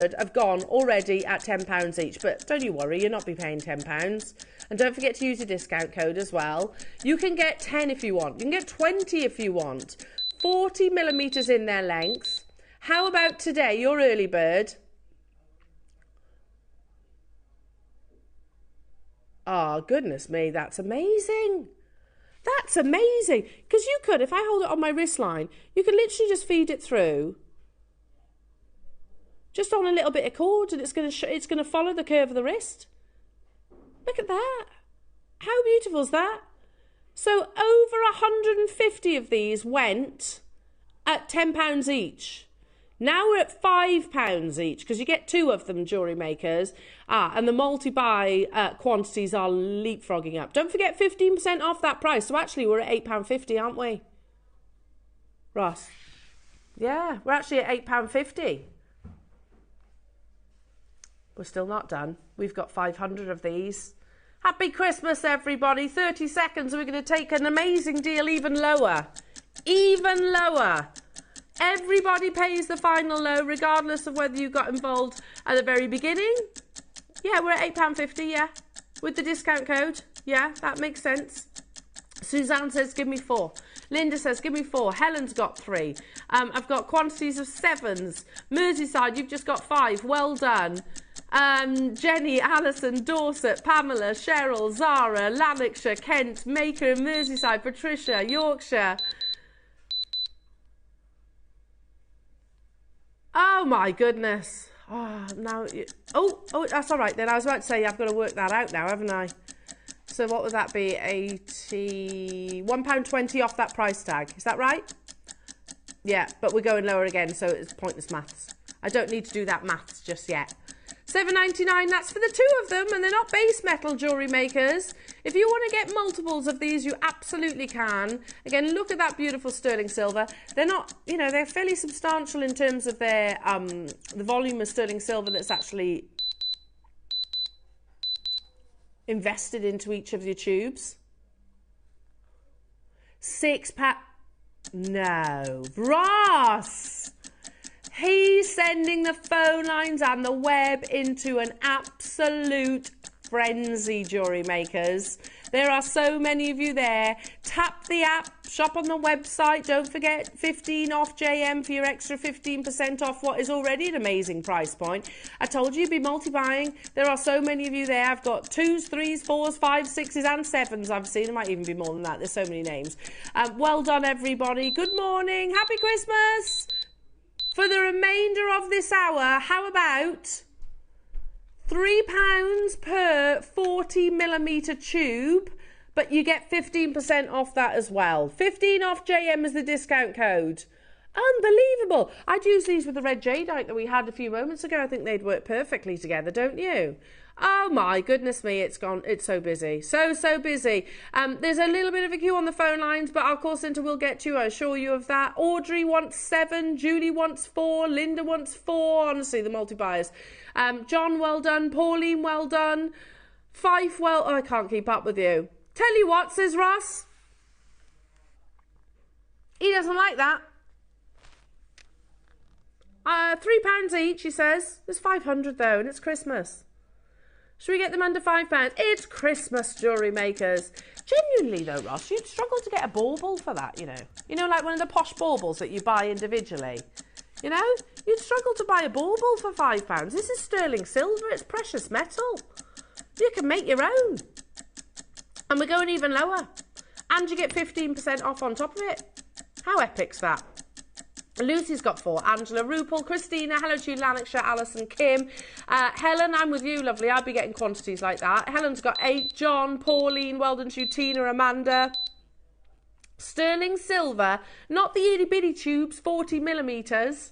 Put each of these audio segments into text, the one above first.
have gone already at £10 each, but don't you worry, you'll not be paying £10. And don't forget to use your discount code as well. You can get 10 if you want. You can get 20 if you want. 40 millimetres in their length. How about today, your early bird? Oh, goodness me, that's amazing. That's amazing. Because you could, if I hold it on my wrist line, you could literally just feed it through. Just on a little bit of cord, and it's going to follow the curve of the wrist. Look at that. How beautiful is that? So over 150 of these went at £10 each. Now we're at £5 each, because you get 2 of them, jewellery makers. And the multi-buy quantities are leapfrogging up. Don't forget 15% off that price. So actually we're at £8.50, aren't we? Ross? Yeah, we're actually at £8.50. We're still not done. We've got 500 of these. Happy Christmas, everybody. 30 seconds. We're going to take an amazing deal even lower. Even lower. Everybody pays the final low, regardless of whether you got involved at the very beginning. Yeah, we're at £8.50, yeah. With the discount code. Yeah, that makes sense. Suzanne says, give me 4. Linda says, give me 4. Helen's got 3. I've got quantities of 7s. Merseyside, you've just got 5. Well done. Jenny, Alison, Dorset, Pamela, Cheryl, Zara, Lanarkshire, Kent, Maker, Merseyside, Patricia, Yorkshire. Oh my goodness. Oh, now, oh, that's all right then. I was about to say I've got to work that out now, haven't I? So what would that be? £1.20 off that price tag. Is that right? Yeah, but we're going lower again, so it's pointless maths. I don't need to do that maths just yet. £7.99, that's for the 2 of them, and they're not base metal, jewellery makers. If you want to get multiples of these, you absolutely can. Again, look at that beautiful sterling silver. They're not, you know, they're fairly substantial in terms of their the volume of sterling silver that's actually invested into each of your tubes. 6 pack. No, Ross. He's sending the phone lines and the web into an absolute frenzy, jewellery makers. There are so many of you there. Tap the app, shop on the website. Don't forget 15 off JM for your extra 15% off what is already an amazing price point. I told you you'd be multi-buying. There are so many of you there. I've got 2s, 3s, 4s, 5s, 6s and 7s I've seen. There might even be more than that. There's so many names. Well done, everybody. Good morning. Happy Christmas. For the remainder of this hour, how about £3 per 40 millimetre tube, but you get 15% off that as well. 15 off JM is the discount code. Unbelievable. I'd use these with the red jadeite that we had a few moments ago. I think they'd work perfectly together, don't you? Oh my goodness me, it's gone. It's so busy. So busy. There's a little bit of a queue on the phone lines, but our call centre will get to you, I assure you of that. Audrey wants 7, Julie wants 4, Linda wants 4. Honestly, the multi-buyers. John, well done. Pauline, well done. Fife, well, oh, I can't keep up with you. Tell you what, says Ross. He doesn't like that. £3 each, he says. There's 500 though, and it's Christmas. Should we get them under £5? It's Christmas, jewellery makers. Genuinely though, Ross, you'd struggle to get a bauble for that, you know. You know, like one of the posh baubles that you buy individually. You know, you'd struggle to buy a bauble for £5. This is sterling silver, it's precious metal. You can make your own. And we're going even lower. And you get 15% off on top of it. How epic's that? Lucy's got 4. Angela, Rupal, Christina, hello to you, Lanarkshire, Alison, Kim. Helen, I'm with you, lovely. I'll be getting quantities like that. Helen's got 8. John, Pauline, well done to you, Tina, Amanda. Sterling silver, not the itty bitty tubes, 40 millimetres,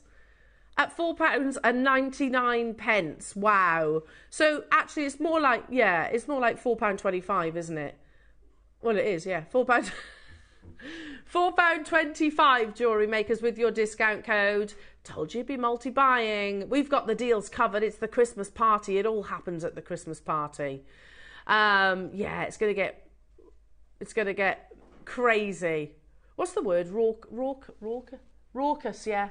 at £4.99. Wow. So actually it's more like, yeah, it's more like £4.25, isn't it? Well, it is, yeah, £4. £4.25, jewellery makers, with your discount code. Told you you'd be multi-buying. We've got the deals covered. It's the Christmas party. It all happens at the Christmas party. Yeah, it's gonna get crazy. What's the word? Raucous, yeah.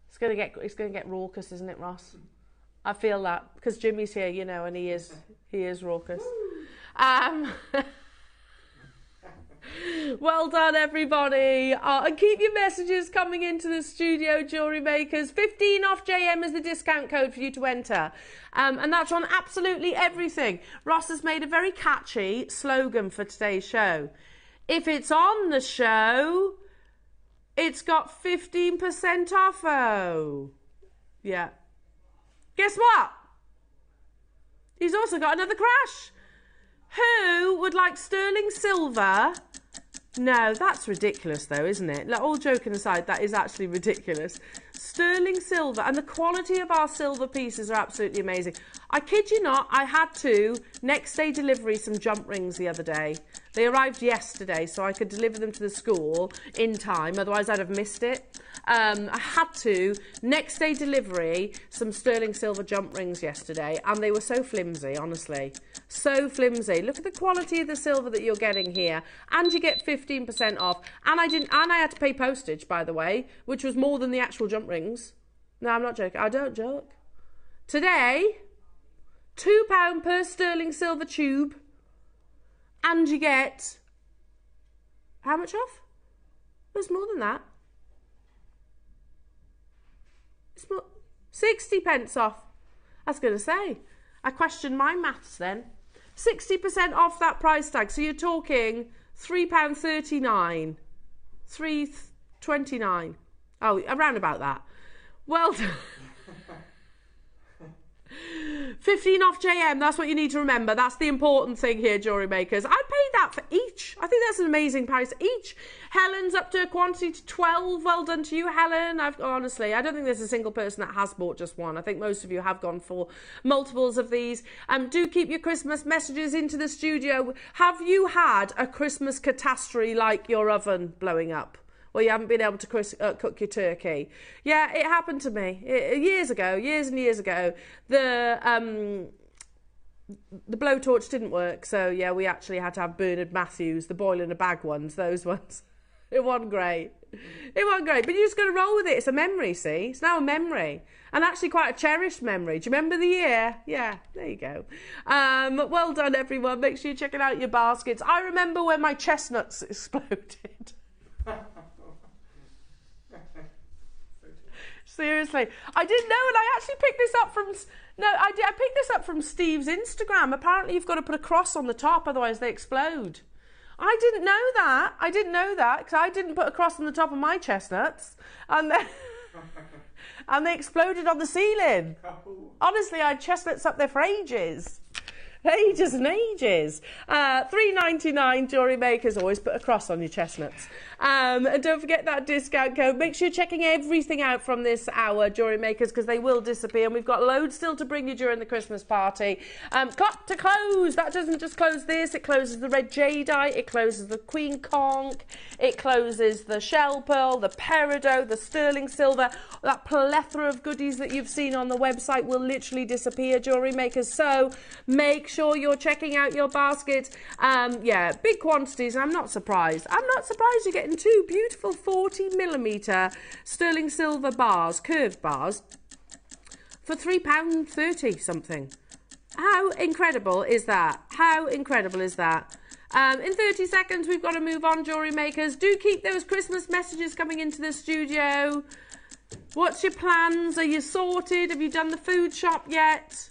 It's gonna get raucous, isn't it, Ross? I feel that because Jimmy's here, you know, and he is raucous. Well done, everybody. And keep your messages coming into the studio, Jewellery Makers. 15 off JM is the discount code for you to enter. And that's on absolutely everything. Ross has made a very catchy slogan for today's show. If it's on the show, it's got 15% off. Oh, yeah. Guess what? He's also got another crash. Who would like sterling silver? No, that's ridiculous though, isn't it? Like, all joking aside, that is actually ridiculous. Sterling silver, and the quality of our silver pieces are absolutely amazing. I kid you not, I had to next day delivery some jump rings the other day. They arrived yesterday, so I could deliver them to the school in time, otherwise I'd have missed it. I had to next day delivery some sterling silver jump rings yesterday, and they were so flimsy, honestly. So flimsy. Look at the quality of the silver that you're getting here, and you get 15% off. And I had to pay postage, by the way, which was more than the actual jump rings. No, I'm not joking. I don't joke. Today, £2 per sterling silver tube, and you get how much off? There's more than that. It's more, 60 pence off. I was going to say, I questioned my maths then. 60% off that price tag. So you're talking £3.39. £3.29. Oh, around about that. Well done. 15 off JM, that's what you need to remember. That's the important thing here, Jewellery Makers. I paid that for each. I think that's an amazing price each. Helen's up to a quantity to 12. Well done to you, Helen. Honestly, I don't think there's a single person that has bought just one. I think most of you have gone for multiples of these. Do keep your Christmas messages into the studio. Have you had a Christmas catastrophe like your oven blowing up? Well, you haven't been able to cook your turkey. Yeah, it happened to me years and years ago. The blowtorch didn't work, so yeah, we actually had to have Bernard Matthews, the boil in a bag ones, those ones. It wasn't great. It wasn't great, but you just got to roll with it. It's a memory, see? It's now a memory, and actually quite a cherished memory. Do you remember the year? Yeah, there you go. Well done, everyone. Make sure you're checking out your baskets. I remember when my chestnuts exploded. Seriously, I didn't know, and I actually picked this up from. No, I picked this up from Steve's Instagram. Apparently, you've got to put a cross on the top, otherwise they explode. I didn't know that. I didn't know that because I didn't put a cross on the top of my chestnuts, and then and they exploded on the ceiling. Honestly, I had chestnuts up there for ages. Ages and ages. $3.99 Jewellery Makers. Always put a cross on your chestnuts. And don't forget that discount code. Make sure you're checking everything out from this hour, Jewellery Makers, because they will disappear. And we've got loads still to bring you during the Christmas party. Clock to close. That doesn't just close this. It closes the red jadeite. It closes the queen conch. It closes the shell pearl, the peridot, the sterling silver. That plethora of goodies that you've seen on the website will literally disappear, Jewellery Makers. So make sure you're checking out your basket. Yeah, big quantities, and I'm not surprised. I'm not surprised you're getting two beautiful 40mm sterling silver bars, curved bars, for £3.30 something. How incredible is that? How incredible is that? In 30 seconds, we've got to move on, Jewellery Makers. Do keep those Christmas messages coming into the studio. What's your plans? Are you sorted? Have you done the food shop yet?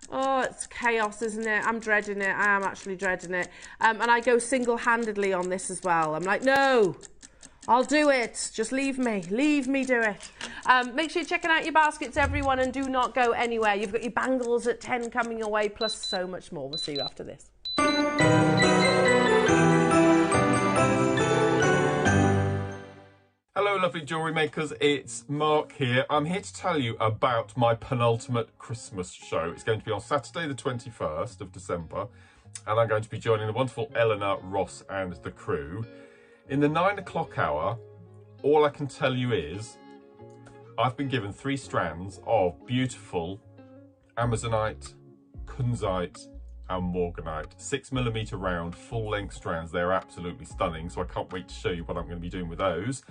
Oh, it's chaos, isn't it? I'm dreading it. I am actually dreading it. And I go single-handedly on this as well. I'm like, no, I'll do it. Just leave me. Leave me do it. Make sure you're checking out your baskets, everyone, and do not go anywhere. You've got your bangles at 10 coming your way, plus so much more. We'll see you after this. Hello lovely jewellery makers, it's Mark here. I'm here to tell you about my penultimate Christmas show. It's going to be on Saturday the 21st of December, and I'm going to be joining the wonderful Eleanor, Ross and the crew. In the 9 o'clock hour, all I can tell you is I've been given 3 strands of beautiful Amazonite, Kunzite and Morganite. 6mm round, full length strands. They're absolutely stunning, so I can't wait to show you what I'm going to be doing with those.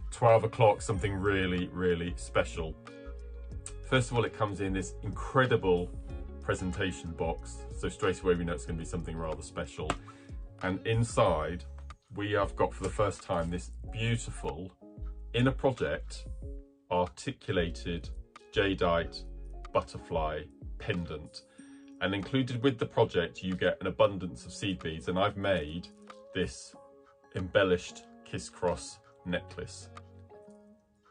12 o'clock, something really, really special. First of all, it comes in this incredible presentation box, so straight away we know it's going to be something rather special. And inside we have got for the first time this beautiful inner project articulated jadeite butterfly pendant, and included with the project you get an abundance of seed beads, and I've made this embellished kiss cross necklace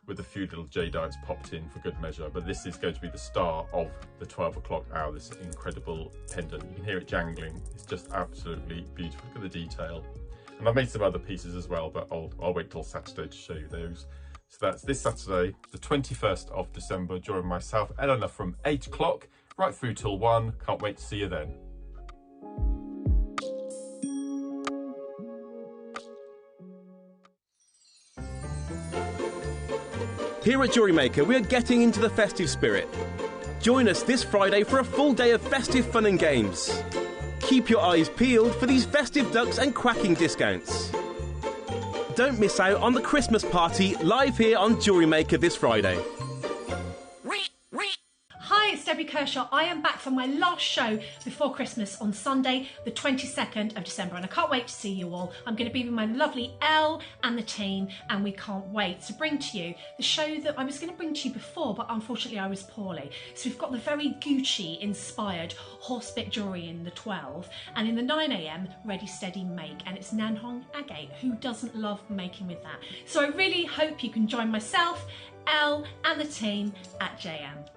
with a few little jadeites popped in for good measure. But this is going to be the star of the 12 o'clock hour, this incredible pendant. You can hear it jangling. It's just absolutely beautiful. Look at the detail. And I've made some other pieces as well, but I'll wait till Saturday to show you those. So that's this Saturday, the 21st of December, joining myself, Eleanor, from 8 o'clock right through till 1. Can't wait to see you then. Here at JewelleryMaker, we are getting into the festive spirit. Join us this Friday for a full day of festive fun and games. Keep your eyes peeled for these festive ducks and quacking discounts. Don't miss out on the Christmas party live here on JewelleryMaker this Friday. Hi, it's Debbie Kershaw. I am back for my last show before Christmas on Sunday, the 22nd of December, and I can't wait to see you all. I'm going to be with my lovely Elle and the team, and we can't wait to bring to you the show that I was going to bring to you before, but unfortunately I was poorly. So we've got the very Gucci-inspired horsebit jewellery in the 12, and in the 9 AM, Ready, Steady, Make, and it's Alashan Agate. Who doesn't love making with that? So I really hope you can join myself, Elle, and the team at JM.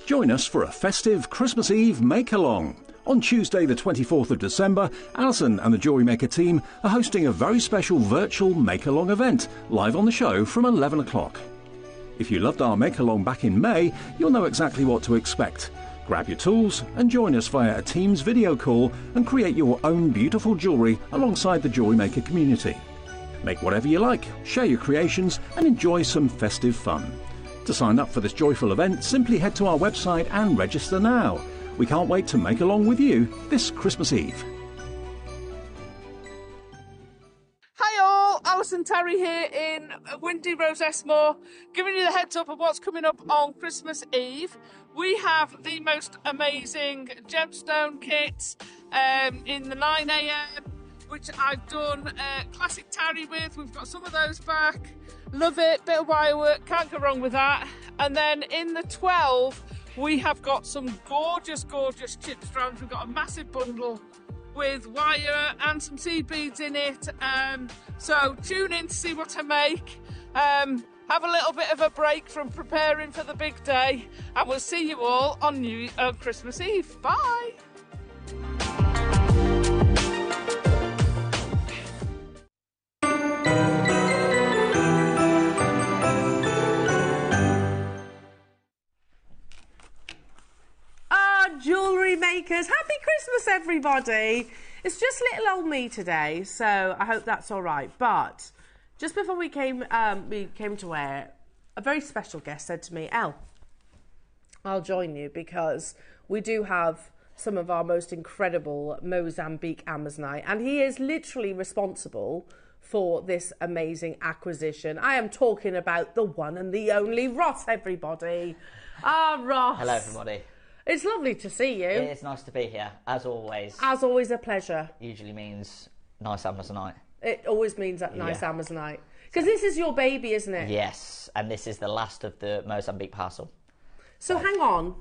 Join us for a festive Christmas Eve make-along. On Tuesday the 24th of December, Alashan and the JewelleryMaker team are hosting a very special virtual make-along event live on the show from 11 o'clock. If you loved our make-along back in May, you'll know exactly what to expect. Grab your tools and join us via a Teams video call and create your own beautiful jewellery alongside the JewelleryMaker community. Make whatever you like, share your creations and enjoy some festive fun. To sign up for this joyful event, simply head to our website and register now. We can't wait to make along with you this Christmas Eve. Hi all, Alison Terry here in windy Rosemoor, giving you the heads up of what's coming up on Christmas Eve. We have the most amazing gemstone kits in the 9 AM, which I've done classic tarry with. We've got some of those back. Love it, bit of wire work, can't go wrong with that. And then in the 12, we have got some gorgeous, gorgeous chip strands. We've got a massive bundle with wire and some seed beads in it. So tune in to see what I make. Have a little bit of a break from preparing for the big day, and we'll see you all on Christmas Eve. Bye. Jewellery makers, happy Christmas everybody. It's just little old me today, so I hope that's all right. But just before we came to air, a very special guest said to me, Elle, I'll join you because we do have some of our most incredible Mozambique Amazonite, and he is literally responsible for this amazing acquisition. I am talking about the one and the only Ross, everybody. Ah, Ross. Hello everybody. It's lovely to see you. It's nice to be here, as always. As always, a pleasure. Usually means nice Amazonite. It always means that nice Amazonite. Because this is your baby, isn't it? Yes, and this is the last of the Mozambique parcel. So hang on.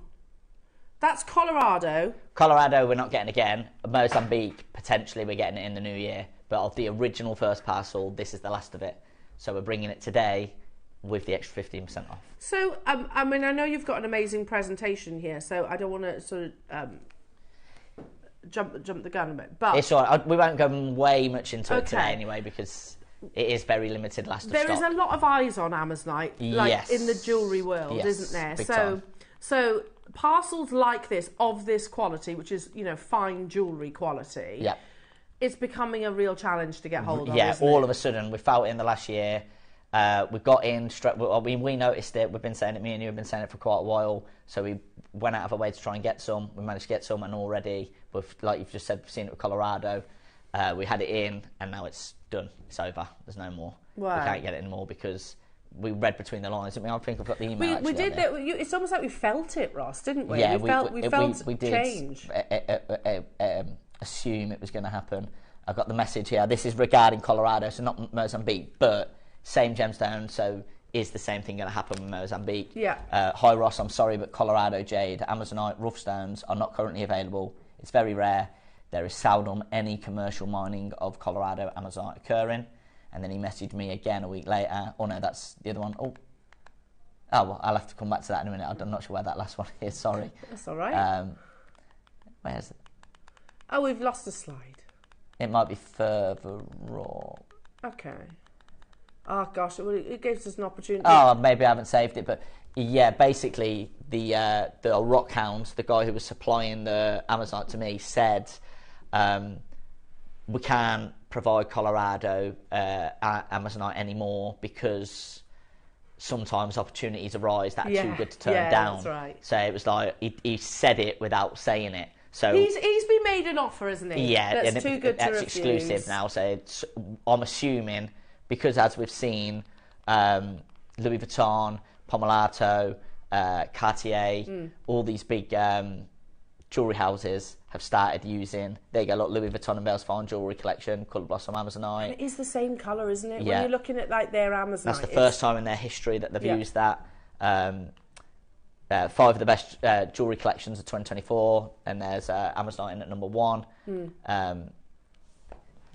That's Colorado. Colorado we're not getting again. Mozambique, potentially we're getting it in the new year. But of the original first parcel, this is the last of it. So we're bringing it today with the extra 15% off. So, I mean, I know you've got an amazing presentation here, so I don't want to sort of jump the gun a bit, but... It's all right. We won't go way much into it today anyway, because it is very limited last of stock. There is a lot of eyes on Amazonite, like in the jewellery world, isn't there? So parcels like this, of this quality, which is, you know, fine jewellery quality, it's becoming a real challenge to get hold of, isn't all it? of a sudden, we felt it in the last year. We got in straight. I mean, we noticed it. We've been saying it. Me and you have been saying it for quite a while. So we went out of our way to try and get some. We managed to get some, and already, like you've just said, we've seen it with Colorado. We had it in, and now it's done. It's over. There's no more. Wow. We can't get it anymore because we read between the lines. I think I've got the email. We did that. It's almost like we felt it, Ross, didn't we? Yeah, we felt we did change. Assume it was going to happen. I got the message here. This is regarding Colorado, so not Mozambique, but same gemstone. So is the same thing going to happen with Mozambique? Yeah. Hi Ross, I'm sorry, but Colorado jade, Amazonite, rough stones are not currently available. It's very rare. There is seldom any commercial mining of Colorado Amazonite occurring. And then he messaged me again a week later. Oh no, that's the other one. Oh, well, I'll have to come back to that in a minute. I'm not sure where that last one is. Sorry. That's all right. Where's it? Oh, we've lost a slide. It might be further on. Okay. Oh gosh, it gives us an opportunity. Oh, maybe I haven't saved it, but yeah, basically the rock hound, the guy who was supplying the Amazonite to me, said we can't provide Colorado Amazonite anymore because sometimes opportunities arise that are too good to turn down. That's right. So it was like he said it without saying it. So he's been made an offer, hasn't he? Yeah, that's too good to refuse. That's exclusive now. So I'm assuming, because as we've seen, Louis Vuitton, Pomellato, Cartier, all these big jewellery houses have started using. There you go, look, Louis Vuitton and Belle's Fine jewellery collection, Colour Blossom Amazonite. It is the same colour, isn't it? Yeah. When you're looking at like their Amazonite. That's the first time in their history that they've used that. 5 of the best jewellery collections of 2024, and there's Amazonite in at number 1.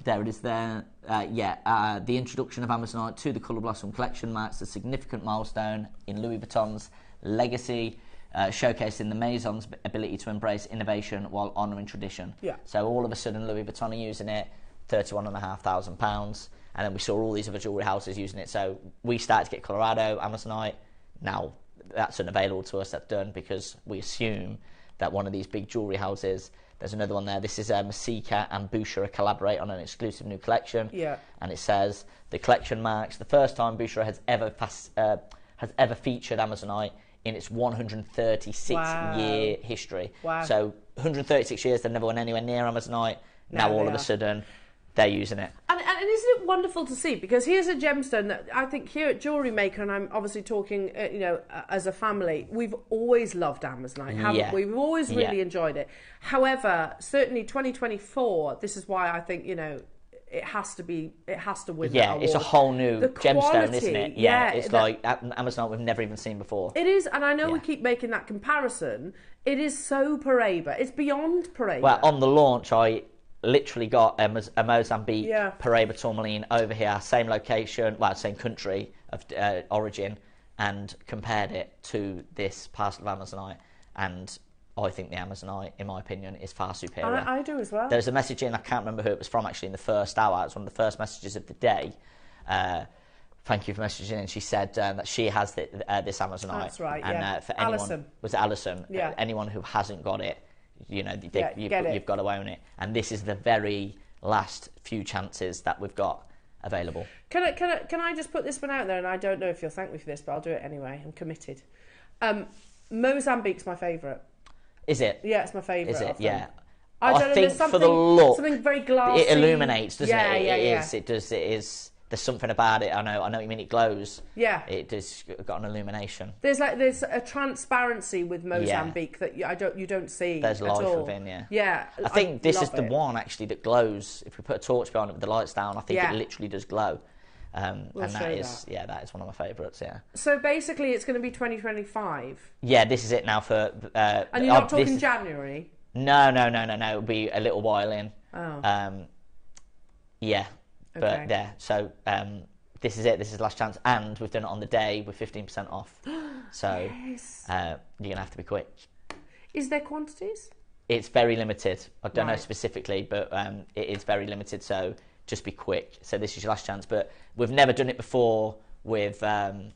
There it is there. The introduction of Amazonite to the Colour Blossom collection marks a significant milestone in Louis Vuitton's legacy, showcasing the Maison's ability to embrace innovation while honouring tradition. Yeah. So all of a sudden Louis Vuitton are using it, £31,500, and then we saw all these other jewellery houses using it. So we started to get Colorado Amazonite. Now that's unavailable to us. That's done because we assume that one of these big jewellery houses. There's another one there. This is Masika and Boucherer collaborate on an exclusive new collection. Yeah. And it says the collection marks the first time Boucherer has ever featured Amazonite in its 136-year history. Wow. So 136 years, they've never went anywhere near Amazonite. Now all of a sudden, they're using it. And isn't it wonderful to see? Because here's a gemstone that I think here at JewelleryMaker, and I'm obviously talking, as a family, we've always loved Amazonite, haven't we? We've always really enjoyed it. However, certainly 2024, this is why I think, it has to win that award. It's a whole new gemstone, isn't it? Yeah, it's like Amazonite we've never even seen before. It is, and I know we keep making that comparison. It is so Paraiba. It's beyond Paraiba. Well, on the launch, I literally got a Mozambique Paraiba tourmaline over here, same location, same country of origin, and compared it to this parcel of Amazonite, and I think the Amazonite, in my opinion, is far superior. I do as well. There's a message in, I can't remember who it was from actually, in the first hour. It's one of the first messages of the day. Thank you for messaging in. She said that she has this Amazonite. That's right, and, for anyone, Alison. Was it Alison? Yeah. Anyone who hasn't got it, you've got to own it. And this is the very last few chances that we've got available. Can I just put this one out there? And I don't know if you'll thank me for this, but I'll do it anyway. I'm committed. Mozambique's my favourite. Is it? Yeah, it's my favourite. Is it? Yeah. I think for the look, something very glassy. It illuminates, doesn't it? Yeah. It does. It is. There's something about it. I know what you mean. It glows. Yeah. It does. Got an illumination. There's a transparency with Mozambique that you don't see. There's life at all. within. Yeah. Yeah. I think this is the one actually that glows. If we put a torch behind it with the lights down, I think it literally does glow. And that is one of my favourites. Yeah. So basically, it's going to be 2025. Yeah, this is it now for. And you're not talking January. No. It'll be a little while in. Oh. Yeah. Okay. But so this is it. This is the last chance, and we've done it on the day with 15% off. So yes. You're gonna have to be quick. Is there quantities? It's very limited. I don't know specifically, but it is very limited. So just be quick. So this is your last chance. But we've never done it before with 15%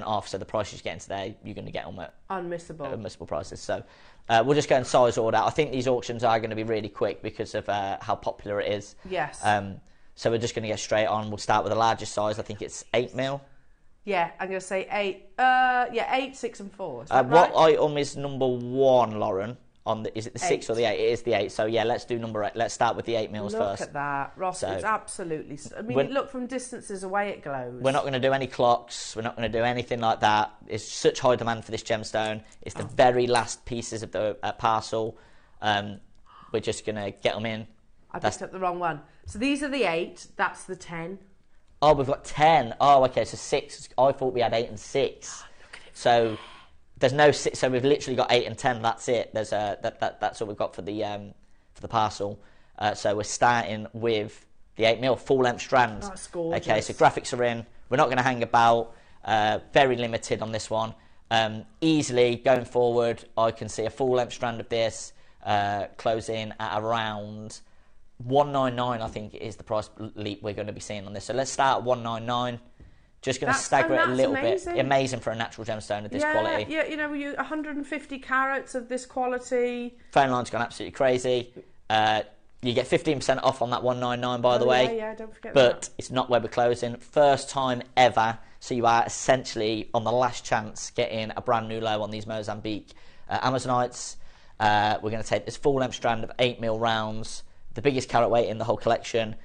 off. So the prices you're getting today, you're going to get them at unmissable prices. So we'll just go in size order. I think these auctions are going to be really quick because of how popular it is. Yes. So we're just going to get straight on. We'll start with the largest size. I think it's 8 mil. Yeah, I'm going to say 8. 8, 6 and 4. Is that what right? item is number 1, Lauren, on the, is it the 6 or the 8? It is the 8. So yeah, let's do number 8. Let's start with the 8 mils first. Look at that, Ross. So, it's absolutely. I mean, look from distances away, it glows. We're not going to do any clocks. We're not going to do anything like that. It's such high demand for this gemstone. It's the very last pieces of the parcel. We're just going to get them in. I picked up the wrong one. So these are the 8. That's the 10. Oh, we've got 10. Oh, okay. So 6. I thought we had 8 and 6. So there's no 6. So we've literally got 8 and 10. That's it. There's that's all we've got for the parcel. So we're starting with the 8mm full length strand. That's gorgeous. Okay. So graphics are in. We're not going to hang about. Very limited on this one. Easily going forward, I can see a full length strand of this closing at around 199. I think is the price leap we're going to be seeing on this. So let's start at 199. Just going to stagger it a little bit. Amazing for a natural gemstone of this quality. Yeah, you know, 150 carats of this quality. Phone line's gone absolutely crazy. You get 15% off on that 199, by the way. Yeah, don't forget but that. It's not where we're closing. First time ever. So you are essentially on the last chance getting a brand new low on these Mozambique Amazonites. We're going to take this full length strand of 8mm rounds, the biggest carat weight in the whole collection,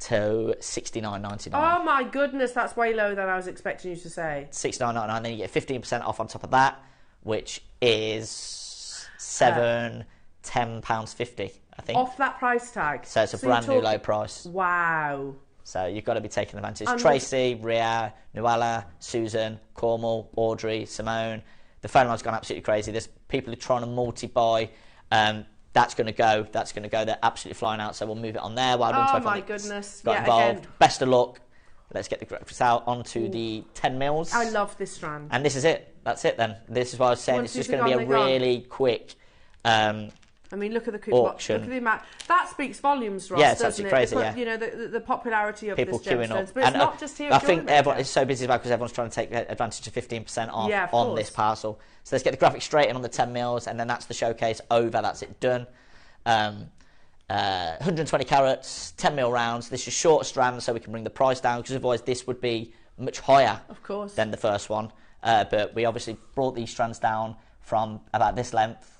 to $69.99. Oh my goodness, that's way lower than I was expecting you to say. $69.99. Then you get 15% off on top of that, which is £10.50, I think. Off that price tag. So it's a brand new low price. Wow. So you've got to be taking advantage. Tracy, Ria, Nuala, Susan, Cornwall, Audrey, Simone. The phone line's gone absolutely crazy. There's people who are trying to multi-buy. That's going to go. That's going to go. They're absolutely flying out. So we'll move it on there. Oh my goodness. Got involved. Again. Best of luck. Let's get the graphics out onto the 10 mils. I love this strand. And this is it. That's it then. This is what I was saying. It's just going to be a really quick I mean, look at the auction. Look at the amount. That speaks volumes, Ross, yeah, it's doesn't absolutely it? crazy, You know, the popularity of people this queuing up. But it's not just here. I think everyone is so busy about because everyone's trying to take advantage of 15% off on this parcel. So let's get the graphics straight in on the 10 mils, and then that's the showcase over. That's it done. 120 carats, 10mm rounds. This is short strand, so we can bring the price down because otherwise this would be much higher, of course, than the first one. But we obviously brought these strands down from about this length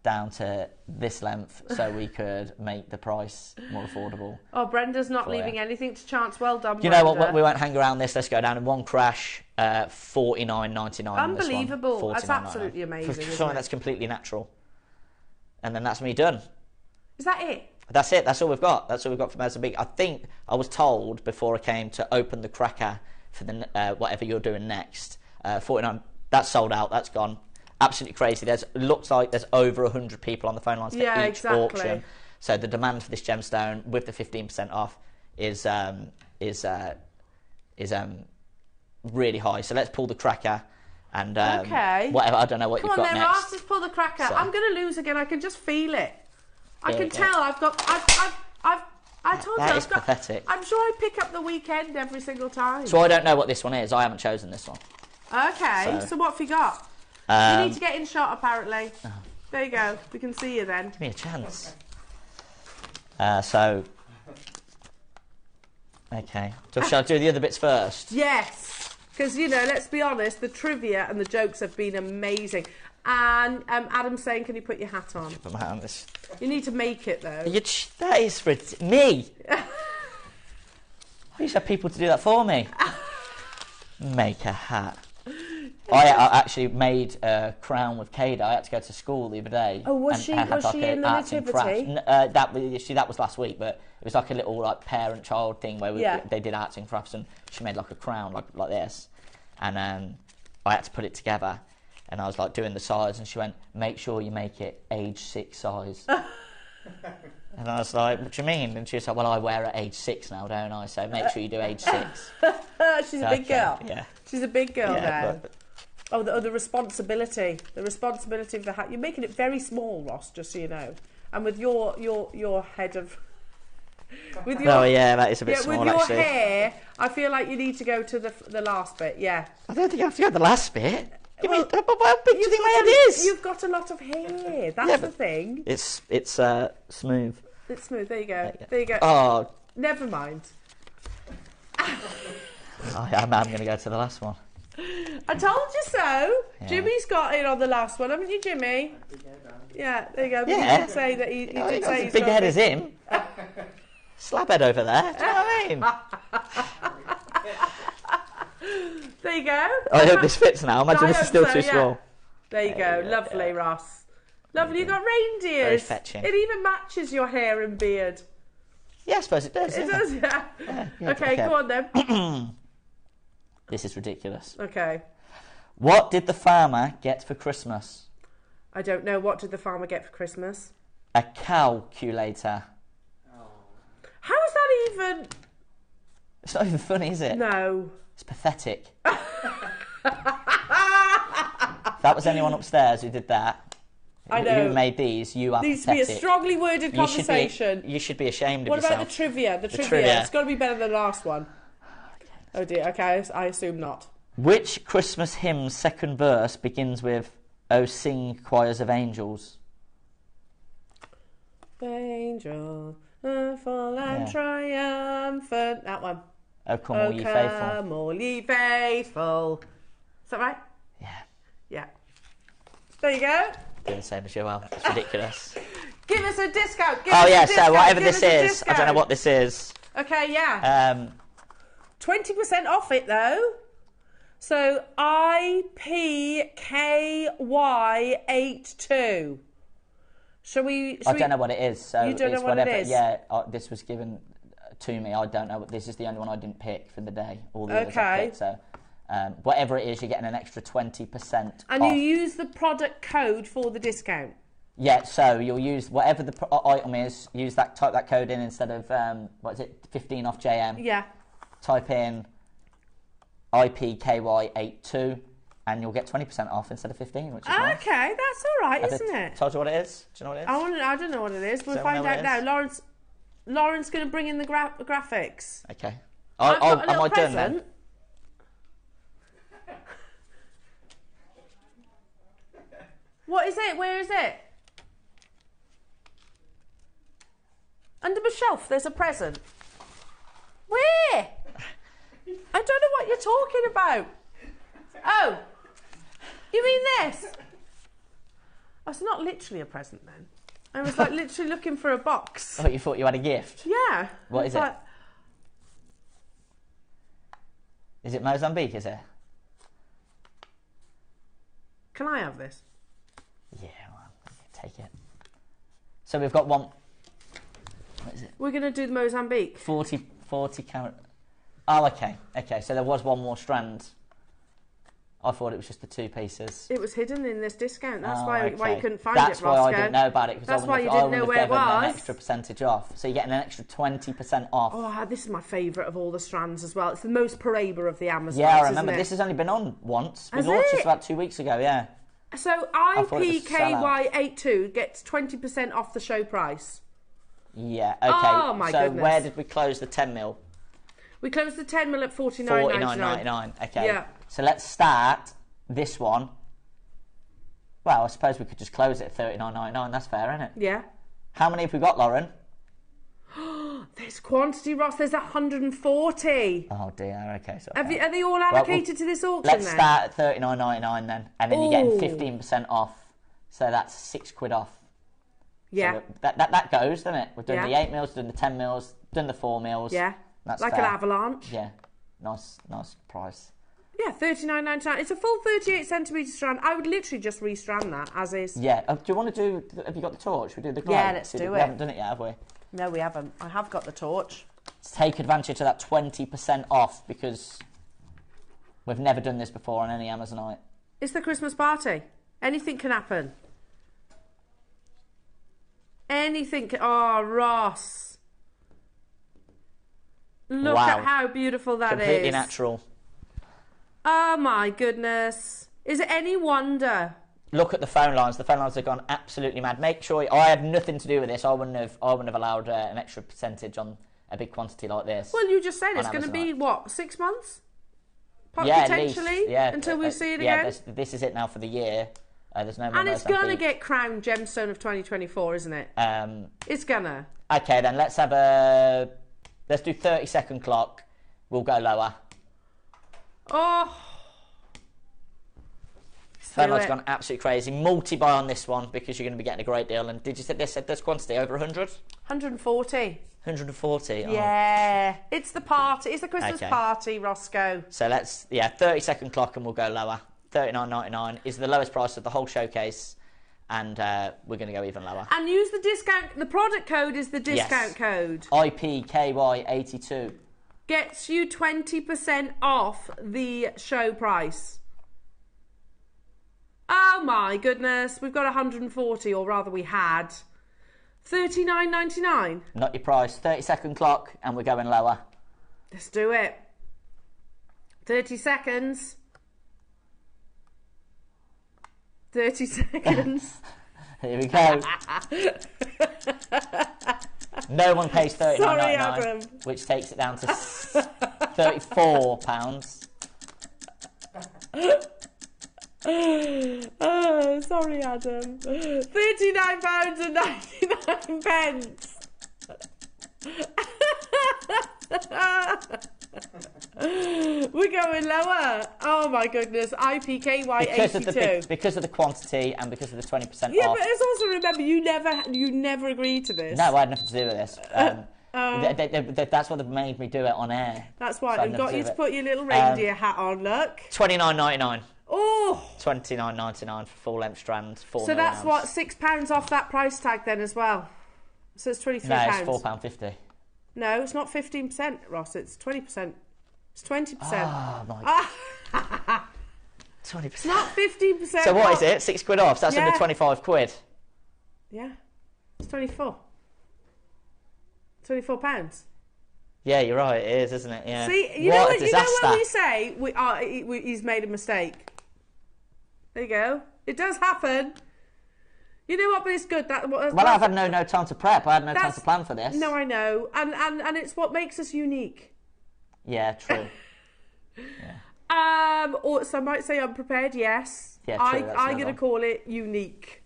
down to this length so we could make the price more affordable. Oh, Brenda's not leaving anything to chance. Well done, You know what? We won't hang around this. Let's go down in one crash. $49.99. Unbelievable. That's absolutely amazing. For something that's completely natural. And then that's me done. Is that it? That's it. That's all we've got. That's all we've got for Mozambique. I think I was told before I came to open the cracker for the whatever you're doing next. 49. That's sold out. That's gone. Absolutely crazy. Looks like there's over 100 people on the phone lines for each auction. So the demand for this gemstone with the 15% off is really high. So let's pull the cracker and whatever. I don't know what you've got next. Come on, then, Ross, pull the cracker. So, I'm going to lose again. I can just feel it. I can tell. I told you. That is pathetic. I'm sure I pick up the weekend every single time. So I don't know what this one is. I haven't chosen this one. Okay. So what have you got? You need to get in shot, apparently. Oh. There you go. We can see you then. Give me a chance. Okay. Shall I do the other bits first? Yes. Because, you know, let's be honest, the trivia and the jokes have been amazing. And Adam's saying, can you put your hat on? Put my hat on this. You need to make it, though. That is for me. I used to have people to do that for me. Make a hat. I actually made a crown with Kada. I had to go to school the other day. Oh, was she in the nativity? That was last week, but it was like a little parent-child thing where they did arts and crafts, and she made like a crown like this, and I had to put it together, and I was like doing the size, and she went, "Make sure you make it age 6 size." And I was like, "What do you mean?" And she was like, "Well, I wear at age 6 now, don't I? So make sure you do age 6." She's a big girl. Yeah. She's a big girl now. Oh, the responsibility. The responsibility of the hat. You're making it very small, Ross, just so you know. And with your head of... With your, that is a bit small, with your actually. hair, I feel like you need to go to the last bit, yeah. I don't think I have to go to the last bit. How big do you think my head is? You've got a lot of hair. That's the thing. It's smooth. It's smooth. There you go. There you go. Oh. Never mind. I'm going to go to the last one. I told you so. Yeah. Jimmy's got in on the last one, haven't you, Jimmy? Yeah, there you go. But Yeah. He did say that he did say he's big got head a as him. Slabhead over there. Do you know what I mean? There you go. I hope this fits now. Imagine I this is hope still so, too yeah. small. There you go. Lovely, Ross. Lovely. You got reindeers. Very fetching. It even matches your hair and beard. Yeah, I suppose it does. It yeah. does, yeah. Yeah, Okay, go on then. This is ridiculous. Okay. What did the farmer get for Christmas? I don't know. What did the farmer get for Christmas? A calculator. How is that even? It's not even funny, is it? No. It's pathetic. If that was anyone upstairs who did that, I know. who made these, you are Needs to be pathetic. a strongly worded conversation. You should be ashamed of What yourself. about the trivia? The trivia. trivia. It's got to be better than the last one. Oh dear. Okay, I assume not. Which Christmas hymn's second verse begins with "O sing choirs of angels"? Angel, full and Yeah. triumphant. That one. "O come all ye faithful." Come all ye faithful. Is that right? Yeah, Yeah. There you go. doing the same as Joelle. It's ridiculous. Give us a discount. Give Oh us yeah, a so discount. whatever Give this us a is, I don't know discount. what this is. Okay, yeah. 20% off it though. So IPKY82. Shall we? I don't know what it is. So You don't know it's what it whatever. is? Yeah, this was given to me. I don't know. This is the only one I didn't pick for the day. All the others I Okay. picked. So whatever it is, you're getting an extra 20% And off. you use the product code for the discount. Yeah, so you'll use whatever the item is. Use that, type that code in instead of what is it? 15 off JM. Yeah. Type in IPKY82, and you'll get 20% off instead of 15, which is nice. Okay, that's all right, Have isn't I it? Told you what it is? Do you know what it is? I don't know what it is. We'll Does anyone find know out what now. it is? Lauren's going to bring in the graphics. Okay. I've got a am little I done then? present. What is it? Where is it? Under my shelf, there's a present. Where? I don't know what you're talking about. Oh, you mean this? Oh, it's not literally a present then. I was like literally looking for a box. Oh, you thought you had a gift? Yeah. What is it? Like, Is it Mozambique, is it? can I have this? Yeah, well, take it. So we've got one. What is it? We're going to do the Mozambique. 40 carat. Oh, okay. Okay, so there was one more strand. I thought it was just the two pieces. It was hidden in this discount. That's Oh, why you okay. couldn't find That's it, why Roscoe. I didn't know about it. That's why you didn't know where it An was. extra percentage off. So you're getting an extra 20% off. Oh, this is my favourite of all the strands as well. It's the most Paraiba of the Amazons, yeah, I remember. isn't it? This has only been on once. We Has launched it? this about 2 weeks ago, yeah. So thought it was a sellout. IPKY82 gets 20% off the show price. Yeah, okay. Oh, my so goodness. where did we close the 10 mil? We closed the 10 mil at $49.99. $49.99. Okay. Yeah. So let's start this one. Well, I suppose we could just close it at $39.99. That's fair, isn't it? Yeah. How many have we got, Lauren? There's quantity, Ross. There's 140. Oh dear. Okay. So Are they all allocated to this auction let's then? start at $39.99 then, and then you're Ooh. getting 15% off. So that's £6 off. Yeah. So that goes, doesn't it? We've done Yeah. the 8 mils, done the 10 mils, done the 4 mils. Yeah. That's like fair. an avalanche. Yeah. Nice price. Yeah, $39.99. It's a full 38 centimetre strand. I would literally just restrand that as is. Yeah. Do you want to do? Have you got the torch? We do the glow. Yeah, let's do We it. haven't done it yet, have we? No, we haven't. I have got the torch. Let's take advantage of that 20% off because we've never done this before on any Amazonite. It's the Christmas party. Anything can happen. Anything can... Oh, Ross. Look Wow. at how beautiful that is. Completely natural. Oh, my goodness. Is it any wonder? Look at the phone lines. The phone lines have gone absolutely mad. Make sure I had nothing to do with this. I wouldn't have allowed an extra percentage on a big quantity like this. Well, you just said on it's going to be, Amazonite. what, 6 months? Yeah, Potentially? at least. Yeah, until we see it yeah, again? this is it now for the year. There's no more And it's going to Mozambique. get crowned Gemstone of 2024, isn't it? It's going to. Okay, then let's do 30-second clock. We'll go lower. Oh, Phone line's gone absolutely crazy. Multi-buy on this one because you're going to be getting a great deal. And did you say this quantity over 100? 140. 140. Yeah, it's the party. It's the Christmas party, Roscoe. So let's 30-second clock and we'll go lower. $39.99 is the lowest price of the whole showcase, and we're going to go even lower. And use the discount. The product code is the discount code. IPKY82 gets you 20% off the show price. Oh my goodness, we've got 140, or rather we had. $39.99. Not your price. 30-second clock and we're going lower. Let's do it. 30 seconds. 30 seconds. Here we go. No one pays $39.99, which takes it down to £34. Oh, sorry, Adam. £39.99. We're going lower. Oh my goodness. IPKY82. Because of the quantity and because of the 20% off. Yeah, but let's also remember you never agreed to this. No, I had nothing to do with this. That's what they've made me do it on air. That's why they've got you to put your little reindeer hat on. Look. $29.99. Oh. $29.99 for full length strands. So that's what, £6 off that price tag then as well. So it's £23. No, it's £4.50. No, it's not 15%, Ross. It's 20%. It's 20%. Oh my God. 20%. It's not 15%. So what is it? £6 off. So that's under £25. Yeah. It's 24. £24. Yeah, you're right. It is, isn't it? Yeah. See, you know when we say he's made a mistake. There you go. It does happen. You know what? But it's good. Well, I've had no time to prep. I had no time to plan for this. No, I know, and it's what makes us unique. Yeah, true. Yeah. Or some might say unprepared. Yes. Yeah, true. I'm going to call it unique.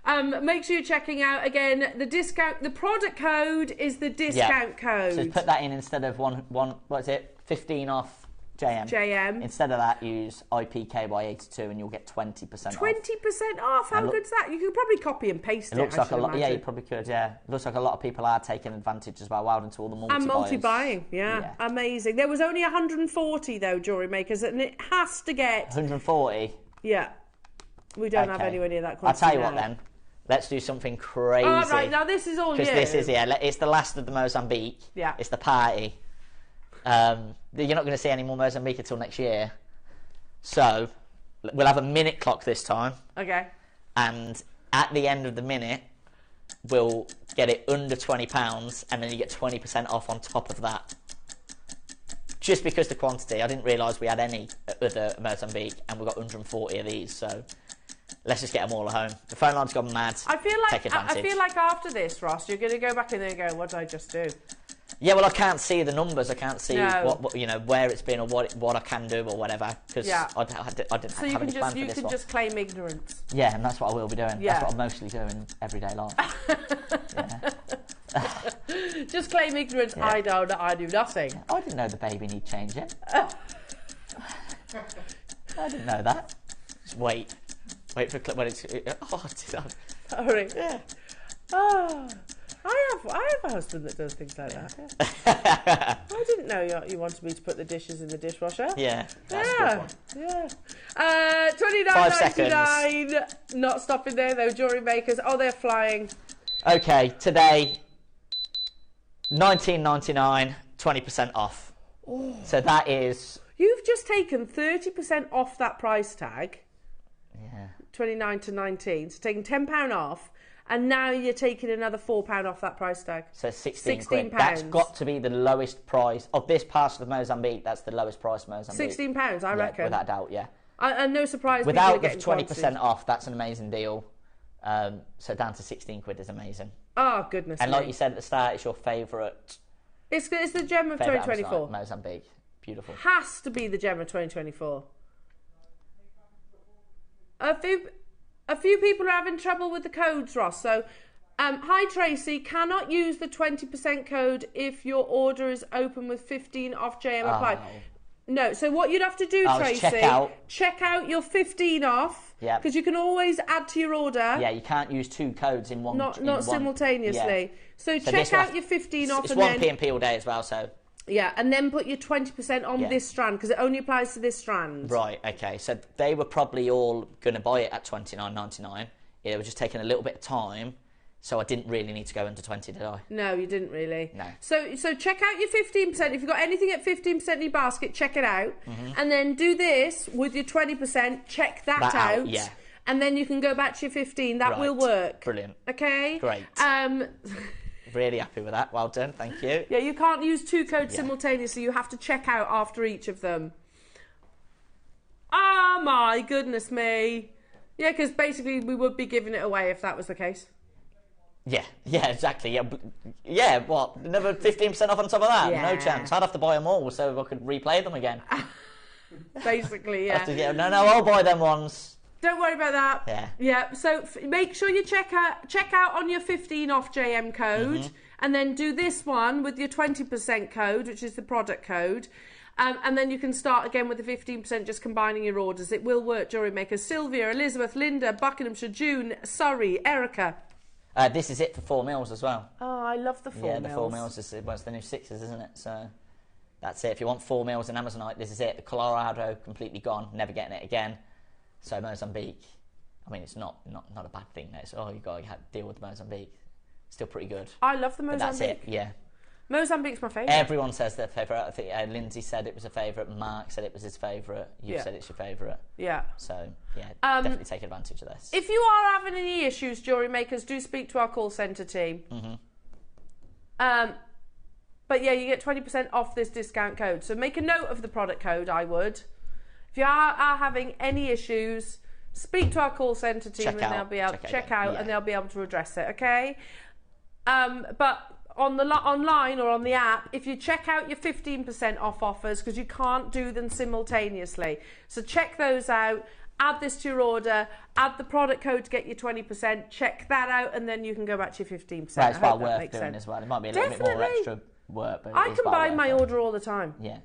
Make sure you're checking out again the discount. The product code is the discount code. So put that in instead of one. What is it? 15 off JM. Instead of that, use IPKY82 and you'll get 20% off. 20% off. How good's that? You could probably copy and paste it. Looks like a lot. Yeah, you probably could. Yeah, it looks like a lot of people are taking advantage as well. Wow, into all the multi-buyers. And multi-buying. Yeah, amazing. There was only 140 though, jewellery makers, and it has to get 140. Yeah, we don't have anywhere near that quantity. I'll tell you what then. Let's do something crazy. All right, now this is all you. Because this is it's the last of the Mozambique. Yeah. It's the party. You're not going to see any more Mozambique until next year. So we'll have a minute clock this time. Okay. And at the end of the minute, we'll get it under £20, and then you get 20% off on top of that. Just because the quantity, I didn't realise we had any other Mozambique, and we've got 140 of these. So let's just get them all at home. The phone line's gone mad. I feel like after this, Ross, you're going to go back in there and go, "What did I just do?" Yeah, well, I can't see the numbers. I can't see what where it's been or what I can do or whatever because I didn't have any plan for this one. So you can just claim ignorance. Yeah, and that's what I will be doing. Yeah. That's what I mostly do in everyday life. Just claim ignorance. Yeah. I don't know. I do nothing. Yeah, I didn't know the baby need changing. I didn't know that. Just wait for when it's. Oh, sorry. Yeah. Oh. I have a husband that does things like that. Yeah. I didn't know you wanted me to put the dishes in the dishwasher. Yeah, that's a good one. Yeah. $29.99. Not stopping there though. Jewellery makers. Oh, they're flying. Okay, today $19.99, 20% off. Oh. So that is. You've just taken 30% off that price tag. Yeah. 29 to 19. So taking £10 off. And now you're taking another £4 off that price tag. So 16 quid. That's got to be the lowest price of this part of Mozambique. That's the lowest price Mozambique. £16, I reckon. Without doubt, yeah. And no surprise. Without the 20% off, that's an amazing deal. So down to 16 quid is amazing. Oh goodness! And like you said at the start, it's your favourite. It's the gem of 2024. Mozambique, beautiful. Has to be the gem of 2024. A few people are having trouble with the codes, Ross. So, hi Tracy, cannot use the 20% code if your order is open with 15 off JM applied. No, so what you'd have to do, Tracy, check out your 15 off. Yeah. Because you can always add to your order. Yeah, you can't use 2 codes in one. Not simultaneously. Yeah. So check out your 15 off. It's and 1 p.m. all day as well, so. Yeah, and then put your 20% on this strand, because it only applies to this strand. Right, okay. So they were probably all going to buy it at $29.99. It was just taking a little bit of time, so I didn't really need to go under 20, did I? No, you didn't really. No. So check out your 15%. If you've got anything at 15% in your basket, check it out. And then do this with your 20%, check that out. Yeah. And then you can go back to your 15. That will work. Brilliant. Okay? Great. Really happy with that. Well done. Thank you. Yeah, you can't use 2 codes simultaneously. You have to check out after each of them. Oh, my goodness me. Yeah, because basically we would be giving it away if that was the case. Yeah, exactly. Yeah, what? Another 15% off on top of that? Yeah. No chance. I'd have to buy them all so I could replay them again. Basically, yeah. No, I'll buy them ones. Don't worry about that. Yeah. Yeah. So make sure you check out on your 15 off JM code, and then do this one with your 20% code, which is the product code. And then you can start again with the 15%, just combining your orders. It will work, JewelleryMaker. Sylvia, Elizabeth, Linda, Buckinghamshire, June, Surrey, Erica. This is it for 4 mils as well. Oh, I love the 4 mils. Yeah, the 4 mils is it's the new 6s, isn't it? So that's it. If you want 4 mils in Amazonite, this is it. The Colorado completely gone, never getting it again. So Mozambique, I mean, it's not a bad thing. It's you've got to deal with Mozambique. Still pretty good. I love the Mozambique. But that's it. Yeah. Mozambique's my favourite. Everyone says their favourite. I think Lindsay said it was a favourite. Mark said it was his favourite. You said it's your favourite. Yeah. So, definitely take advantage of this. If you are having any issues, JewelleryMakers, do speak to our call centre team. But yeah, you get 20% off this discount code. So make a note of the product code, I would. If you are having any issues, speak to our call centre team and they'll be able to check out and they'll be able to address it, okay? But on the online or on the app, if you check out your 15% off offers, because you can't do them simultaneously. So check those out, add this to your order, add the product code to get your 20%, check that out, and then you can go back to your 15%. Right, it's well worth doing as well. It might be a little bit more extra work, but I combine my order all the time. Yeah.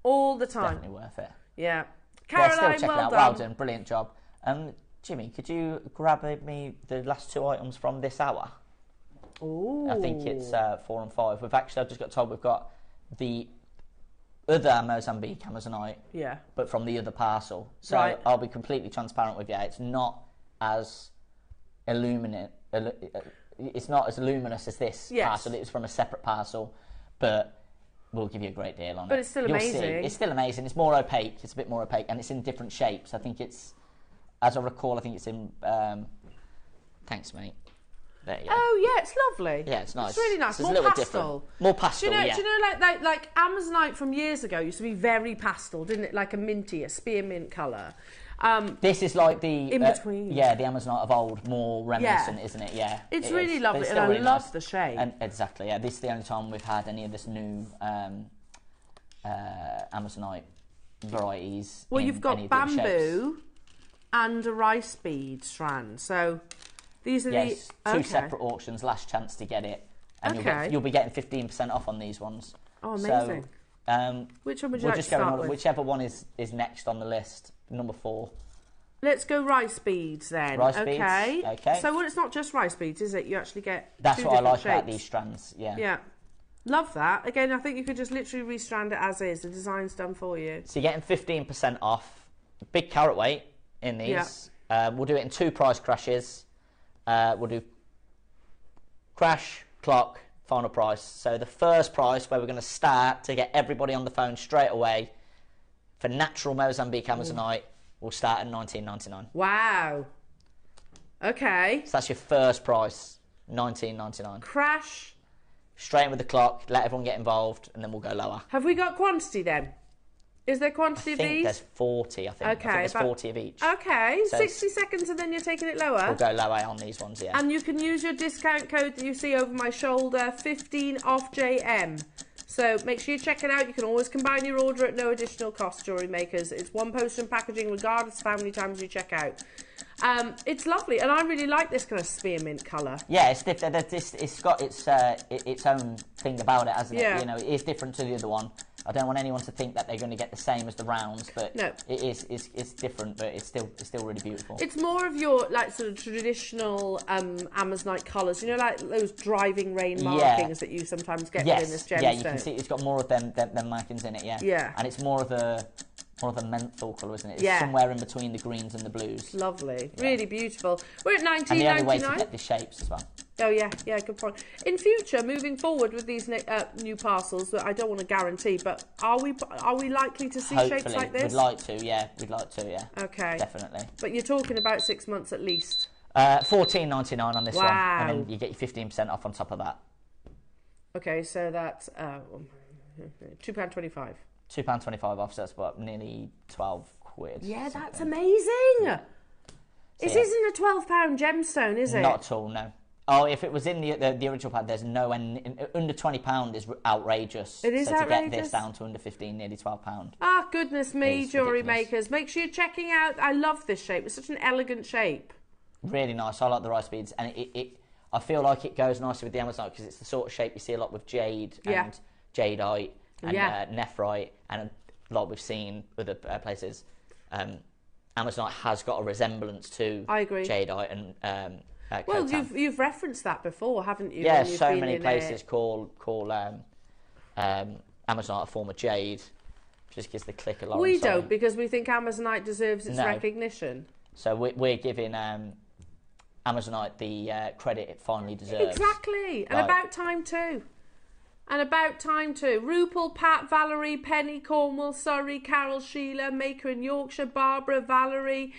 All the time. Definitely worth it. Yeah. Caroline, still check it out. Well done. Brilliant job. Jimmy, could you grab me the last 2 items from this hour? Ooh. I think it's 4 and 5. I've just got told we've got the other Mozambique Amazonite, but from the other parcel. So I'll be completely transparent with you. It's not as it's not as luminous as this parcel. It was from a separate parcel, but we'll give you a great deal on it. But it's still amazing. It's still amazing. It's more opaque. It's a bit more opaque, and it's in different shapes. I think it's, as I recall, I think it's in. Thanks, mate. There you go. Oh yeah, it's lovely. Yeah, it's nice. It's really nice. It's More a little pastel. Bit different. More pastel. Do you know, like Amazonite from years ago used to be very pastel, didn't it? Like a minty, a spearmint colour. This is like the in between. The Amazonite of old, more reminiscent, isn't it? Yeah. It's really lovely, and I love the shape. And exactly. Yeah. This is the only time we've had any of this new Amazonite varieties. Well, you've got bamboo and a rice bead strand. So these are the two separate auctions. Last chance to get it, and you'll be getting 15% off on these ones. Oh, amazing! So, which one would you like to start with? Whichever one is next on the list, number 4. Let's go rice beads then. Rice beads. Okay. So well, it's not just rice beads, is it? You actually get That's two what I like shapes. about these strands. Yeah. Yeah. Love that. Again, I think you could just literally restrand it as is. The design's done for you. So you're getting 15% off. Big carat weight in these. Yeah. We'll do it in 2 price crashes. We'll do crash, clock, final price. So the first price, where we're going to start to get everybody on the phone straight away, for natural Mozambique Amazonite, we'll start at $19.99. Wow. Okay. So that's your first price, $19.99. Crash. Straight in with the clock, let everyone get involved, and then we'll go lower. Have we got quantity then? Is there quantity of these? I think there's 40, I think. Okay. I think there's 40 of each. Okay, so 60 seconds and then you're taking it lower? We'll go lower on these ones, yeah. And you can use your discount code that you see over my shoulder, 15 off JM. So make sure you check it out. You can always combine your order at no additional cost, JewelleryMakers. It's one post and packaging regardless of how many times you check out. It's lovely, and I really like this kind of spearmint colour. Yeah, it's different. It's got its own thing about it, hasn't it? Yeah. You know, it is different to the other one. I don't want anyone to think that they're going to get the same as the rounds, but No. it's different, but it's still really beautiful. It's more of your like sort of traditional Amazonite colours. You know, like those driving rain markings that you sometimes get within this gemstone. Yeah, you can see it's got more of them markings in it. Yeah. Yeah. And it's more of a menthol colour, isn't it? It's Yeah. somewhere in between the greens and the blues. Lovely, really beautiful. We're at And the only way to $19.99. get the shapes as well. Oh yeah, good point. In future, moving forward with these new parcels, that I don't want to guarantee, but are we likely to see Hopefully, shapes like this? we'd like to. Yeah. Okay. Definitely. But you're talking about 6 months at least. $14.99 on this one, Wow. and then you get your 15% off on top of that. Okay, so that's £2.25. £2.25 off, so that's what, nearly 12 quid. Yeah, something. that's amazing. So, This yeah. isn't a £12 gemstone, is it? Not at all, no. Oh, if it was in the original pad, there's no end. Under £20 is outrageous. It is so outrageous. to get this down to under 15, nearly £12. Ah, goodness me, It's jewellery ridiculous. makers. Make sure you're checking out. I love this shape. It's such an elegant shape. Really nice. I like the rice beads, and I feel like it goes nicely with the Amazonite because it's the sort of shape you see a lot with jade and jadeite and nephrite, and a lot we've seen other places. Amazonite has got a resemblance to I agree. jadeite and Well, Kotan. you've referenced that before, haven't you? Yeah, when you've so been many in places call Amazonite a form of jade. Just gives the click a lot. We don't, because we think Amazonite deserves its No. recognition. So we're giving Amazonite the credit it finally deserves. Exactly, and Right. about time too. Rupal, Pat, Valerie, Penny, Cornwall, Surrey, Carol, Sheila, Maker in Yorkshire, Barbara, Valerie,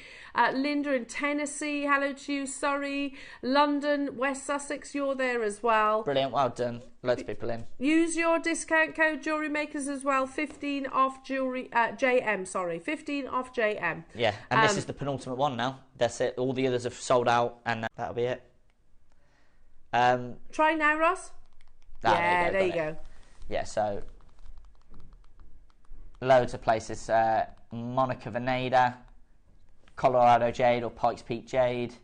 Linda in Tennessee, hello to you, Surrey, London, West Sussex, you're there as well. Brilliant, well done. Loads of people in. Use your discount code Jewellery Makers as well, 15 off JM, 15 off JM. Yeah, and this is the penultimate one now. That's it. All the others have sold out, and that'll be it. Try now, Ross. There you go. Yeah, so loads of places. Monica Veneda, Colorado Jade or Pikes Peak Jade.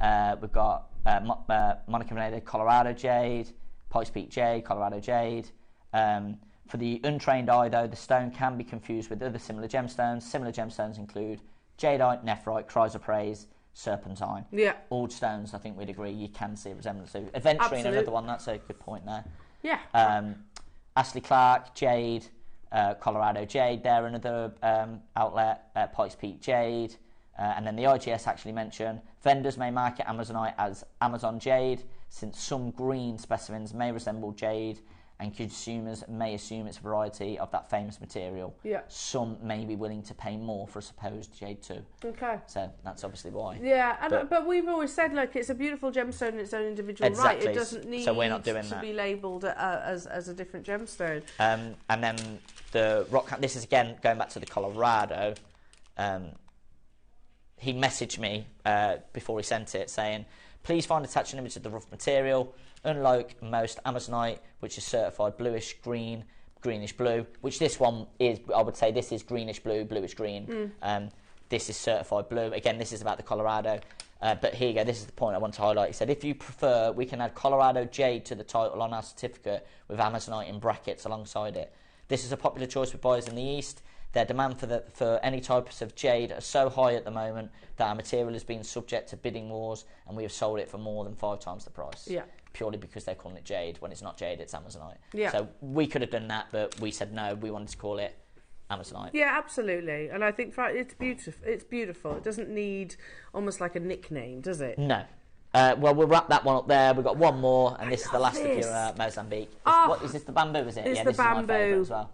We've got Monica Veneda, Colorado Jade, Pikes Peak Jade, Colorado Jade. For the untrained eye, though, the stone can be confused with other similar gemstones. Similar gemstones include jadeite, nephrite, chrysoprase, serpentine. Yeah. All stones, I think we'd agree, you can see a resemblance to. Adventuring, Absolute. another one, that's a good point there. Yeah. Ashley Clark, Jade, Colorado Jade, they're another outlet, Pikes Peak Jade. And then the IGS actually mentioned, vendors may market Amazonite as Amazon Jade, since some green specimens may resemble jade, and consumers may assume it's a variety of that famous material. Yeah. Some may be willing to pay more for a supposed jade too. Okay. So that's obviously why. Yeah, but we've always said, look, it's a beautiful gemstone in its own individual Exactly. right. It doesn't need So we're not doing to that. be labelled as a different gemstone. And then the rock. This is again going back to the Colorado. He messaged me before he sent it saying, please find attached an image of the rough material. Unlike most Amazonite, which is certified bluish green, greenish blue, which this one is, I would say this is greenish blue, bluish green. This is certified blue. Again, this is about the Colorado. But here you go, this is the point I want to highlight. He said, if you prefer, we can add Colorado Jade to the title on our certificate with Amazonite in brackets alongside it. This is a popular choice with buyers in the East. Their demand for any types of jade are so high at the moment that our material has been subject to bidding wars, and we have sold it for more than 5 times the price. Yeah. Purely because they're calling it jade. When it's not jade, it's Amazonite. Yeah. So we could have done that, but we said no, we wanted to call it Amazonite. Yeah, absolutely. And I think it's beautiful. It's beautiful. It doesn't need almost like a nickname, does it? No. Well, we'll wrap that one up there. We've got one more, and this is the last of this. your Mozambique. Oh, What is this? The bamboo, is it? it's Yeah, the this is my bamboo. favourite as well.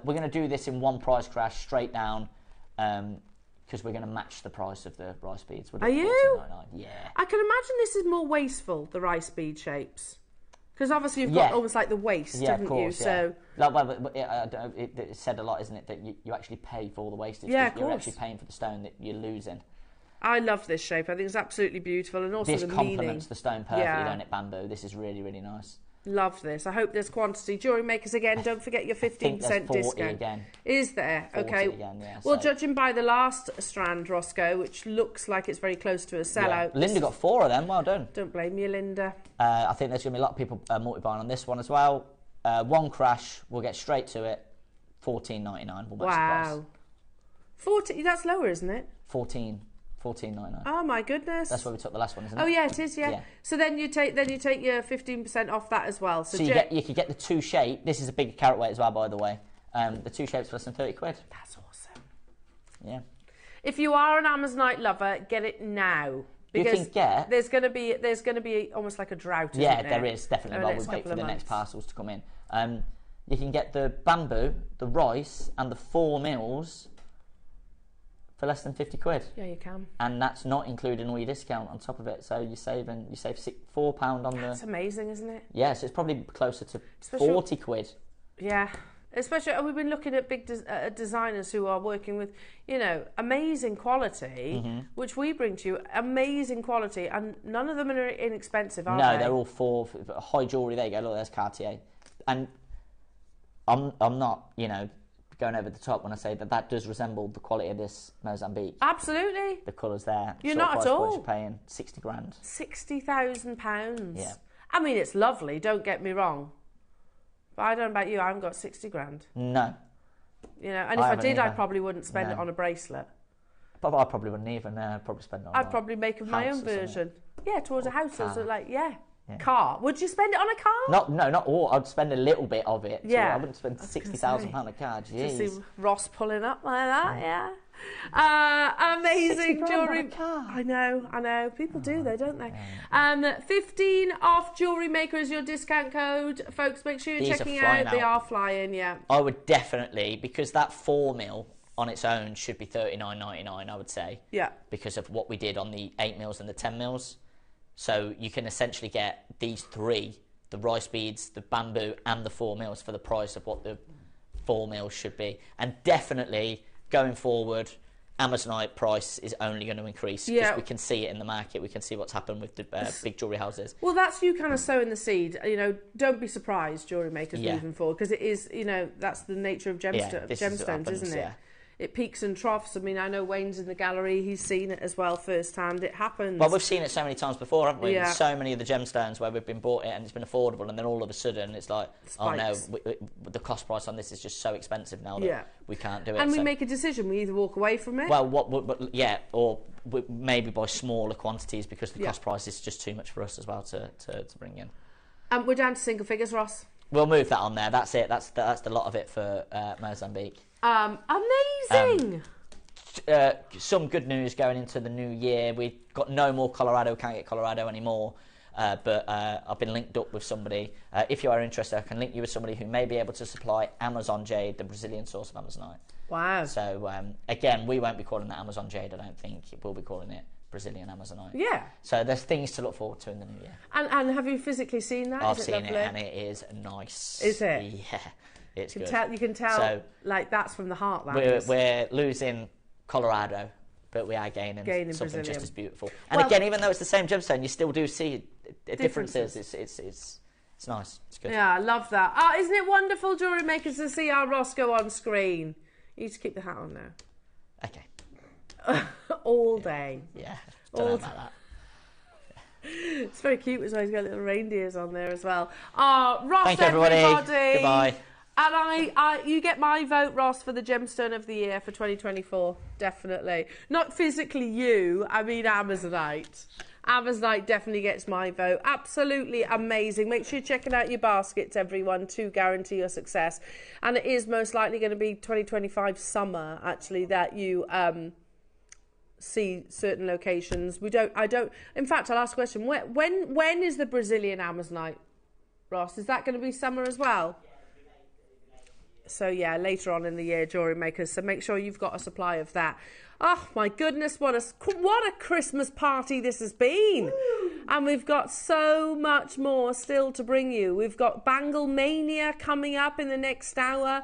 We're going to do this in one price crash, straight down, because we're going to match the price of the rice beads. Are you? Yeah. I can imagine this is more wasteful, the rice bead shapes. Because obviously you've got almost like the waist, Yeah, haven't of course, you? yeah. So Like, well, it said a lot, isn't it, that you actually pay for all the wastage. Yeah, of You're course. actually paying for the stone that you're losing. I love this shape. I think it's absolutely beautiful, and also This the complements meaning. the stone perfectly, Yeah. don't it, bamboo? This is really, really nice. Love this. I hope there's quantity. Jewellery makers again, don't forget your 15% discount. Again. Is there? 40 okay. Again, yeah, well, so. judging by the last strand, Roscoe, which looks like it's very close to a sellout. Yeah. Linda got 4 of them. Well done. Don't blame you, Linda. I think there's going to be a lot of people multi-buying on this one as well. One crash. We'll get straight to it. $14.99. Wow. 40. That's lower, isn't it? $14.99. Oh my goodness. That's where we took the last one, isn't it? Oh yeah, it is. Yeah. So then you take your 15% off that as well. So you could get the 2 shape. This is a bigger carat weight as well, by the way. The 2 shapes for less than 30 quid. That's awesome. Yeah. If you are an Amazonite lover, get it now. Because you can get. There's going to be almost like a drought. Yeah, isn't there is definitely. While we wait for the next parcels to come in. You can get the bamboo, the rice, and the 4 mils for less than 50 quid. Yeah, you can. And that's not including all your discount on top of it. So you save £4 on the. That's amazing, isn't it? Yeah, so it's probably closer to 40 quid. Yeah. Especially, we've been looking at big designers who are working with, amazing quality, which we bring to you, amazing quality, and none of them are inexpensive, are they? No, they're all for high jewellery. There you go. Look, there's Cartier. And I'm not, going over the top when I say that does resemble the quality of this Mozambique. Absolutely. The colours there. You're not at all. You're paying 60 grand. £60,000. Yeah. I mean, it's lovely, don't get me wrong. But I don't know about you, I haven't got 60 grand. No. And if I did, I probably wouldn't spend it on a bracelet. But I probably wouldn't even. I'd probably spend it on I'd probably make my own version. Yeah, towards a house. Car. So car. Would you spend it on a car? Not all. I'd spend a little bit of it. Yeah. I wouldn't spend £60,000 on a car. Jeez. Just see Ross pulling up like that, yeah. Amazing jewellery. I know. People do though, don't they? 15 off Jewellery Maker is your discount code. Folks, make sure you're checking out. They are flying, yeah. I would definitely, because that 4 mil on its own should be $39.99, I would say. Yeah. Because of what we did on the 8 mils and the 10 mils. So you can essentially get these 3, the rice beads, the bamboo, and the 4 mils for the price of what the 4 mils should be. And definitely, going forward, Amazonite price is only going to increase because we can see it in the market. We can see what's happened with the big jewellery houses. Well, that's you kind of sowing the seed. Don't be surprised, jewellery makers moving forward, because it is, that's the nature of gemstones, isn't it? Yeah. It peaks and troughs. I mean, I know Wayne's in the gallery. He's seen it as well firsthand. It happens. Well, we've seen it so many times before, haven't we? Yeah. There's so many of the gemstones where we've been bought it and it's been affordable, and then all of a sudden it's like, spikes. Oh no, the cost price on this is just so expensive now that we can't do it. And we make a decision. We either walk away from it. Well, or maybe buy smaller quantities because the cost price is just too much for us as well to bring in. We're down to single figures, Ross. We'll move that on there. That's it. That's the lot of it for Mozambique. Amazing. Some good news going into the new year. We've got no more Colorado, can't get Colorado anymore. But I've been linked up with somebody. If you are interested, I can link you with somebody who may be able to supply Amazon Jade, the Brazilian source of Amazonite. Wow. So, again, we won't be calling that Amazon Jade, I don't think. We'll be calling it Brazilian Amazonite. Yeah. So there's things to look forward to in the new year. And have you physically seen that? I've seen it and it is nice. Is it? Yeah, it's good. You can tell, so, that's from the heart. We're losing Colorado, but we are gaining something Brazilian. just as beautiful. And again, even though it's the same gemstone, you still do see differences. It's nice. It's good. Yeah, I love that. Isn't it wonderful, jewellery makers, to see our Roscoe on screen? You need to keep the hat on now. Okay. All day. Yeah. Don't know about that. It's very cute as well. He's got little reindeers on there as well. Ross, thank you, everybody. Goodbye. And you get my vote, Ross, for the gemstone of the year for 2024. Definitely. Not physically you, I mean Amazonite. Amazonite definitely gets my vote. Absolutely amazing. Make sure you're checking out your baskets, everyone, to guarantee your success. And it is most likely going to be 2025 summer, actually, that you see certain locations. In fact, I'll ask a question. When is the Brazilian Amazonite, Ross? Is that going to be summer as well? So yeah, later on in the year, jewellery makers. So make sure you've got a supply of that. Oh my goodness, what a Christmas party this has been. And we've got so much more still to bring you. We've got Bangle Mania coming up in the next hour.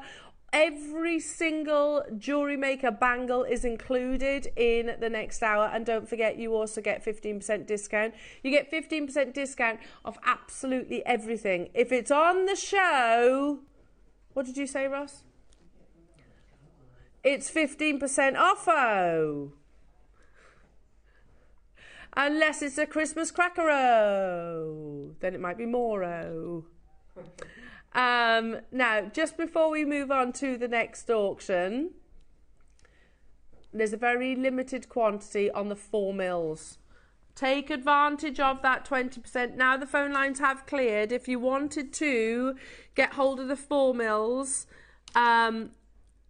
Every single Jewellery Maker bangle is included in the next hour. And don't forget, you also get 15% discount. You get 15% discount off absolutely everything. If it's on the show, what did you say, Ross? It's 15% off-o. Unless it's a Christmas cracker-o. Then it might be more-o. Now, just before we move on to the next auction, there's a very limited quantity on the 4 mils. Take advantage of that 20%. Now the phone lines have cleared. If you wanted to get hold of the 4 mils,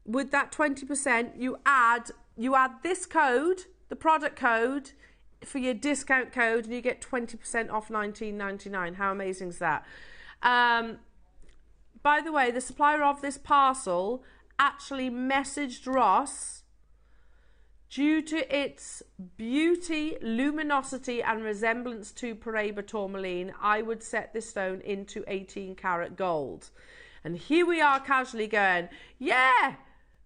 with that 20%, you add this code, the product code, for your discount code, and you get 20% off $19.99. How amazing is that? By the way, the supplier of this parcel actually messaged Ross, due to its beauty, luminosity and resemblance to Paraiba tourmaline, I would set this stone into 18 karat gold. And here we are casually going, yeah,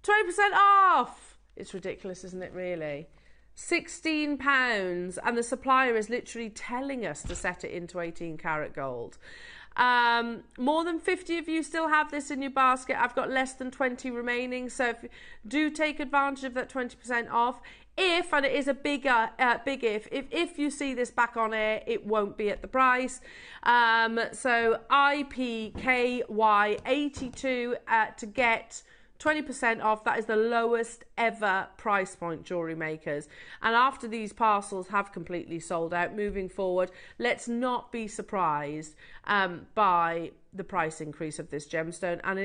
20% off. It's ridiculous, isn't it, really? £16, and the supplier is literally telling us to set it into 18 karat gold. More than 50 of you still have this in your basket. I've got less than 20 remaining, so do take advantage of that 20% off. If, and it is a big if you see this back on air, it won't be at the price. So IPKY82 to get 20% off. That is the lowest ever price point, Jewellery Makers. And after these parcels have completely sold out, moving forward, let's not be surprised by the price increase of this gemstone. And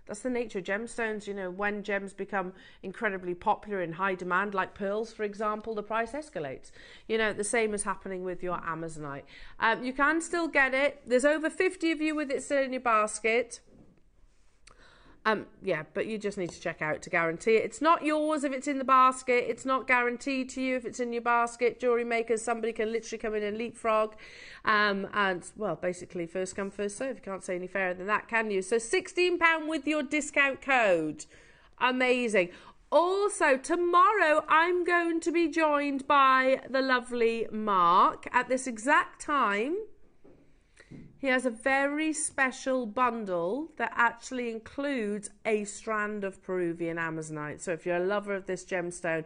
that's the nature of gemstones. You know, when gems become incredibly popular, in high demand, like pearls, for example, the price escalates. You know, the same is happening with your Amazonite. You can still get it. There's over 50 of you with it still in your basket. Yeah, but you just need to check out to guarantee it. It's not yours if it's in the basket. It's not guaranteed to you if it's in your basket. Jewellery Makers, somebody can literally come in and leapfrog. And, well, basically, first come, first serve. You can't say any fairer than that, can you? So £16 with your discount code. Amazing. Also, tomorrow, I'm going to be joined by the lovely Mark at this exact time. He has a very special bundle that actually includes a strand of Peruvian Amazonite. So if you're a lover of this gemstone,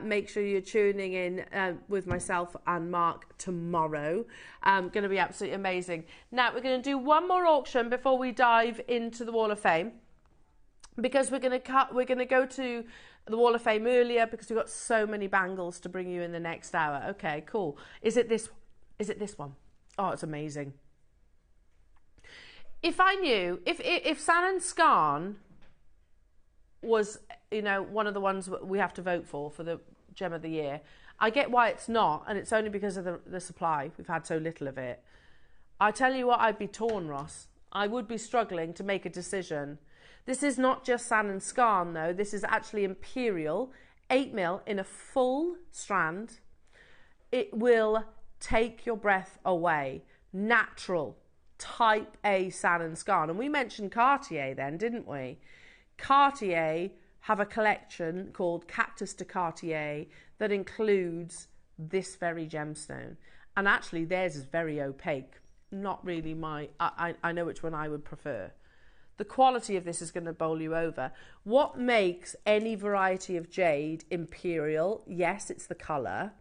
make sure you're tuning in with myself and Mark tomorrow. Going to be absolutely amazing. Now, we're going to do one more auction before we dive into the Wall of Fame, because we're going to go to the Wall of Fame earlier because we've got so many bangles to bring you in the next hour. Okay, cool. Is it this one? Oh, it's amazing. If I knew, if Sannan Skarn was, you know, one of the ones we have to vote for the Gem of the Year, I get why it's not, and it's only because of the supply. We've had so little of it. I tell you what, I'd be torn, Ross. I would be struggling to make a decision. This is not just Sannan Skarn, though. This is actually Imperial, 8mm in a full strand. It will take your breath away. Natural. Type A Sannan Skarn. And we mentioned Cartier then, didn't we? Cartier have a collection called Cactus de Cartier that includes this very gemstone. And actually theirs is very opaque. Not really I know which one I would prefer. The quality of this is going to bowl you over. What makes any variety of jade Imperial? Yes, it's the colour,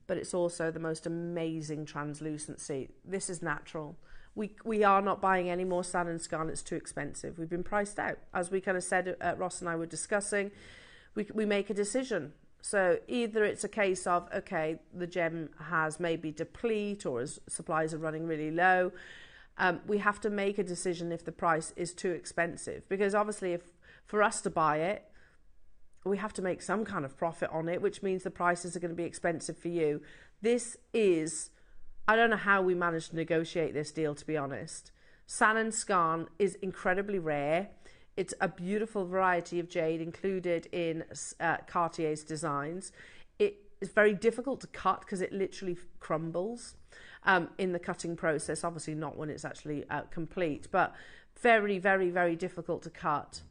but it's also the most amazing translucency. This is natural. We are not buying any more Sannan Skarn. It's too expensive. We've been priced out. As we kind of said, Ross and I were discussing, we make a decision. So either it's a case of, okay, the gem has maybe deplete or supplies are running really low. We have to make a decision if the price is too expensive. Because obviously, if for us to buy it, we have to make some kind of profit on it, which means the prices are going to be expensive for you. This is... I don't know how we managed to negotiate this deal, to be honest. Sannan Skarn is incredibly rare. It's a beautiful variety of jade included in Cartier's designs. It is very difficult to cut because it literally crumbles in the cutting process. Obviously not when it's actually complete, but very, very, very difficult to cut.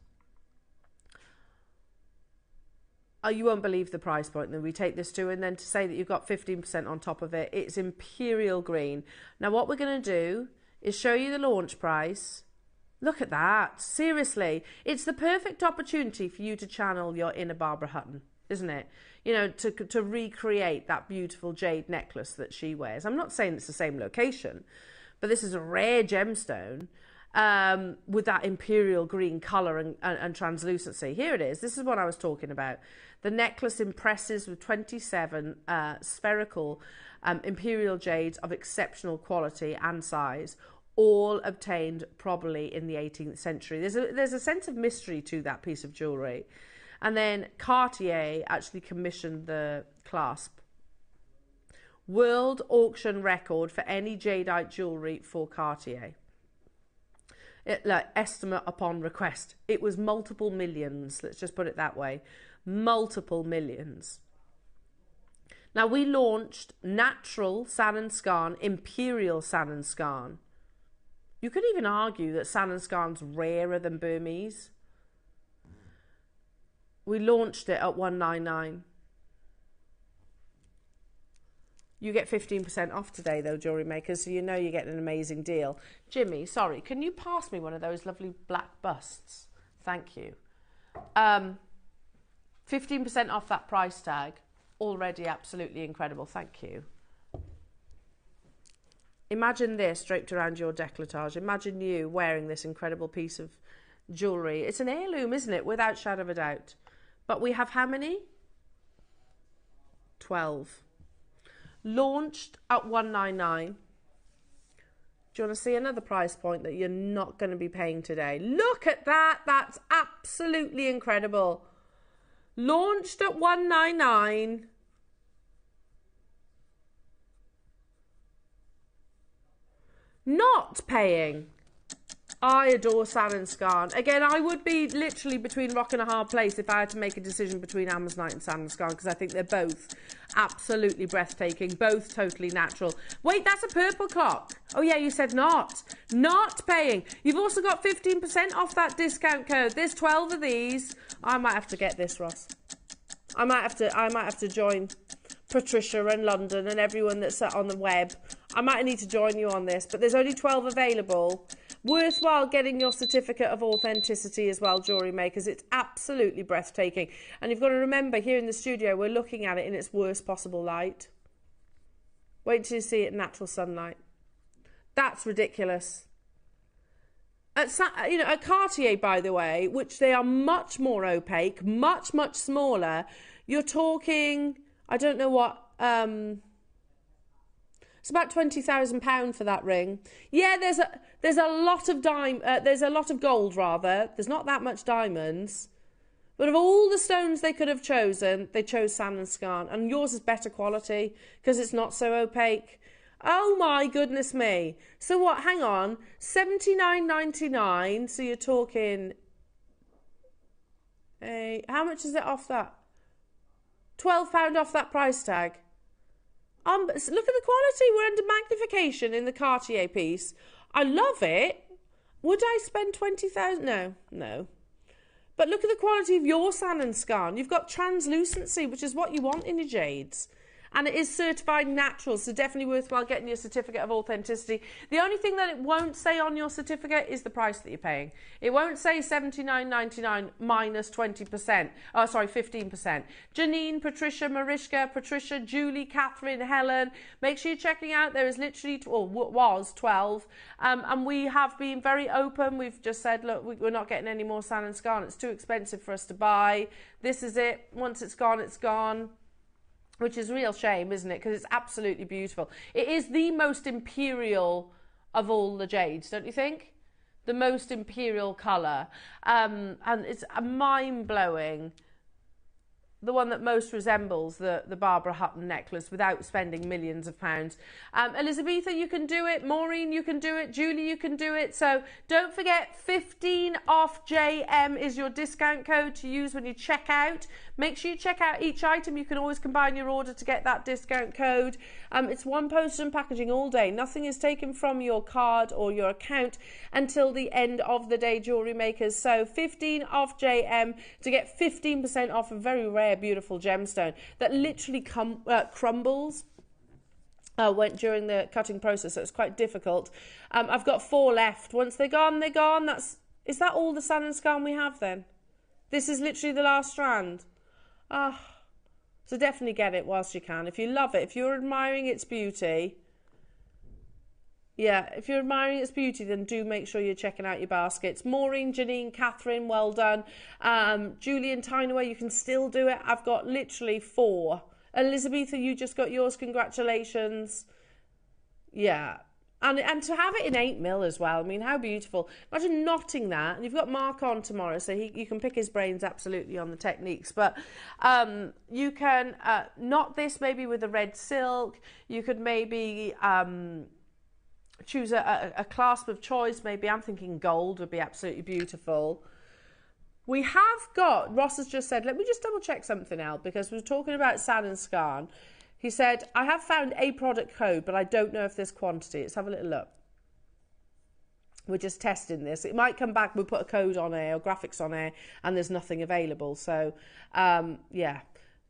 Oh, you won't believe the price point that we take this to, and then to say that you've got 15% on top of it. It's Imperial green. Now what we're going to do is show you the launch price. Look at that. Seriously, it's the perfect opportunity for you to channel your inner Barbara Hutton, isn't it? You know, to recreate that beautiful jade necklace that she wears. I'm not saying it's the same location, but this is a rare gemstone with that imperial green colour and translucency. Here it is. This is what I was talking about. The necklace impresses with 27 spherical imperial jades of exceptional quality and size, all obtained probably in the 18th century. There's a sense of mystery to that piece of jewellery. And then Cartier actually commissioned the clasp. World auction record for any jadeite jewellery for Cartier. Estimate upon request. It was multiple millions. Let's just put it that way. Multiple millions. Now we launched natural Sannan Skarn, Imperial Sannan Skarn. You could even argue that Sannan Skarn's rarer than Burmese. We launched it at 199. You get 15% off today, though, Jewellery Maker, so you know you're getting an amazing deal. Jimmy, sorry, can you pass me one of those lovely black busts? Thank you. 15% off that price tag. Already absolutely incredible. Thank you. Imagine this draped around your décolletage. Imagine you wearing this incredible piece of jewellery. It's an heirloom, isn't it? Without shadow of a doubt. But we have how many? 12. Launched at 199. Do you want to see another price point that you're not going to be paying today? Look at that. That's absolutely incredible. Launched at 199. Not paying. I adore Sannan Skarn. Again, I would be literally between rock and a hard place if I had to make a decision between Amazonite and Sannan Skarn, because I think they're both absolutely breathtaking, both totally natural. Wait, that's a purple clock. Oh yeah, you said not. Not paying. You've also got 15% off that discount code. There's 12 of these. I might have to get this, Ross. I might have to join Patricia and London and everyone that's on the web. I might need to join you on this, but there's only 12 available. Worthwhile getting your certificate of authenticity as well, Jewellery Makers. It's absolutely breathtaking. And you've got to remember, here in the studio, we're looking at it in its worst possible light. Wait till you see it in natural sunlight. That's ridiculous. At Cartier, by the way, which they are much more opaque, much, much smaller, you're talking, I don't know what, it's about £20,000 for that ring. Yeah, there's a lot of there's a lot of gold rather. There's not that much diamonds, but of all the stones they could have chosen, they chose Sannan Skarn, and yours is better quality because it's not so opaque. Oh my goodness me! So what? Hang on, $79.99. So you're talking, how much is it off that? £12 off that price tag. Look at the quality. We're under magnification in the Cartier piece. I love it. Would I spend 20,000? No. But look at the quality of your Sannan Skarn. You've got translucency, which is what you want in your jades. And it is certified natural, so definitely worthwhile getting your certificate of authenticity. The only thing that it won't say on your certificate is the price that you're paying. It won't say $79.99 minus 20%. Oh, sorry, 15%. Janine, Patricia, Mariska, Julie, Catherine, Helen. Make sure you're checking out. There is literally, was 12. And we have been very open. We've just said, look, we're not getting any more Sannan Skarn. It's too expensive for us to buy. This is it. Once it's gone, it's gone. Which is a real shame, isn't it? Because it's absolutely beautiful. It is the most imperial of all the jades, don't you think? The most imperial colour. And it's mind-blowing. The one that most resembles the Barbara Hutton necklace without spending millions of pounds. Elizabetha, you can do it. Maureen, you can do it. Julie, you can do it. So don't forget, 15 off JM is your discount code to use when you check out. Make sure you check out each item. You can always combine your order to get that discount code. It's one postage and packaging all day. Nothing is taken from your card or your account until the end of the day, jewellery makers. So 15 off JM to get 15% off a very rare, beautiful gemstone that literally crumbles went during the cutting process, so it's quite difficult. I've got 4 left. Once they're gone, they're gone. Is that all the Sannan Skarn we have then? This is literally the last strand. So definitely get it whilst you can. If you love it, if you're admiring its beauty, if you're admiring its beauty, then do make sure you're checking out your baskets. Maureen, Janine, Catherine, well done. Julie and Tinaway, you can still do it. I've got literally 4. Elizabetha, you just got yours. Congratulations. Yeah. And to have it in 8mm as well. I mean, how beautiful. Imagine knotting that. And you've got Mark on tomorrow, so you can pick his brains absolutely on the techniques. But you can knot this maybe with a red silk. You could maybe choose a clasp of choice. Maybe I'm thinking gold would be absolutely beautiful. We have got, Ross has just said, let me just double check something out, because we were talking about Sannan Skarn. He said, I have found a product code, but I don't know if there's quantity. Let's have a little look. We're just testing this. It might come back, we'll put a code on air or graphics on air, and there's nothing available. So, yeah.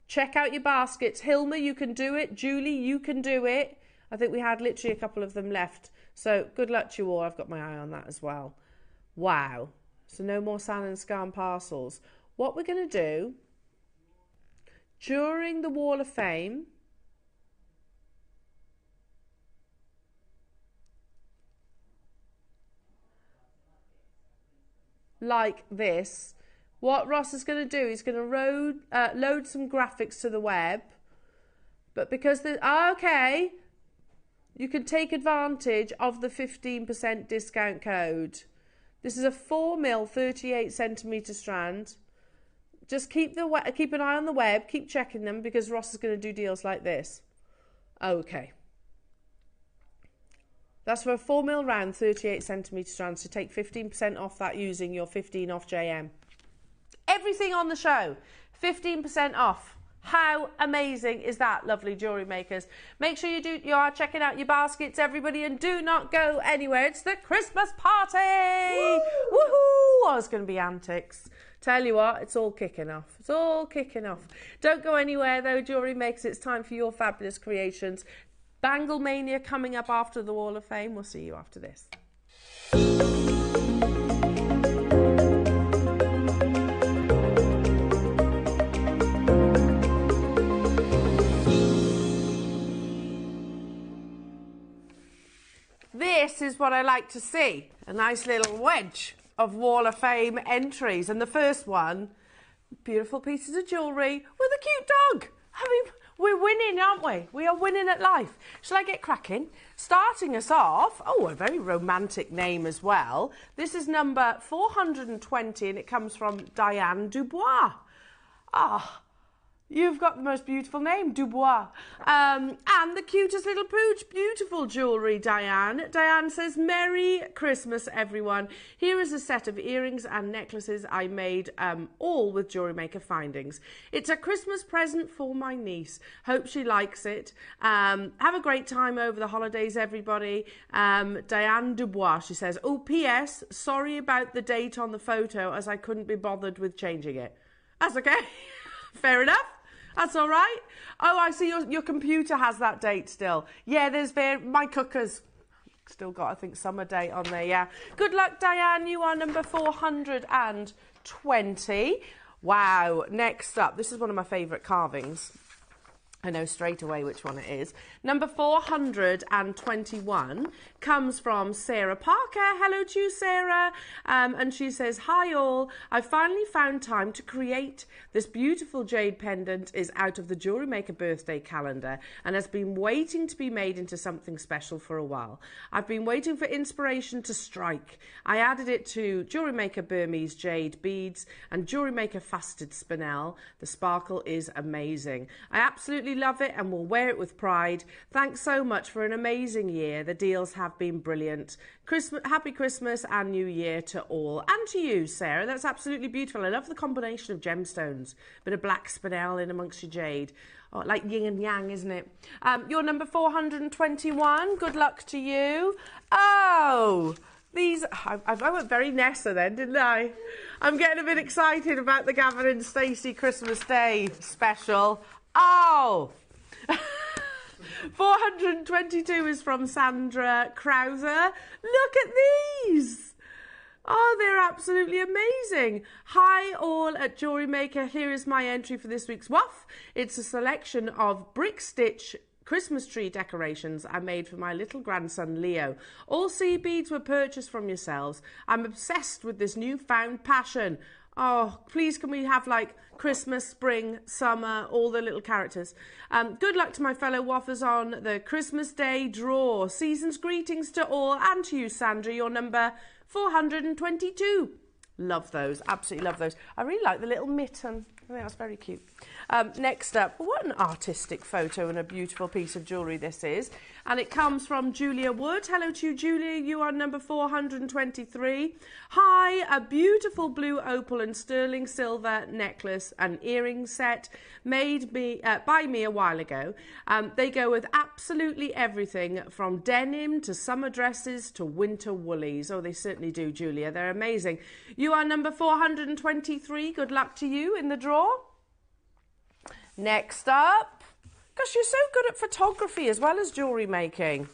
Check out your baskets. Hilma, you can do it. Julie, you can do it. I think we had literally a couple of them left. So, good luck to you all. I've got my eye on that as well. Wow. So no more Sannan Skarn parcels. What we're going to do, during the Wall of Fame, like this, what Ross is going to do, he's going to load some graphics to the web. But because okay, you can take advantage of the 15% discount code. This is a 4mm 38cm strand. Just keep an eye on the web, keep checking them, because Ross is going to do deals like this. Okay. That's for a 4mm round 38cm strand, so take 15% off that using your 15 off JM. Everything on the show, 15% off. How amazing is that, lovely jewellery makers? Make sure you are checking out your baskets, everybody, and do not go anywhere. It's the Christmas party! Woohoo! Oh, it's going to be antics. Tell you what, it's all kicking off. It's all kicking off. Don't go anywhere, though, jewellery makers. It's time for your fabulous creations. Bangle Mania coming up after the Wall of Fame. We'll see you after this. This is what I like to see, a nice little wedge of Wall of Fame entries. And the first one, beautiful pieces of jewellery with a cute dog. I mean, we're winning, aren't we? We are winning at life. Shall I get cracking? Starting us off, a very romantic name as well. This is number 420 and it comes from Diane Dubois. You've got the most beautiful name, Dubois. And the cutest little pooch. Beautiful jewellery, Diane. Diane says, Merry Christmas, everyone. Here is a set of earrings and necklaces I made, all with JewelleryMaker findings. It's a Christmas present for my niece. Hope she likes it. Have a great time over the holidays, everybody. Diane Dubois, she says, P.S. Sorry about the date on the photo, as I couldn't be bothered with changing it. That's okay. Fair enough. That's all right. I see your computer has that date still. Yeah, there's my cooker's still got, I think, summer date on there, yeah. Good luck, Diane. You are number 420. Wow. Next up, this is one of my favourite carvings. I know straight away which one it is. Number 421 comes from Sarah Parker. Hello to you, Sarah. And she says, hi all. I finally found time to create this beautiful jade pendant. Is out of the JewelleryMaker birthday calendar and has been waiting to be made into something special for a while. I've been waiting for inspiration to strike. I added it to JewelleryMaker Burmese jade beads and JewelleryMaker faceted spinel. The sparkle is amazing. I absolutely absolutely love it and will wear it with pride. Thanks so much for an amazing year. The deals have been brilliant. Happy Christmas and New Year to all. And to you, Sarah. That's absolutely beautiful. I love the combination of gemstones. Bit of black spinel in amongst your jade. Oh, like yin and yang, isn't it? You're number 421. Good luck to you. Oh, these... I went very Nessa then, didn't I? I'm getting a bit excited about the Gavin and Stacey Christmas Day special. Oh! 422 is from Sandra Krauser. Look at these! Oh, they're absolutely amazing. Hi all at JewelleryMaker. Here is my entry for this week's WAF. It's a selection of brick stitch Christmas tree decorations I made for my little grandson Leo. All seed beads were purchased from yourselves. I'm obsessed with this newfound passion. Oh, please can we have like Christmas, spring, summer, all the little characters. Good luck to my fellow waffers on the Christmas Day draw. Season's greetings to all and to you, Sandra. You're number 422. Love those, absolutely love those. I really like the little mitten. I think that's very cute. Next up, what an artistic photo and a beautiful piece of jewellery this is. And it comes from Julia Wood. Hello to you, Julia. You are number 423. Hi, a beautiful blue opal and sterling silver necklace and earring set made by me a while ago. They go with absolutely everything from denim to summer dresses to winter woolies. Oh, they certainly do, Julia. They're amazing. You are number 423. Good luck to you in the draw. Next up, gosh, you're so good at photography as well as jewellery making.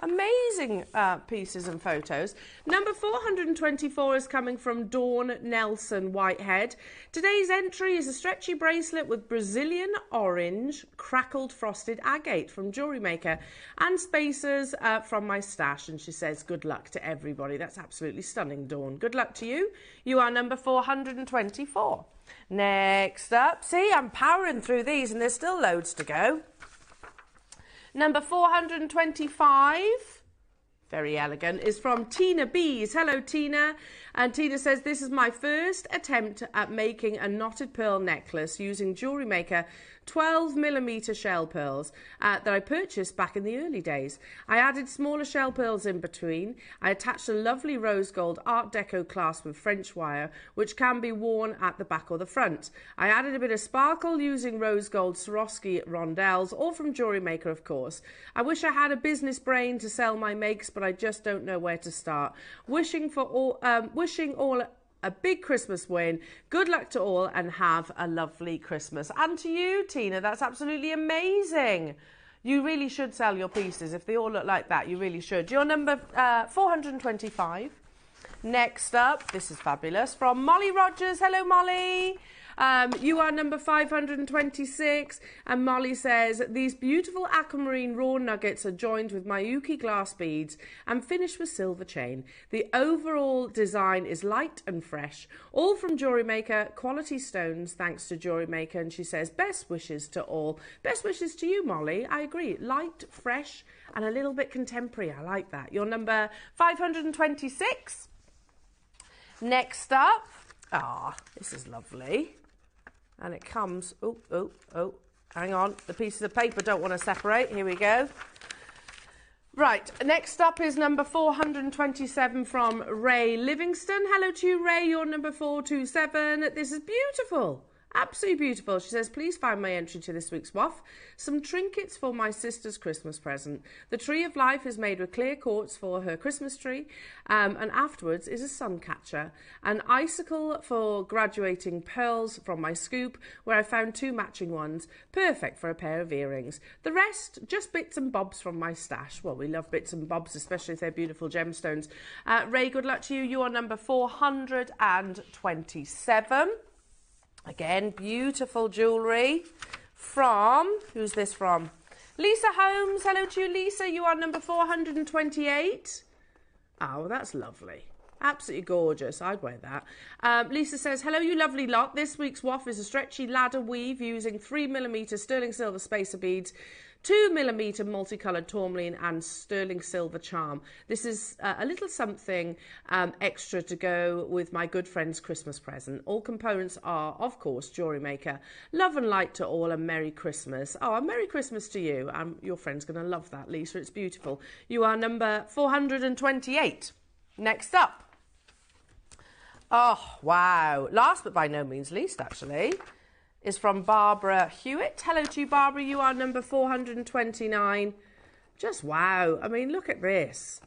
Amazing pieces and photos. Number 424 is coming from Dawn Nelson Whitehead. Today's entry is a stretchy bracelet with Brazilian orange crackled frosted agate from JewelleryMaker and spacers from my stash. And she says, good luck to everybody. That's absolutely stunning, Dawn. Good luck to you. You are number 424. Next up, see, I'm powering through these and there's still loads to go. Number 425, very elegant, is from Tina Bees. Hello, Tina. And Tina says, this is my first attempt at making a knotted pearl necklace using JewelleryMaker 12mm shell pearls that I purchased back in the early days. I added smaller shell pearls in between. I attached a lovely rose gold Art Deco clasp with French wire, which can be worn at the back or the front. I added a bit of sparkle using rose gold Swarovski rondelles, all from JewelleryMaker, of course. I wish I had a business brain to sell my makes, but I just don't know where to start. Wishing all a big Christmas win. Good luck to all and have a lovely Christmas. And to you, Tina, that's absolutely amazing. You really should sell your pieces. If they all look like that, you really should. You're number 425. Next up, this is fabulous, from Molly Rogers. Hello, Molly. You are number 526, and Molly says, these beautiful aquamarine raw nuggets are joined with Miyuki glass beads and finished with silver chain. The overall design is light and fresh, all from JewelleryMaker, quality stones, thanks to JewelleryMaker, and she says, best wishes to all. Best wishes to you, Molly. I agree. Light, fresh, and a little bit contemporary. I like that. You're number 526. Next up, this is lovely. And it comes, hang on, the pieces of paper don't want to separate. Here we go. Right, next up is number 427 from Ray Livingston. Hello to you, Ray. You're number 427. This is beautiful. Absolutely beautiful. She says, please find my entry to this week's WAF. Some trinkets for my sister's Christmas present. The tree of life is made with clear quartz for her Christmas tree, and afterwards is a sun catcher. An icicle for graduating pearls from my scoop, where I found 2 matching ones. Perfect for a pair of earrings. The rest, just bits and bobs from my stash. Well, we love bits and bobs, especially if they're beautiful gemstones. Ray, good luck to you. You are number 427. Again, beautiful jewellery from, who's this from? Lisa Holmes. Hello to you, Lisa. You are number 428. Oh, that's lovely. Absolutely gorgeous. I'd wear that. Lisa says, hello, you lovely lot. This week's waff is a stretchy ladder weave using 3mm sterling silver spacer beads, 2mm multicoloured tourmaline and sterling silver charm. This is a little something extra to go with my good friend's Christmas present. All components are, of course, Jewellery Maker. Love and light to all and Merry Christmas. Oh, a Merry Christmas to you. Your friend's going to love that, Lisa. It's beautiful. You are number 428. Next up. Oh, wow. Last but by no means least, actually, is from Barbara Hewitt. Hello to you, Barbara. You are number 429. Just wow. I mean, look at this.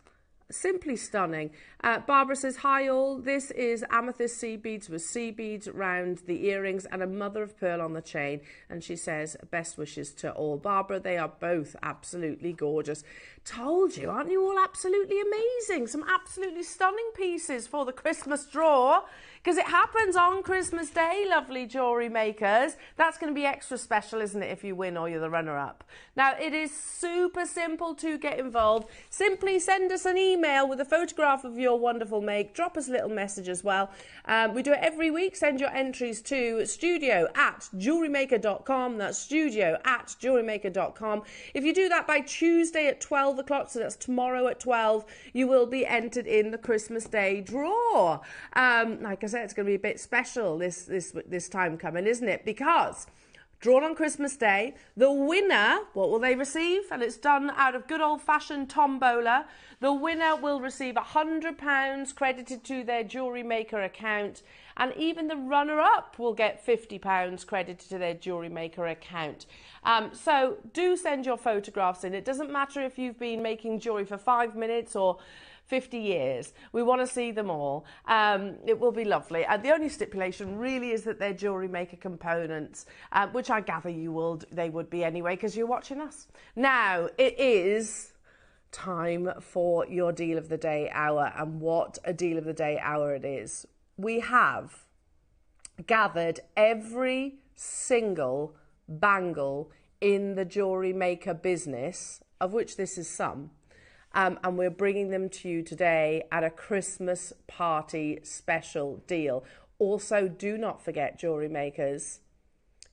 Simply stunning. Barbara says, hi all. This is amethyst seed beads with seed beads around the earrings and a mother of pearl on the chain. And she says, best wishes to all. Barbara, they are both absolutely gorgeous. Told you, aren't you all absolutely amazing? Some absolutely stunning pieces for the Christmas draw, because it happens on Christmas Day, lovely jewellery makers. That's going to be extra special, isn't it, if you win or you're the runner-up. Now, it is super simple to get involved. Simply send us an email with a photograph of your wonderful make. Drop us a little message as well. We do it every week. Send your entries to studio@jewellerymaker.com. That's studio@jewellerymaker.com. If you do that by Tuesday at 12 o'clock, so that's tomorrow at 12, you will be entered in the Christmas Day draw. Like I said, it's going to be a bit special this time coming, isn't it? Because drawn on Christmas Day, the winner, what will they receive? And it's done out of good old-fashioned tombola. The winner will receive £100 credited to their Jewellery Maker account, and even the runner-up will get £50 credited to their Jewellery Maker account. So do send your photographs in. It doesn't matter if you've been making jewellery for 5 minutes or 50 years. We want to see them all. It will be lovely. And the only stipulation really is that they're Jewellery Maker components, which I gather they would be anyway, because you're watching us. Now, it is time for your Deal of the Day hour, and what a Deal of the Day hour it is. We have gathered every single bangle in the Jewellery Maker business, of which this is some, and we're bringing them to you today at a Christmas party special deal. Also, do not forget, Jewellery Makers,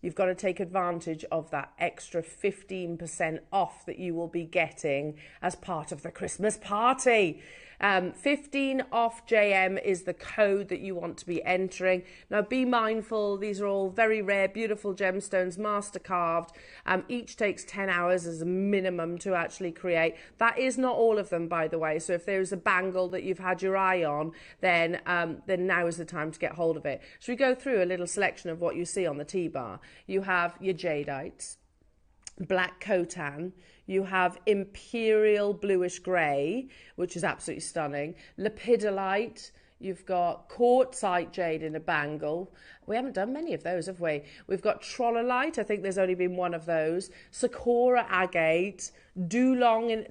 you've got to take advantage of that extra 15% off that you will be getting as part of the Christmas party. 15 off JM is the code that you want to be entering. Now, be mindful, these are all very rare, beautiful gemstones, master carved. Each takes 10 hours as a minimum to actually create. That is not all of them, by the way. So if there's a bangle that you've had your eye on, then now is the time to get hold of it. Should we go through a little selection of what you see on the T-bar? You have your jadeites, black Kotan, you have Imperial bluish grey, which is absolutely stunning, Lepidolite, you've got quartzite jade in a bangle. We haven't done many of those, have we? We've got Trollolite, I think there's only been one of those, Sakura Agate, Dulong in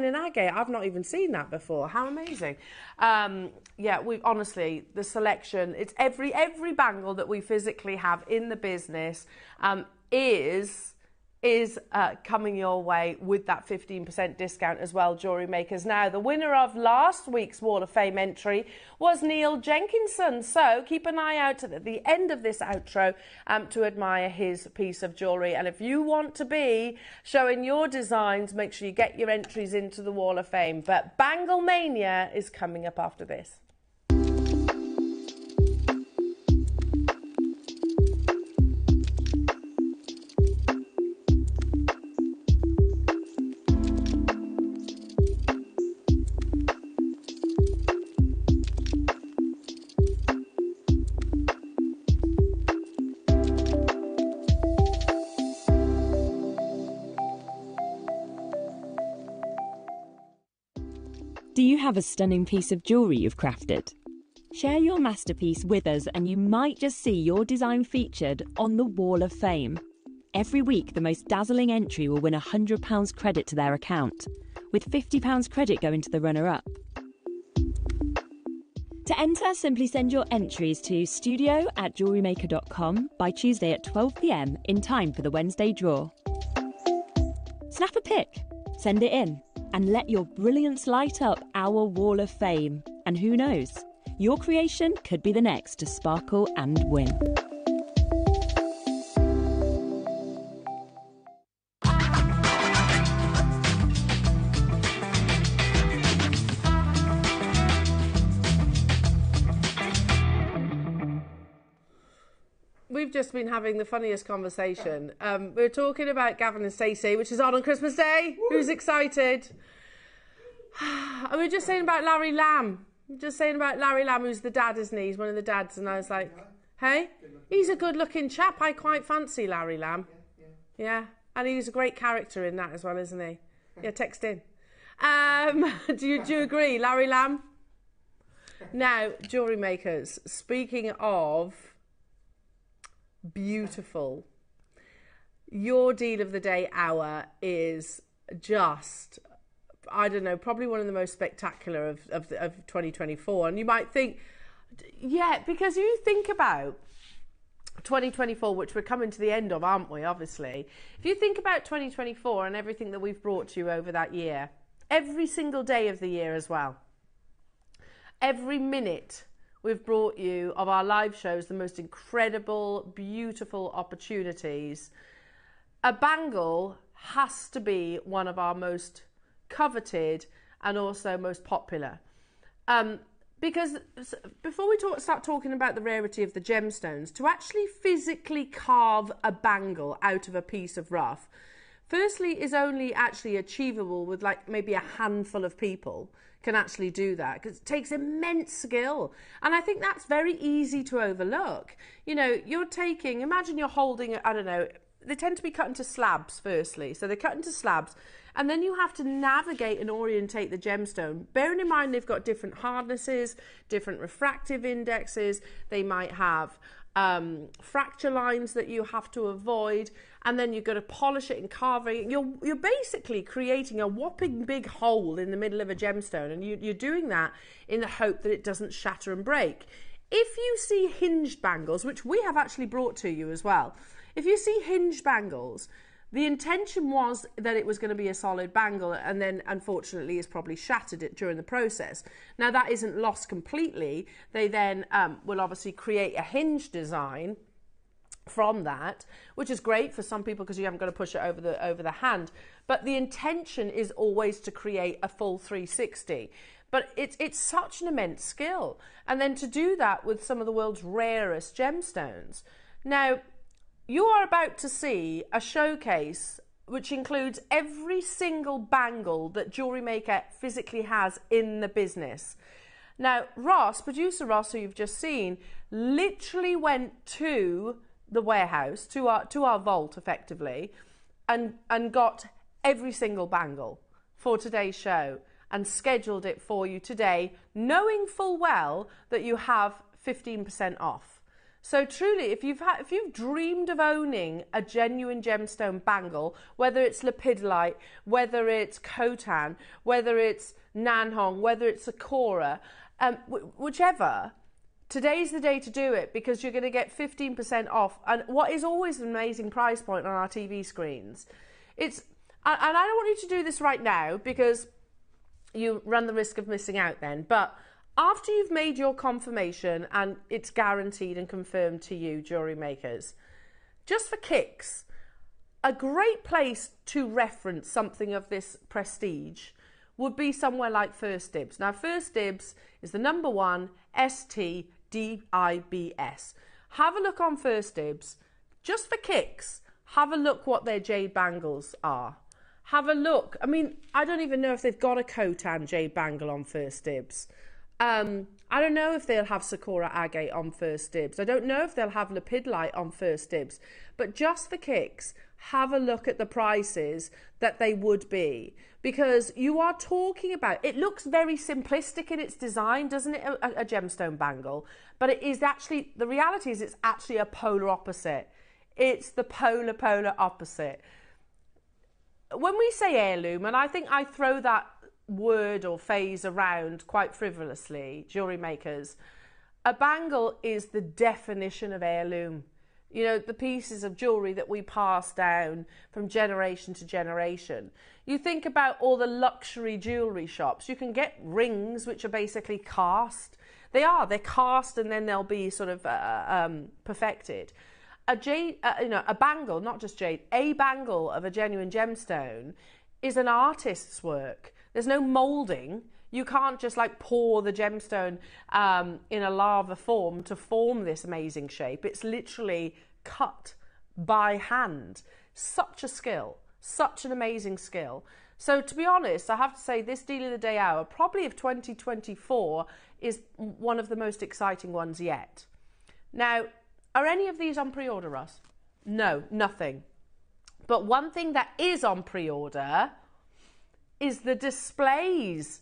an agate. I've not even seen that before. How amazing. Yeah, we honestly, the selection, it's every bangle that we physically have in the business is coming your way with that 15% discount as well, Jewellery Makers. Now, the winner of last week's Wall of Fame entry was Neil Jenkinson. So keep an eye out at the end of this outro to admire his piece of jewellery. And if you want to be showing your designs, make sure you get your entries into the Wall of Fame. But Bangle Mania is coming up after this. Do you have a stunning piece of jewellery you've crafted? Share your masterpiece with us and you might just see your design featured on the Wall of Fame. Every week, the most dazzling entry will win £100 credit to their account, with £50 credit going to the runner-up. To enter, simply send your entries to studio@jewellerymaker.com by Tuesday at 12 p.m. in time for the Wednesday draw. Snap a pic, send it in, and let your brilliance light up our Wall of Fame. And who knows? Your creation could be the next to sparkle and win. We've just been having the funniest conversation. We're talking about Gavin and Stacey, which is on Christmas Day. Who's excited? And we're just saying about Larry Lamb. Just saying about Larry Lamb, who's the dad, isn't he? He's one of the dads. And I was like, hey, he's a good-looking chap. I quite fancy Larry Lamb. Yeah. And he's a great character in that as well, isn't he? Yeah, text in. Do you agree, Larry Lamb? Now, jewellery makers, speaking of beautiful, your deal of the day hour is just, I don't know, probably one of the most spectacular of 2024. And you might think, yeah, because you think about 2024, which we're coming to the end of, aren't we, obviously? If you think about 2024 and everything that we've brought to you over that year, every single day of the year as well, every minute we've brought you of our live shows, the most incredible, beautiful opportunities. A bangle has to be one of our most coveted and also most popular. Because before we start talking about the rarity of the gemstones, to actually physically carve a bangle out of a piece of rough, firstly, is only actually achievable with like maybe a handful of people can actually do that, because it takes immense skill. And I think that's very easy to overlook. You know, you're taking, imagine you're holding, I don't know, they tend to be cut into slabs firstly. So they're cut into slabs, and then you have to navigate and orientate the gemstone. Bearing in mind they've got different hardnesses, different refractive indexes, they might have fracture lines that you have to avoid, and then you've got to polish it and carve it. You're basically creating a whopping big hole in the middle of a gemstone, and you're doing that in the hope that it doesn't shatter and break. If you see hinged bangles, which we have actually brought to you as well, if you see hinged bangles, the intention was that it was going to be a solid bangle, and then unfortunately it's probably shattered it during the process. Now that isn't lost completely. They then will obviously create a hinge design from that, which is great for some people because you haven't got to push it over the hand. But the intention is always to create a full 360. But it's such an immense skill. And then to do that with some of the world's rarest gemstones. Now, you are about to see a showcase which includes every single bangle that JewelleryMaker physically has in the business. Now, Ross, producer Ross, who you've just seen, literally went to the warehouse, to our vault, effectively, and got every single bangle for today's show and scheduled it for you today, knowing full well that you have 15% off. So truly, if you've dreamed of owning a genuine gemstone bangle, whether it's Lepidolite, whether it's Kotan, whether it's Nanhong, whether it's Sakura, whichever, today's the day to do it, because you're going to get 15% off. And what is always an amazing price point on our TV screens. And I don't want you to do this right now because you run the risk of missing out then, but after you've made your confirmation and it's guaranteed and confirmed to you, jewellery makers, just for kicks, a great place to reference something of this prestige would be somewhere like First Dibs. Now, First Dibs is the number one STDIBS. Have a look on First Dibs. Just for kicks, have a look what their jade bangles are. Have a look. I mean, I don't even know if they've got a Kotan jade bangle on First Dibs. I don't know if they'll have Sakura Agate on First Dibs. I don't know if they'll have Lepidolite on First Dibs. But just for kicks, have a look at the prices that they would be. Because you are talking about, it looks very simplistic in its design, doesn't it, a gemstone bangle? But it is actually, the reality is it's actually a polar opposite. It's the polar opposite. When we say heirloom, and I think I throw that word or phase around quite frivolously, jewellery makers, a bangle is the definition of heirloom. You know, the pieces of jewellery that we pass down from generation to generation. You think about all the luxury jewellery shops. You can get rings which are basically cast. They're cast and then they'll be sort of perfected. A jade, a bangle, not just jade, a bangle of a genuine gemstone is an artist's work. There's no moulding. You can't just like pour the gemstone in a lava form to form this amazing shape. It's literally cut by hand. Such a skill, such an amazing skill. So to be honest, I have to say this deal of the day hour, probably of 2024, is one of the most exciting ones yet. Now, are any of these on pre-order, Russ? No, nothing. But one thing that is on pre-order is the displays.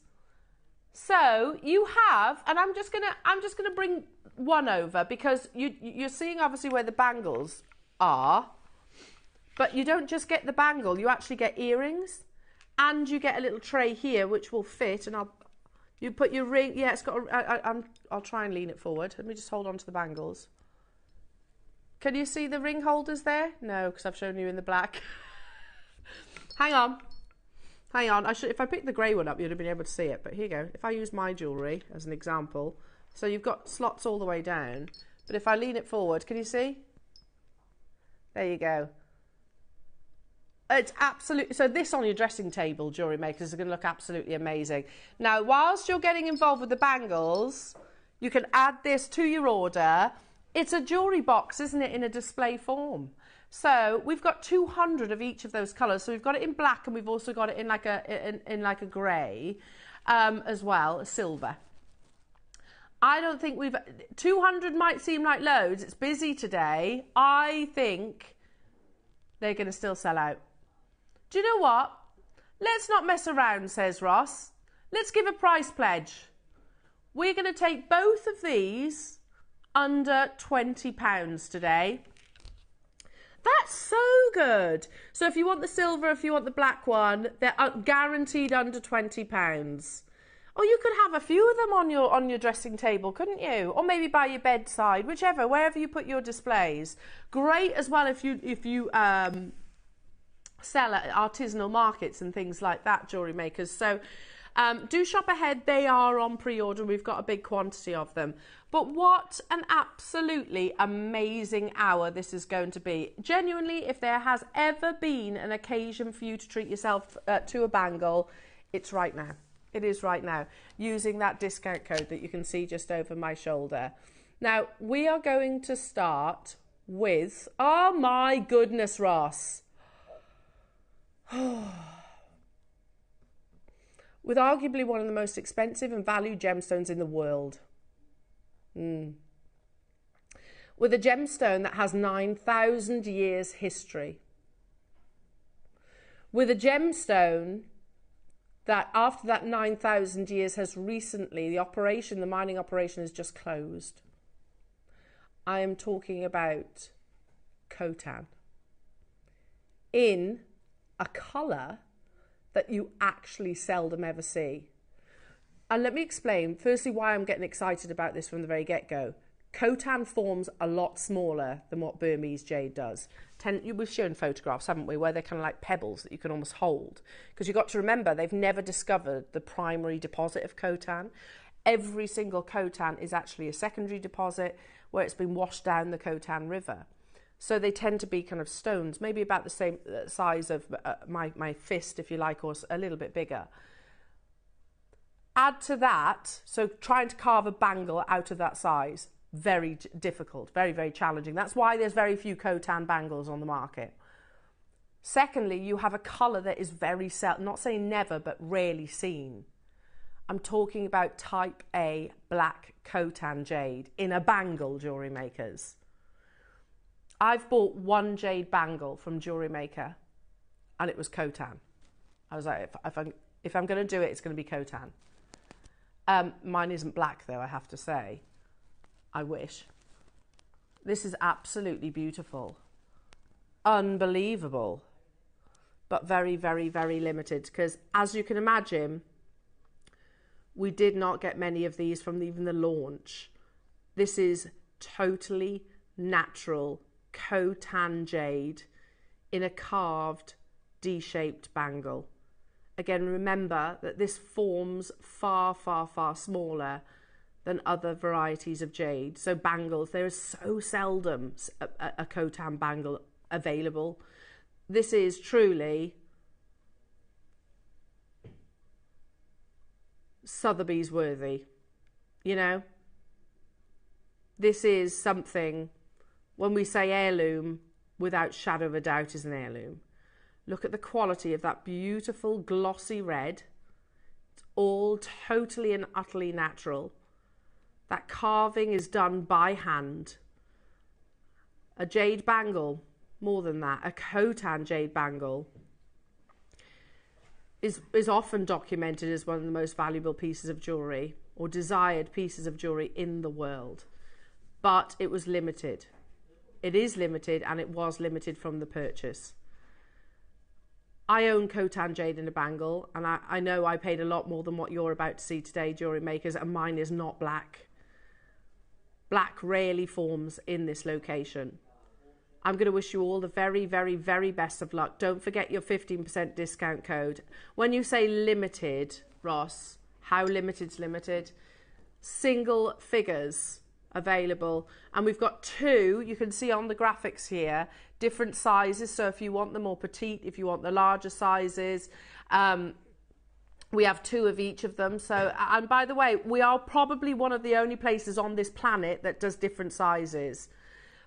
So you have, and I'm just gonna bring one over because you're seeing obviously where the bangles are, but you don't just get the bangle, you actually get earrings, and you get a little tray here which will fit, and you put your ring. Yeah, it's got. I'll try and lean it forward. Let me just hold on to the bangles. Can you see the ring holders there? No, because I've shown you in the black. Hang on. If I picked the grey one up, you'd have been able to see it. But here you go. If I use my jewellery as an example, so you've got slots all the way down. But if I lean it forward, can you see? There you go. It's absolutely, so this on your dressing table, jewellery makers, are going to look absolutely amazing. Now, whilst you're getting involved with the bangles, you can add this to your order. It's a jewellery box, isn't it, in a display form. So we've got 200 of each of those colours. So we've got it in black, and we've also got it in like a grey as well, a silver. I don't think 200 might seem like loads. It's busy today. I think they're going to still sell out. Do you know what? Let's not mess around, says Ross. Let's give a price pledge. We're going to take both of these under £20 today. That's so good. So if you want the silver, if you want the black one, they're guaranteed under £20. Or you could have a few of them on your dressing table, couldn't you? Or maybe by your bedside, whichever, wherever you put your displays. Great as well if you sell at artisanal markets and things like that, jewellery makers. So do shop ahead. They are on pre-order. We've got a big quantity of them. But what an absolutely amazing hour this is going to be. Genuinely, if there has ever been an occasion for you to treat yourself to a bangle, it's right now. It is right now, using that discount code that you can see just over my shoulder. Now, we are going to start with, oh my goodness, Ross. With arguably one of the most expensive and valued gemstones in the world. With a gemstone that has 9,000 years history. With a gemstone that after that 9,000 years has recently, the mining operation has just closed. I am talking about Kotan. In a colour that you actually seldom ever see. And let me explain, firstly, why I'm getting excited about this from the very get-go. Kotan forms a lot smaller than what Burmese jade does. We've shown photographs, haven't we, where they're kind of like pebbles that you can almost hold. Because you've got to remember, they've never discovered the primary deposit of Kotan. Every single Kotan is actually a secondary deposit where it's been washed down the Kotan River. So they tend to be kind of stones, maybe about the same size of my fist, if you like, or a little bit bigger. Add to that, so trying to carve a bangle out of that size, very difficult, very, very challenging. That's why there's very few Kotan bangles on the market. Secondly, you have a colour that is very not saying never, but rarely seen. I'm talking about type A black Kotan jade in a bangle, jewellery makers. I've bought one jade bangle from Jewellery Maker, and it was Kotan. I was like, if I'm going to do it, it's going to be Kotan. Mine isn't black, though, I have to say. I wish. This is absolutely beautiful. Unbelievable. But very, very, very limited, because as you can imagine, we did not get many of these from even the launch. This is totally natural Kotan jade in a carved D-shaped bangle. Again, remember that this forms far, far, far smaller than other varieties of jade. So bangles, there is so seldom a Kotan bangle available. This is truly Sotheby's worthy, you know. This is something, when we say heirloom, without shadow of a doubt is an heirloom. Look at the quality of that beautiful glossy red. It's all totally and utterly natural. That carving is done by hand. A jade bangle, more than that, a Kotan jade bangle is often documented as one of the most valuable pieces of jewellery or desired pieces of jewellery in the world. But it was limited. It is limited, and it was limited from the purchase. I own Kotan jade in a bangle, and I know I paid a lot more than what you're about to see today, jewellery makers, and mine is not black. Black rarely forms in this location. I'm going to wish you all the very, very, very best of luck. Don't forget your 15% discount code. When you say limited, Ross, how limited's limited? Single figures available. And we've got two, you can see on the graphics here, different sizes. So if you want the more petite, if you want the larger sizes, we have two of each of them. So, and by the way, we are probably one of the only places on this planet that does different sizes.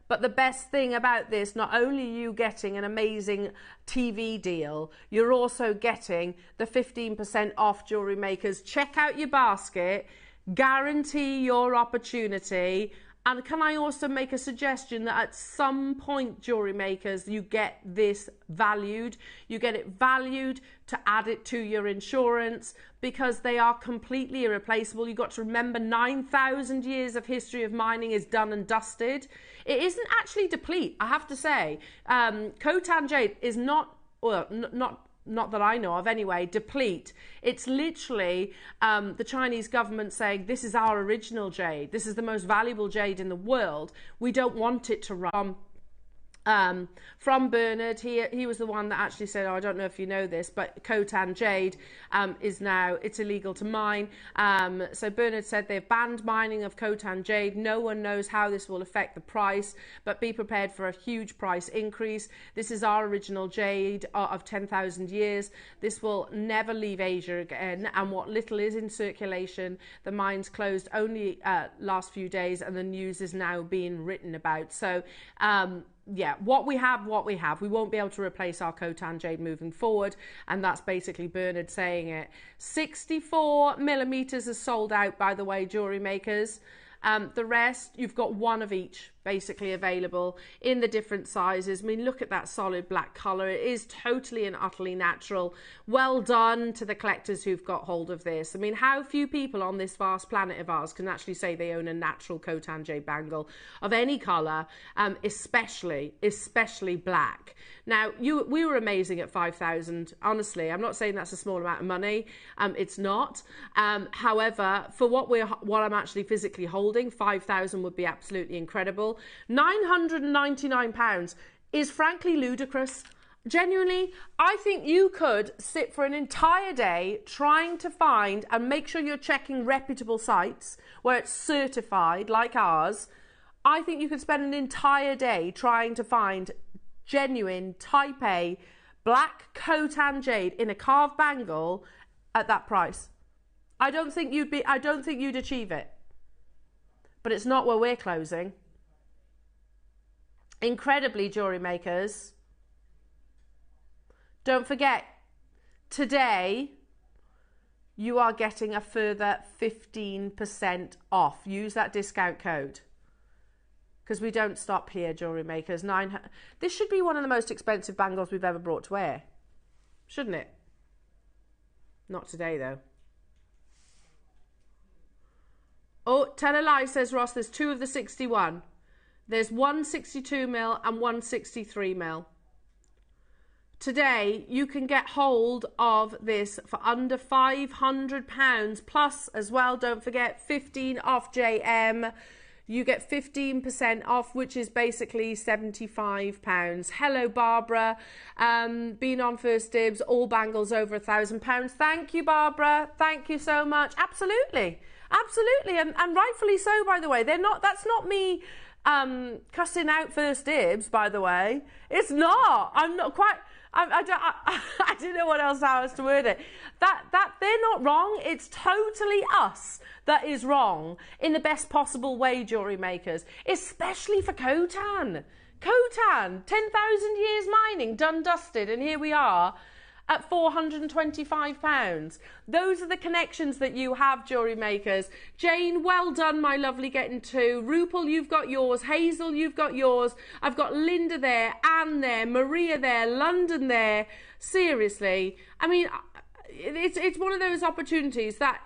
But the best thing about this, not only are you getting an amazing TV deal, you're also getting the 15% off, jewellery makers. Check out your basket, guarantee your opportunity. And can I also make a suggestion that at some point, jewellery makers, you get this valued. You get it valued to add it to your insurance because they are completely irreplaceable. You've got to remember 9,000 years of history of mining is done and dusted. It isn't actually deplete, I have to say. Kotan jade is not, well, not that I know of anyway, deplete. It's literally the Chinese government saying, this is our original jade. This is the most valuable jade in the world. We don't want it to run. From Bernard, he was the one that actually said, oh, I don't know if you know this, but Kotan jade is now, it's illegal to mine. So Bernard said they've banned mining of Kotan jade. No one knows how this will affect the price, but be prepared for a huge price increase. This is our original jade of 10,000 years. This will never leave Asia again. And what little is in circulation, the mine's closed only last few days, and the news is now being written about. So, yeah, what we have. We won't be able to replace our Kotan jade moving forward, and that's basically Bernard saying it. 64 millimeters is sold out, by the way, jewellery makers. The rest, you've got one of each basically available in the different sizes. I mean, look at that solid black colour. It is totally and utterly natural. Well done to the collectors who've got hold of this. I mean, how few people on this vast planet of ours can actually say they own a natural Kotan jade bangle of any colour, especially black. Now, we were amazing at 5,000. Honestly, I'm not saying that's a small amount of money. It's not. However, for what I'm actually physically holding, 5,000 would be absolutely incredible. £999 is frankly ludicrous. Genuinely, I think you could sit for an entire day trying to find and make sure you're checking reputable sites where it's certified like ours. I think you could spend an entire day trying to find genuine type A black Kotan jade in a carved bangle at that price. I don't think you'd achieve it. But it's not where we're closing. Incredibly, jewellery makers, don't forget, today you are getting a further 15% off. Use that discount code, because we don't stop here, jewellery makers. This should be one of the most expensive bangles we've ever brought to wear, shouldn't it? Not today, though. Oh, tell a lie, says Ross. There's two of the 61. There's 162mm and 163mm. Today, you can get hold of this for under £500 plus as well. Don't forget, 15 off JM. you get 15% off, which is basically £75. Hello, Barbara. Been on First Dibs, all bangles over £1,000. Thank you, Barbara. Thank you so much. Absolutely. Absolutely. And rightfully so, by the way. That's not me cussing out First Dibs, by the way. It's not. I'm not quite... I don't know what else I was to word it. That they're not wrong. It's totally us that is wrong in the best possible way, jewellery makers, especially for Kotan. Kotan, 10,000 years mining, done, dusted, and here we are at £425. Those are the connections that you have, jewellery makers. Jane, well done, my lovely, getting two. Rupal, you've got yours. Hazel, you've got yours. I've got Linda there, Anne there, Maria there, London there. Seriously, I mean, it's one of those opportunities that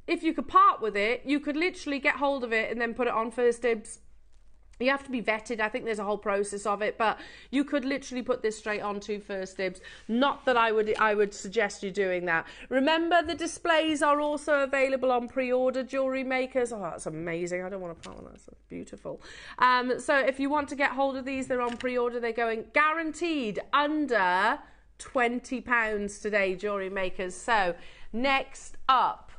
if you could part with it, you could literally get hold of it and then put it on First Dibs. You have to be vetted. I think there's a whole process of it, but you could literally put this straight onto First Dibs. Not that I would suggest you doing that. Remember, the displays are also available on pre-order, jewellery makers. Oh, that's amazing. I don't want to part on that. That's beautiful. So if you want to get hold of these, they're on pre-order. They're going guaranteed under £20 today, jewellery makers. So next up,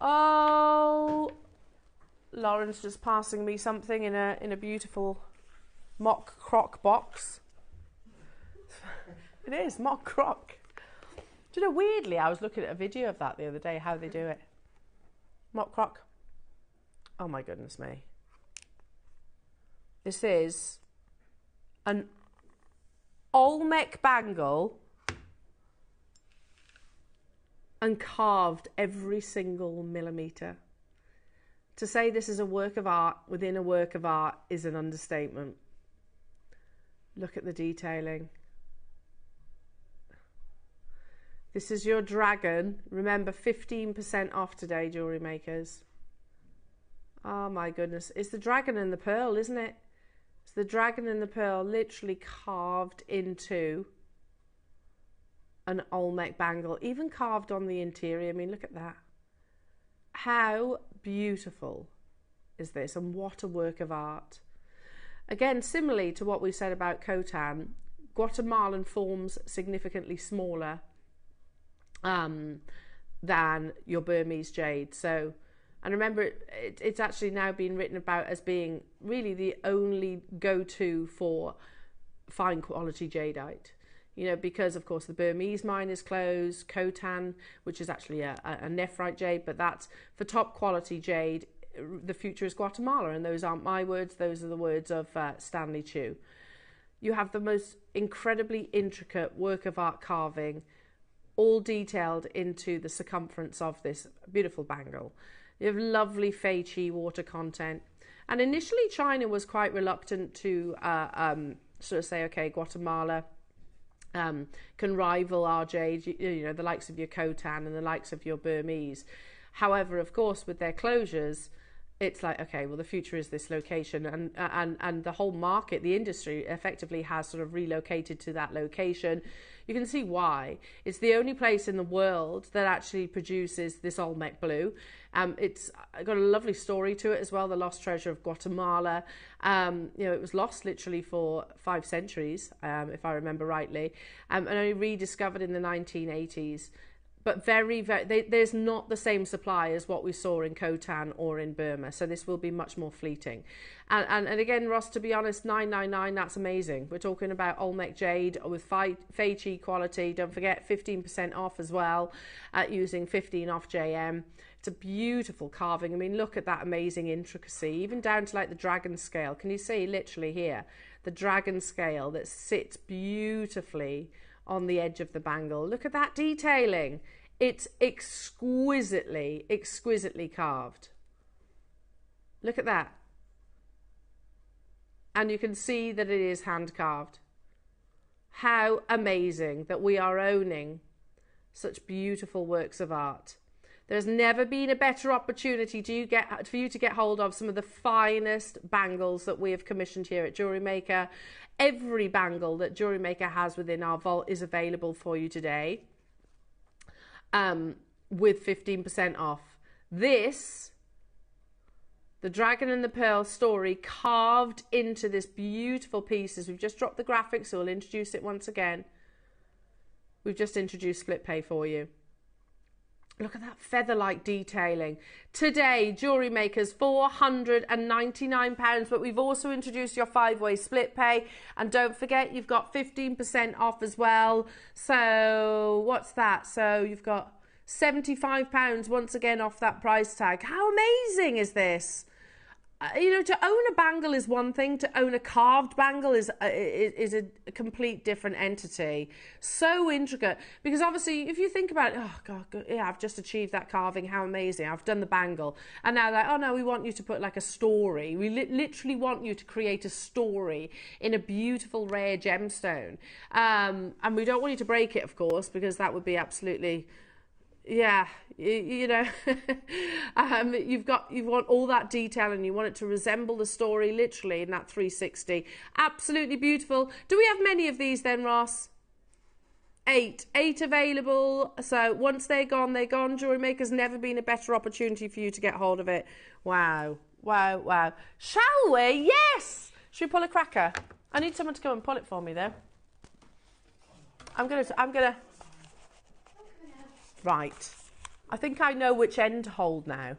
oh, Lauren's just passing me something in a beautiful mock croc box. It is mock croc. Do you know, weirdly, I was looking at a video of that the other day, how they do it. Mock croc. Oh my goodness me. This is an Olmec bangle and carved every single millimetre. To say this is a work of art within a work of art is an understatement. Look at the detailing. This is your dragon. Remember, 15% off today, jewellery makers. Oh my goodness. It's the dragon and the pearl, isn't it? It's the dragon and the pearl literally carved into an Olmec bangle, even carved on the interior. I mean, look at that. How beautiful is this, and what a work of art. Again, similarly to what we said about Kotan, Guatemalan forms significantly smaller than your Burmese jade. So, and remember, it's actually now been written about as being really the only go-to for fine quality jadeite. You know, because of course the Burmese mine is closed, Kotan, which is actually a nephrite jade, but that's for top quality jade. The future is Guatemala, and those aren't my words, those are the words of Stanley Chu. You have the most incredibly intricate work of art carving, all detailed into the circumference of this beautiful bangle. You have lovely Fei Chi water content. And initially China was quite reluctant to sort of say, okay, Guatemala can rival our jade, you know, the likes of your Kotan and the likes of your Burmese. However, of course, with their closures, it's like, okay, well, the future is this location, and the whole market, the industry effectively has sort of relocated to that location. You can see why. It's the only place in the world that actually produces this Olmec blue. It's got a lovely story to it as well, the lost treasure of Guatemala. You know, it was lost literally for 5 centuries, if I remember rightly, and only rediscovered in the 1980s. But there's not the same supply as what we saw in Kotan or in Burma. So this will be much more fleeting. And again, Ross, to be honest, $9.99, that's amazing. We're talking about Olmec jade with Fei Chi quality. Don't forget, 15% off as well, using 15 off JM. It's a beautiful carving. I mean, look at that amazing intricacy, even down to like the dragon scale. Can you see literally here, the dragon scale that sits beautifully on the edge of the bangle? Look at that detailing. It's exquisitely carved. Look at that. And you can see that it is hand carved. How amazing that we are owning such beautiful works of art. There's never been a better opportunity for you to get hold of some of the finest bangles that we have commissioned here at Jewellery Maker. Every bangle that Jewellery Maker has within our vault is available for you today, with 15% off. This The Dragon and the Pearl story carved into this beautiful pieces. We've just dropped the graphics, so we'll introduce it once again. We've just introduced split pay for you. Look at that feather-like detailing. Today, Jewellery Maker's £499, but we've also introduced your 5-way split pay. And don't forget, you've got 15% off as well. So, what's that? So, you've got £75 once again off that price tag. How amazing is this? You know, to own a bangle is one thing. To own a carved bangle is a complete different entity. So intricate. Because obviously, if you think about it, oh, God, yeah, I've just achieved that carving. How amazing. I've done the bangle. And now they're like, oh, no, we want you to put like a story. We literally want you to create a story in a beautiful, rare gemstone. And we don't want you to break it, of course, because that would be absolutely... Yeah, you know, you want all that detail and you want it to resemble the story literally in that 360. Absolutely beautiful. Do we have many of these then, Ross? 8 available. So once they're gone, they're gone. Jewellery Maker's never been a better opportunity for you to get hold of it. Wow, wow, wow. Shall we? Yes. Should we pull a cracker? I need someone to come and pull it for me though. I'm gonna. Right. I think I know which end to hold now.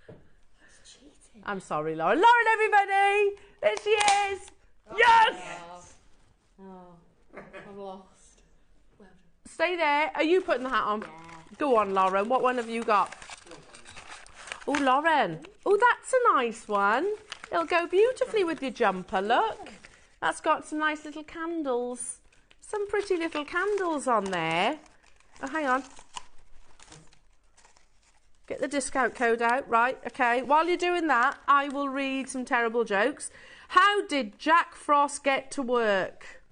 That's cheating. I'm sorry, Lauren. Lauren, everybody! There she is! Yes! Oh, I've lost. Well done. Stay there. Are you putting the hat on? Yeah. Go on, Lauren. What one have you got? Oh, Lauren. Oh, that's a nice one. It'll go beautifully with your jumper, look. That's got some nice little candles. Some pretty little candles on there. Oh, hang on. Get the discount code out. Right, okay. While you're doing that, I will read some terrible jokes. How did Jack Frost get to work?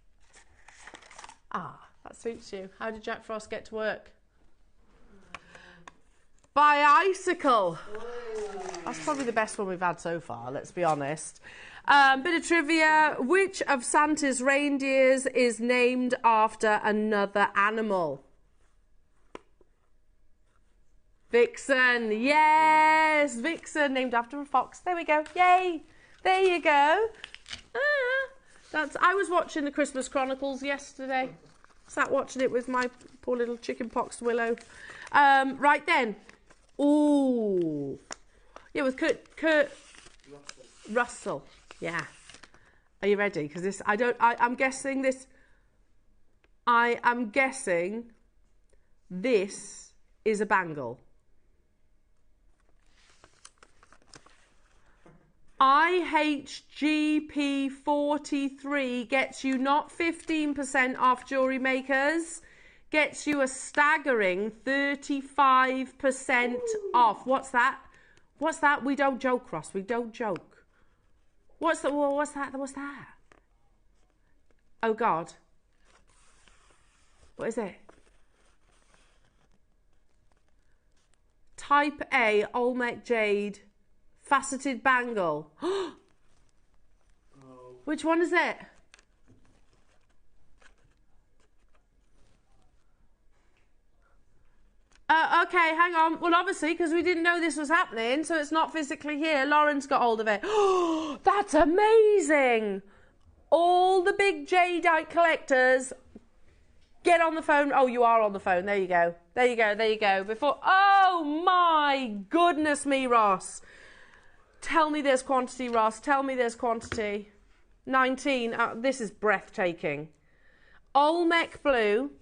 Ah, that suits you. How did Jack Frost get to work? By icicle. That's probably the best one we've had so far, let's be honest. Bit of trivia. Which of Santa's reindeers is named after another animal? Vixen, yes, Vixen, named after a fox. There we go, yay, there you go. I was watching the Christmas Chronicles yesterday. Sat watching it with my poor little chickenpox Willow. Right then, ooh, yeah, with Kurt Russell, yeah. Are you ready? Because this, I'm guessing this. I am guessing this is a bangle. IHGP43 gets you not 15% off, Jewellery Makers, gets you a staggering 35% off. What's that? What's that? We don't joke, Ross. We don't joke. What's that? What's that? What's that? Oh, God. What is it? Type A Olmec Jade faceted bangle. Oh. Which one is it? Okay, hang on. Well, obviously, because we didn't know this was happening, so it's not physically here. Lauren's got hold of it. Oh, that's amazing. All the big jadeite collectors, get on the phone. Oh, you are on the phone. There you go. There you go. There you go. Before. Oh, my goodness me, Ross. Tell me there's quantity, Ross. Tell me there's quantity. 19. This is breathtaking. Olmec blue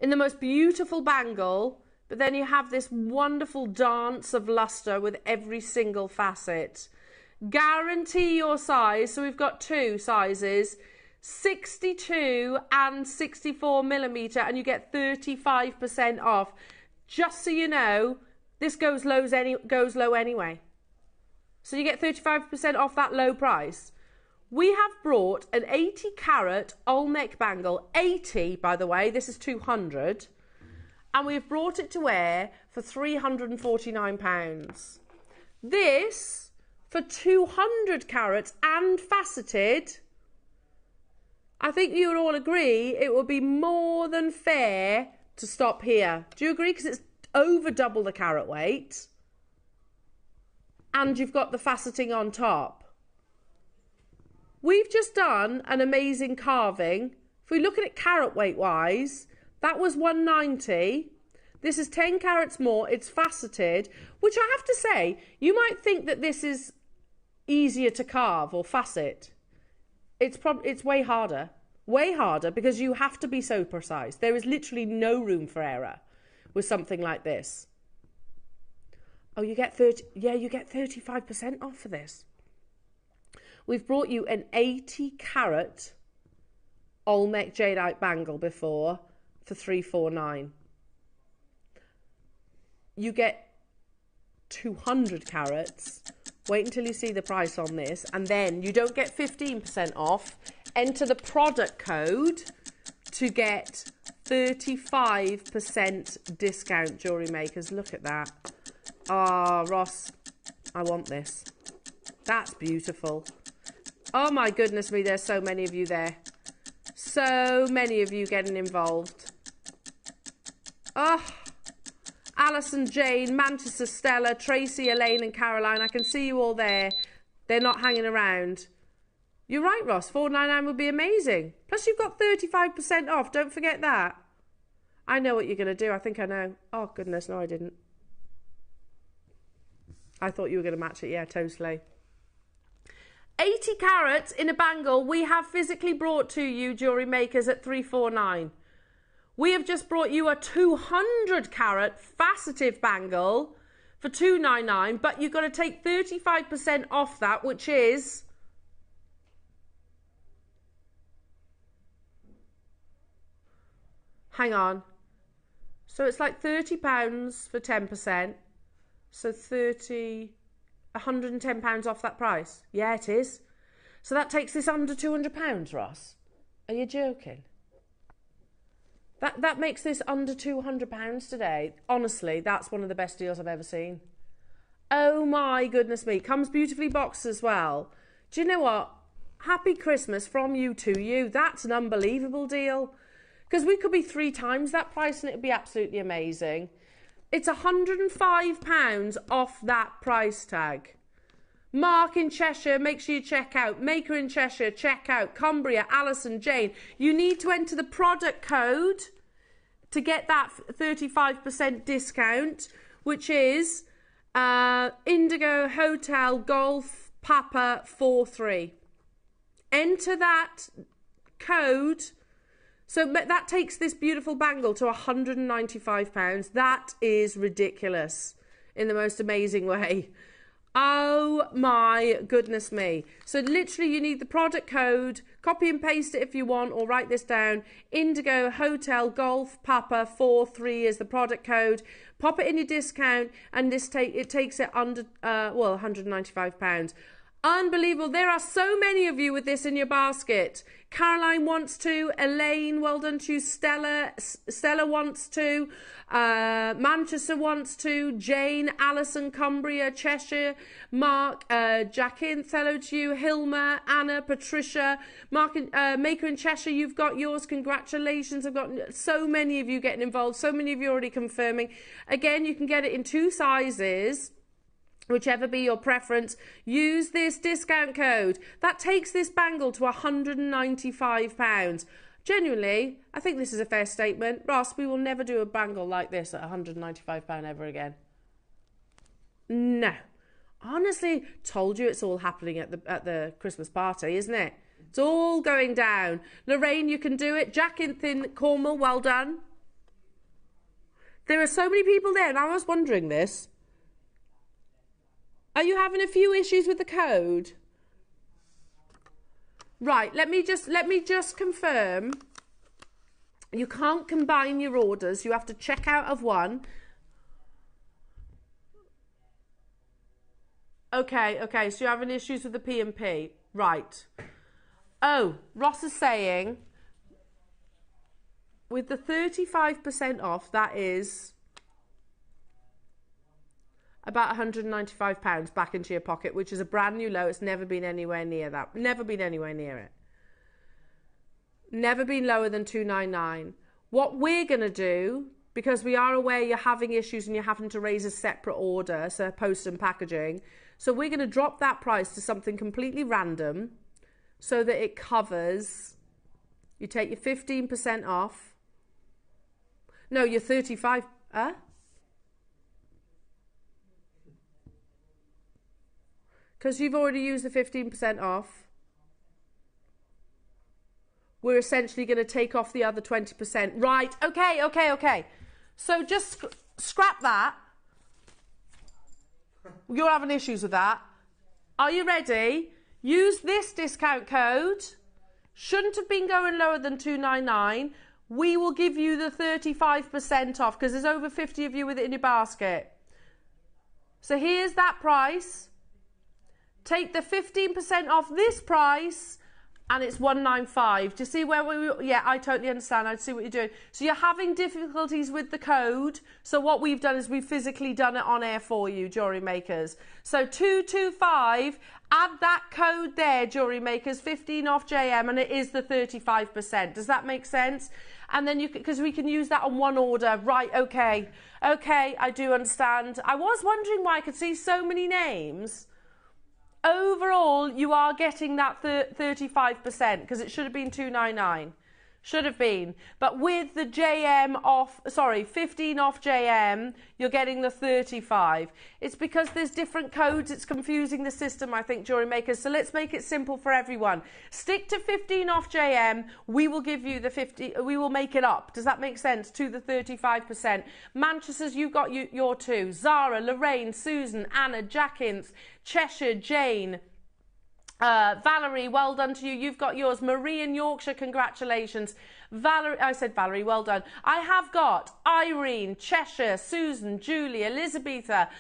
in the most beautiful bangle, but then you have this wonderful dance of luster with every single facet. Guarantee your size. So we've got 2 sizes, 62 and 64 millimeter, and you get 35% off. Just so you know, this goes low anyway. So you get 35% off that low price. We have brought an 80 carat Olmec bangle, 80 by the way, this is 200, and we've brought it to wear for £349. This, for 200 carats and faceted, I think you would all agree it would be more than fair to stop here. Do you agree? Because it's over double the carat weight. and you've got the faceting on top. We've just done an amazing carving. If we look at it carat weight wise, that was 190. This is 10 carats more. It's faceted, which I have to say, you might think that this is easier to carve or facet. It's way harder. Way harder, because you have to be so precise. There is literally no room for error with something like this. Oh, you get 35% off for this. We've brought you an 80 carat Olmec jadeite bangle before for $349. You get 200 carats. Wait until you see the price on this, and then you don't get 15% off. Enter the product code to get 35% discount, Jewellery Makers. Look at that. Ah, Ross, I want this. That's beautiful. Oh my goodness me, there's so many of you there. So many of you getting involved. Oh, Alison, Jane, Manchester, Stella, Tracy, Elaine and Caroline. I can see you all there. They're not hanging around. You're right, Ross. $4.99 would be amazing. Plus you've got 35% off. Don't forget that. I know what you're going to do. I think I know. Oh, goodness. No, I didn't. I thought you were going to match it. Yeah, totally. 80 carats in a bangle we have physically brought to you, Jewellery Makers, at $349. We have just brought you a 200 carat faceted bangle for $299, but you've got to take 35% off that, which is hang on. So it's like £30 for 10%. So £110 off that price. Yeah, it is. So that takes this under £200, Ross. Are you joking? That makes this under £200 today. Honestly, that's one of the best deals I've ever seen. Oh my goodness me. Comes beautifully boxed as well. Do you know what? Happy Christmas from you to you. That's an unbelievable deal. Because we could be 3 times that price and it would be absolutely amazing. It's £105 off that price tag. Mark in Cheshire, make sure you check out. Maker in Cheshire, check out. Cumbria, Alison, Jane. You need to enter the product code to get that 35% discount, which is Indigo Hotel Golf Papa 43. Enter that code. So that takes this beautiful bangle to £195. That is ridiculous in the most amazing way. Oh my goodness me. So literally you need the product code, copy and paste it if you want, or write this down. Indigo Hotel Golf Papa 43 is the product code. Pop it in your discount and it takes it under, £195. Unbelievable. There are so many of you with this in your basket. Caroline wants to. Elaine, well done to you. Stella wants to. Manchester wants to. Jane, Alison, Cumbria, Cheshire, Mark, Jackin, hello to you. Hilma, Anna, Patricia, Mark, Maker in Cheshire, you've got yours. Congratulations. I've got so many of you getting involved. So many of you already confirming. Again, you can get it in 2 sizes. Whichever be your preference, use this discount code. That takes this bangle to £195. Genuinely, I think this is a fair statement. Ross, we will never do a bangle like this at £195 ever again. No. Honestly, told you it's all happening at the Christmas party, isn't it? It's all going down. Lorraine, you can do it. Jack in Cornwall, well done. There are so many people there, and I was wondering this. Are you having a few issues with the code? Right, let me just confirm. You can't combine your orders. You have to check out of one. Okay, so you're having issues with the P&P. Right. Oh, Ross is saying with the 35% off, that is about £195 back into your pocket, which is a brand new low. It's never been anywhere near that. Never been anywhere near it. Never been lower than £299. What we're going to do, because we are aware you're having issues and you're having to raise a separate order, so post and packaging. So we're going to drop that price to something completely random so that it covers, you take your 15% off. No, you're 35, because you've already used the 15% off. We're essentially going to take off the other 20%. Right, okay. So just scrap that. You're having issues with that. Are you ready? Use this discount code. Shouldn't have been going lower than $299. We will give you the 35% off because there's over 50 of you with it in your basket. So here's that price. Take the 15% off this price and it's $195. Do you see where we... Yeah, I totally understand. I see what you're doing. So you're having difficulties with the code. So what we've done is we've physically done it on air for you, Jewellery Makers. So 225, add that code there, Jewellery Makers, 15 off JM, and it is the 35%. Does that make sense? And then you, because we can use that on one order. Right, okay. Okay, I do understand. I was wondering why I could see so many names. Overall, you are getting that 35% because it should have been $299. Should have been. But with the JM off, sorry, 15 off JM, you're getting the 35. It's because there's different codes. It's confusing the system, I think, Jewellery Makers. So let's make it simple for everyone. Stick to 15 off JM. We will give you the 50. We will make it up. Does that make sense? To the 35%. Manchester's, you've got your two. Zara, Lorraine, Susan, Anna, Jackins, Cheshire, Jane. Valerie, well done to you. You've got yours. Marie in Yorkshire, congratulations. Valerie, I said Valerie, well done. I have got Irene, Cheshire, Susan, Julie, Elizabetha,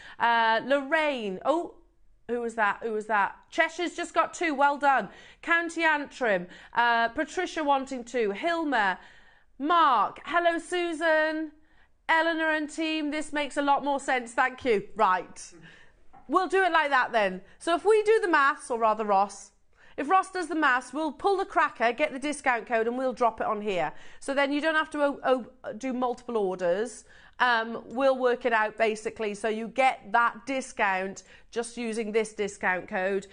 Lorraine. Oh, who was that? Who was that? Cheshire's just got two. Well done. County Antrim. Patricia wanting two. Hilma, Mark. Hello, Susan. Eleanor and team. This makes a lot more sense. Thank you. Right. We'll do it like that then. So if we do the maths, or rather Ross, if Ross does the maths, we'll pull the cracker, get the discount code, and we'll drop it on here. So then you don't have to do multiple orders. We'll work it out basically. So you get that discount just using this discount code.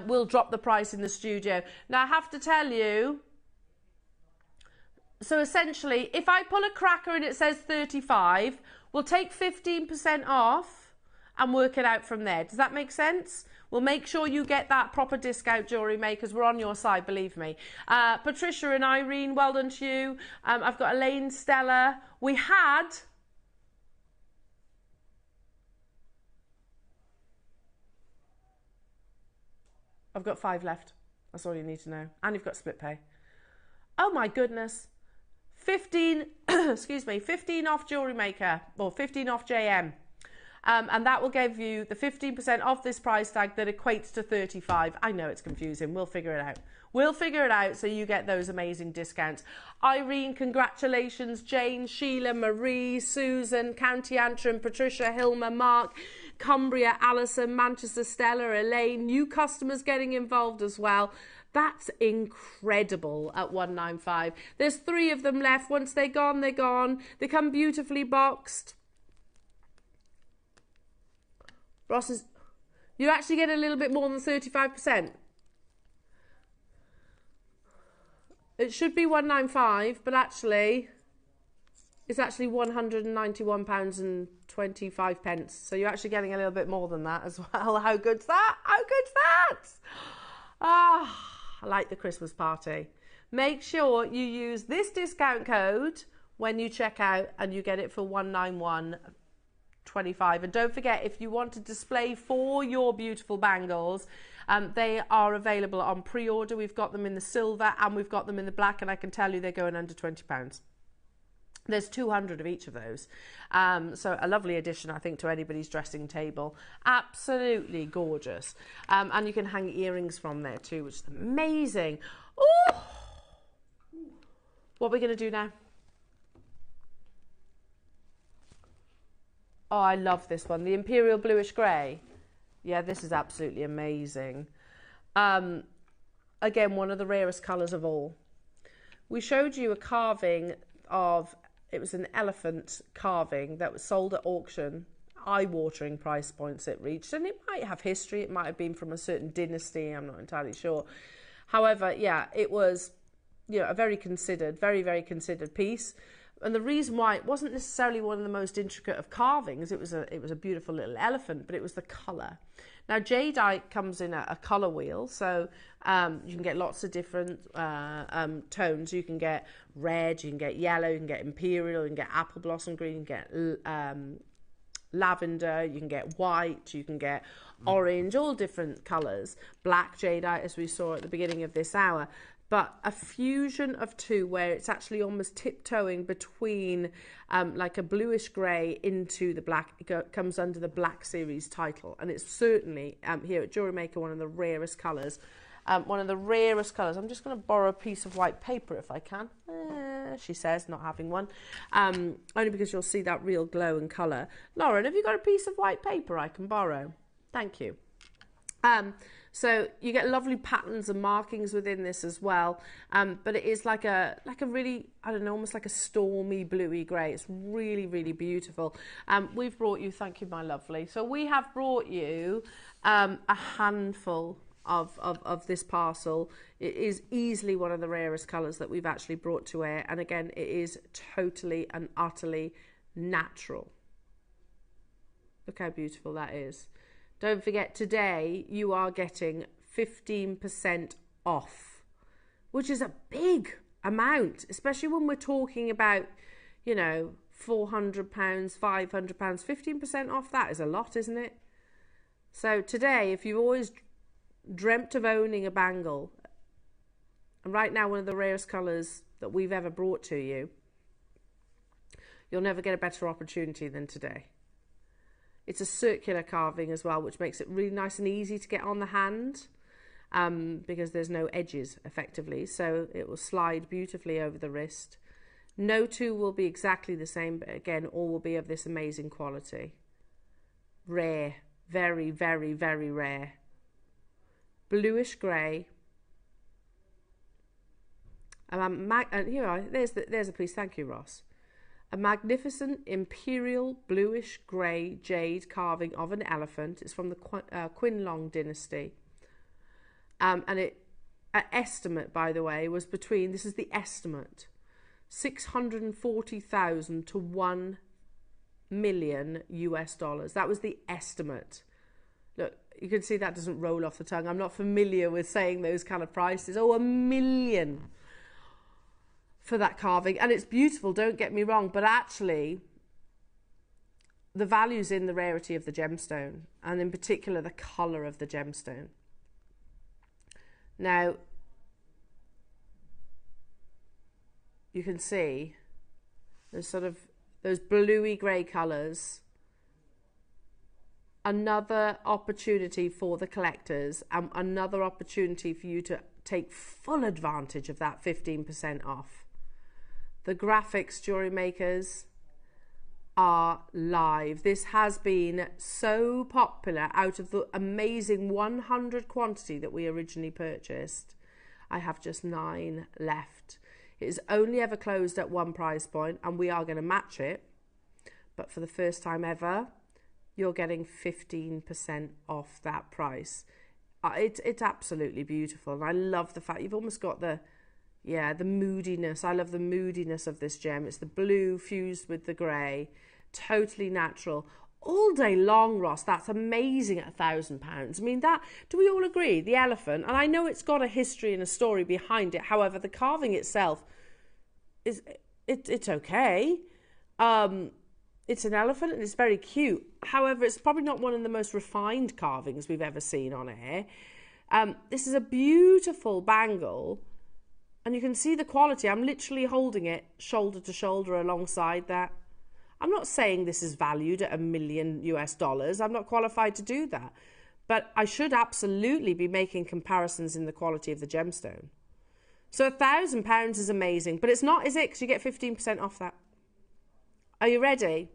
We'll drop the price in the studio. Now I have to tell you, so essentially, if I pull a cracker and it says 35, we'll take 15% off and work it out from there. Does that make sense? We'll make sure you get that proper discount, Jewellery Makers. We're on your side, believe me. Patricia and Irene, well done to you. I've got Elaine, Stella. We had... I've got 5 left. That's all you need to know. And you've got split pay. Oh my goodness. 15, excuse me, 15 off Jewellery Maker, or 15 off JM. And that will give you the 15% off this price tag that equates to 35. I know it's confusing. We'll figure it out. We'll figure it out so you get those amazing discounts. Irene, congratulations. Jane, Sheila, Marie, Susan, County Antrim, Patricia, Hilma, Mark, Cumbria, Alison, Manchester, Stella, Elaine. New customers getting involved as well. That's incredible at 195. There's 3 of them left. Once they're gone, they're gone. They come beautifully boxed. Ross is... You actually get a little bit more than 35%. It should be 195, but actually... It's actually £191.25. So you're actually getting a little bit more than that as well. How good's that? How good's that? Ah, I like the Christmas party. Make sure you use this discount code when you check out and you get it for £191.25. And don't forget, if you want to display for your beautiful bangles, they are available on pre-order. We've got them in the silver and we've got them in the black, and I can tell you they're going under £20. There's 200 of each of those. So a lovely addition, I think, to anybody's dressing table. Absolutely gorgeous. And you can hang earrings from there too, which is amazing. Ooh! What are we going to do now? Oh, I love this one. The Imperial Bluish Grey. Yeah, this is absolutely amazing. Again, one of the rarest colours of all. We showed you a carving of it was an elephant carving that was sold at auction. Eye-watering price points it reached, and it might have history. It might have been from a certain dynasty. I'm not entirely sure. However, yeah, it was, you know, a very considered, very, very considered piece. And the reason why it wasn't necessarily one of the most intricate of carvings, it was a beautiful little elephant, but it was the colour. Now, jadeite comes in a colour wheel, so you can get lots of different tones. You can get red, you can get yellow, you can get imperial, you can get apple blossom green, you can get lavender, you can get white, you can get orange, all different colours. Black jadeite, as we saw at the beginning of this hour. But a fusion of two where it's actually almost tiptoeing between like a bluish grey into the black. It comes under the Black Series title. And it's certainly, here at JewelleryMaker, one of the rarest colours. One of the rarest colours. I'm just going to borrow a piece of white paper if I can. She says, not having one. Only because you'll see that real glow and colour. Lauren, have you got a piece of white paper I can borrow? Thank you. So you get lovely patterns and markings within this as well, but it is like a really, I don't know, almost like a stormy bluey grey. It's really, really beautiful. We've brought you, thank you, my lovely. So we have brought you a handful of this parcel. It is easily one of the rarest colours that we've actually brought to air, and again, it is totally and utterly natural. Look how beautiful that is. Don't forget, today you are getting 15% off, which is a big amount, especially when we're talking about, you know, £400, £500, 15% off. That is a lot, isn't it? So today, if you've always dreamt of owning a bangle, and right now one of the rarest colours that we've ever brought to you, you'll never get a better opportunity than today. It's a circular carving as well, which makes it really nice and easy to get on the hand, because there's no edges, effectively. So it will slide beautifully over the wrist. No two will be exactly the same, but again, all will be of this amazing quality. Rare, very, very, very rare. Bluish grey. And here we are. There's a piece. Thank you, Ross. A magnificent imperial bluish grey jade carving of an elephant. It's from the Quinlong dynasty. And an estimate, by the way, was between, this is the estimate, 640,000 to $1 million US dollars. That was the estimate. Look, you can see that doesn't roll off the tongue. I'm not familiar with saying those kind of prices. Oh, $1 million. For that carving, and it's beautiful, don't get me wrong, but actually the value's in the rarity of the gemstone, and in particular the colour of the gemstone. Now you can see there's sort of those bluey grey colours. Another opportunity for the collectors, and another opportunity for you to take full advantage of that 15% off. The graphics, jewellery makers, are live. This has been so popular. Out of the amazing 100 quantity that we originally purchased, I have just 9 left. It is only ever closed at one price point, and we are going to match it. But for the first time ever, you're getting 15% off that price. It's absolutely beautiful. And I love the fact you've almost got the moodiness. I love the moodiness of this gem. It's the blue fused with the grey. Totally natural. All day long, Ross. That's amazing at £1,000. I mean, that, do we all agree? The elephant, and I know it's got a history and a story behind it. However, the carving itself is, it's okay. It's an elephant and it's very cute. However, it's probably not one of the most refined carvings we've ever seen on air. This is a beautiful bangle. And you can see the quality. I'm literally holding it shoulder to shoulder alongside that. I'm not saying this is valued at $1 million US dollars. I'm not qualified to do that. But I should absolutely be making comparisons in the quality of the gemstone. So £1,000 is amazing. But it's not, is it? Because you get 15% off that. Are you ready?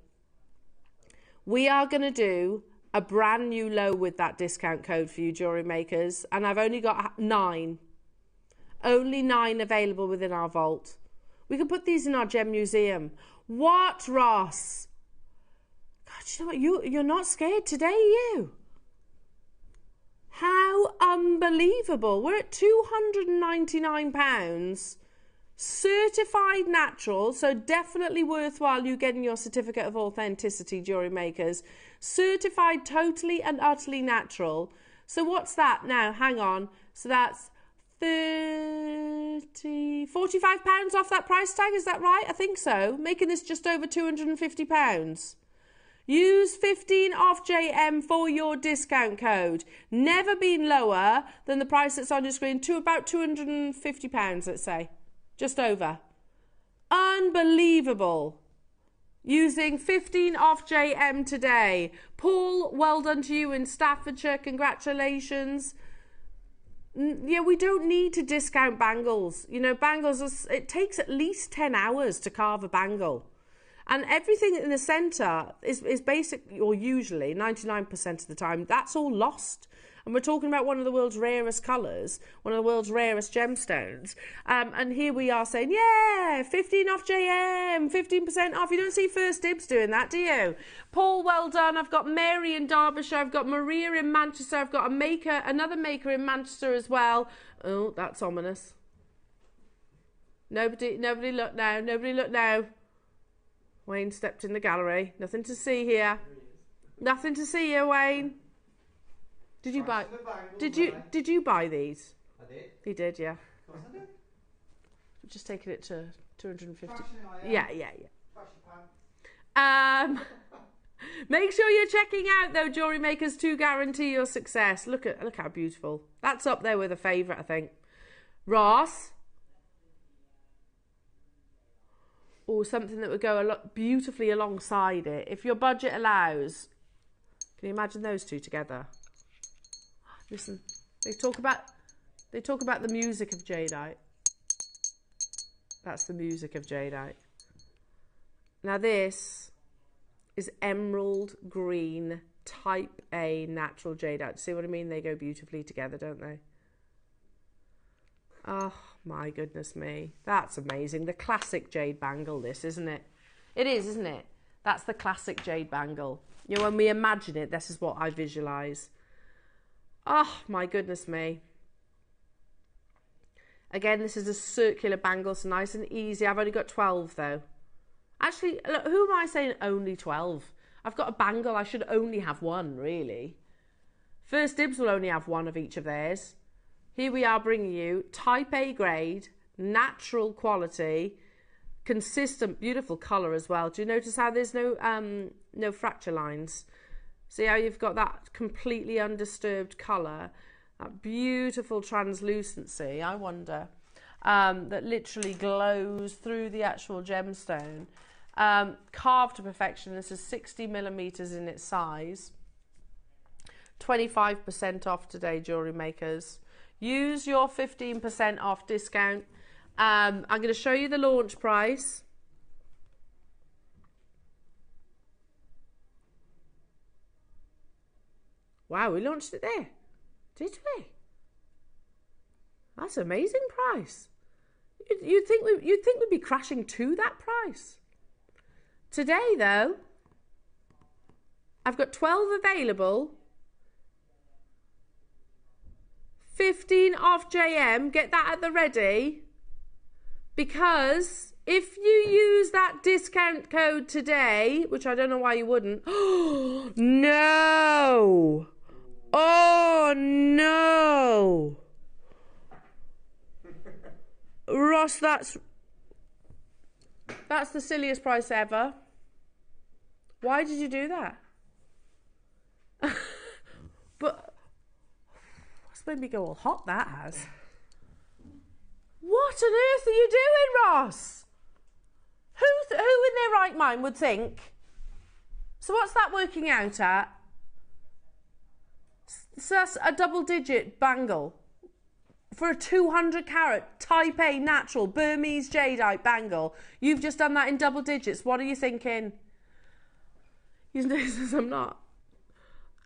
We are going to do a brand new low with that discount code for you, jewellery makers. And I've only got 9. Only 9 available within our vault. We could put these in our gem museum. What, Ross? God, you know what? You're not scared today, are you? How unbelievable. We're at £299. Certified natural, so definitely worthwhile you getting your certificate of authenticity, jewellery makers. Certified totally and utterly natural. So what's that now? Hang on. So that's £45 off that price tag, is that right? I think so. Making this just over £250. Use 15 off JM for your discount code. Never been lower than the price that's on your screen, to about £250, let's say. Just over. Unbelievable. Using 15 off JM today. Paul, well done to you in Staffordshire. Congratulations. Yeah, we don't need to discount bangles. You know, bangles, it takes at least 10 hours to carve a bangle. And everything in the centre is basic, or usually 99% of the time, that's all lost. And we're talking about one of the world's rarest colours, one of the world's rarest gemstones. And here we are saying, yeah, 15 off JM, 15% off. You don't see First Dibs doing that, do you? Paul, well done. I've got Mary in Derbyshire. I've got Maria in Manchester. I've got another maker in Manchester as well. Oh, that's ominous. Nobody look now. Nobody look now. Wayne stepped in the gallery. Nothing to see here. Nothing to see here, Wayne. Did you buy? Did you buy these? I did. He did, yeah. Of course I did. Just taking it to 250. Fashion, Yeah. Fashion pan. Make sure you're checking out though, Jewellery Makers, to guarantee your success. Look how beautiful. That's up there with a favourite, I think. Ross. Or something that would go beautifully alongside it, if your budget allows. Can you imagine those two together? Listen, they talk about the music of jadeite. That's the music of jadeite. Now this is emerald green type A natural jadeite. See what I mean? They go beautifully together, don't they? Oh my goodness me. That's amazing. The classic jade bangle, this, isn't it? It is, isn't it? That's the classic jade bangle. You know, when we imagine it, this is what I visualise. Oh my goodness me. Again, this is a circular bangle, so nice and easy. I've only got 12 though. Actually, look, who am I saying only 12? I've got a bangle, I should only have one, really. First Dibs will only have one of each of theirs. Here we are bringing you type A grade, natural quality, consistent, beautiful colour as well. Do you notice how there's no fracture lines? See how you've got that completely undisturbed colour, that beautiful translucency, I wonder, that literally glows through the actual gemstone. Carved to perfection. This is 60 millimetres in its size. 25% off today, Jewellery Makers. Use your 15% off discount. I'm going to show you the launch price. Wow, we launched it there. Did we? That's an amazing price. You'd think we'd be crashing to that price. Today, though, I've got 12 available. 15 off JM. Get that at the ready. Because if you use that discount code today, which I don't know why you wouldn't. Oh, no. Oh, no. Ross, that's the silliest price ever. Why did you do that? But that's made me go all hot, that has. What on earth are you doing, Ross? Who in their right mind would think? So what's that working out at? So that's a double-digit bangle for a 200 carat type A natural Burmese jadeite bangle. You've just done that in double digits. What are you thinking? He says I'm not.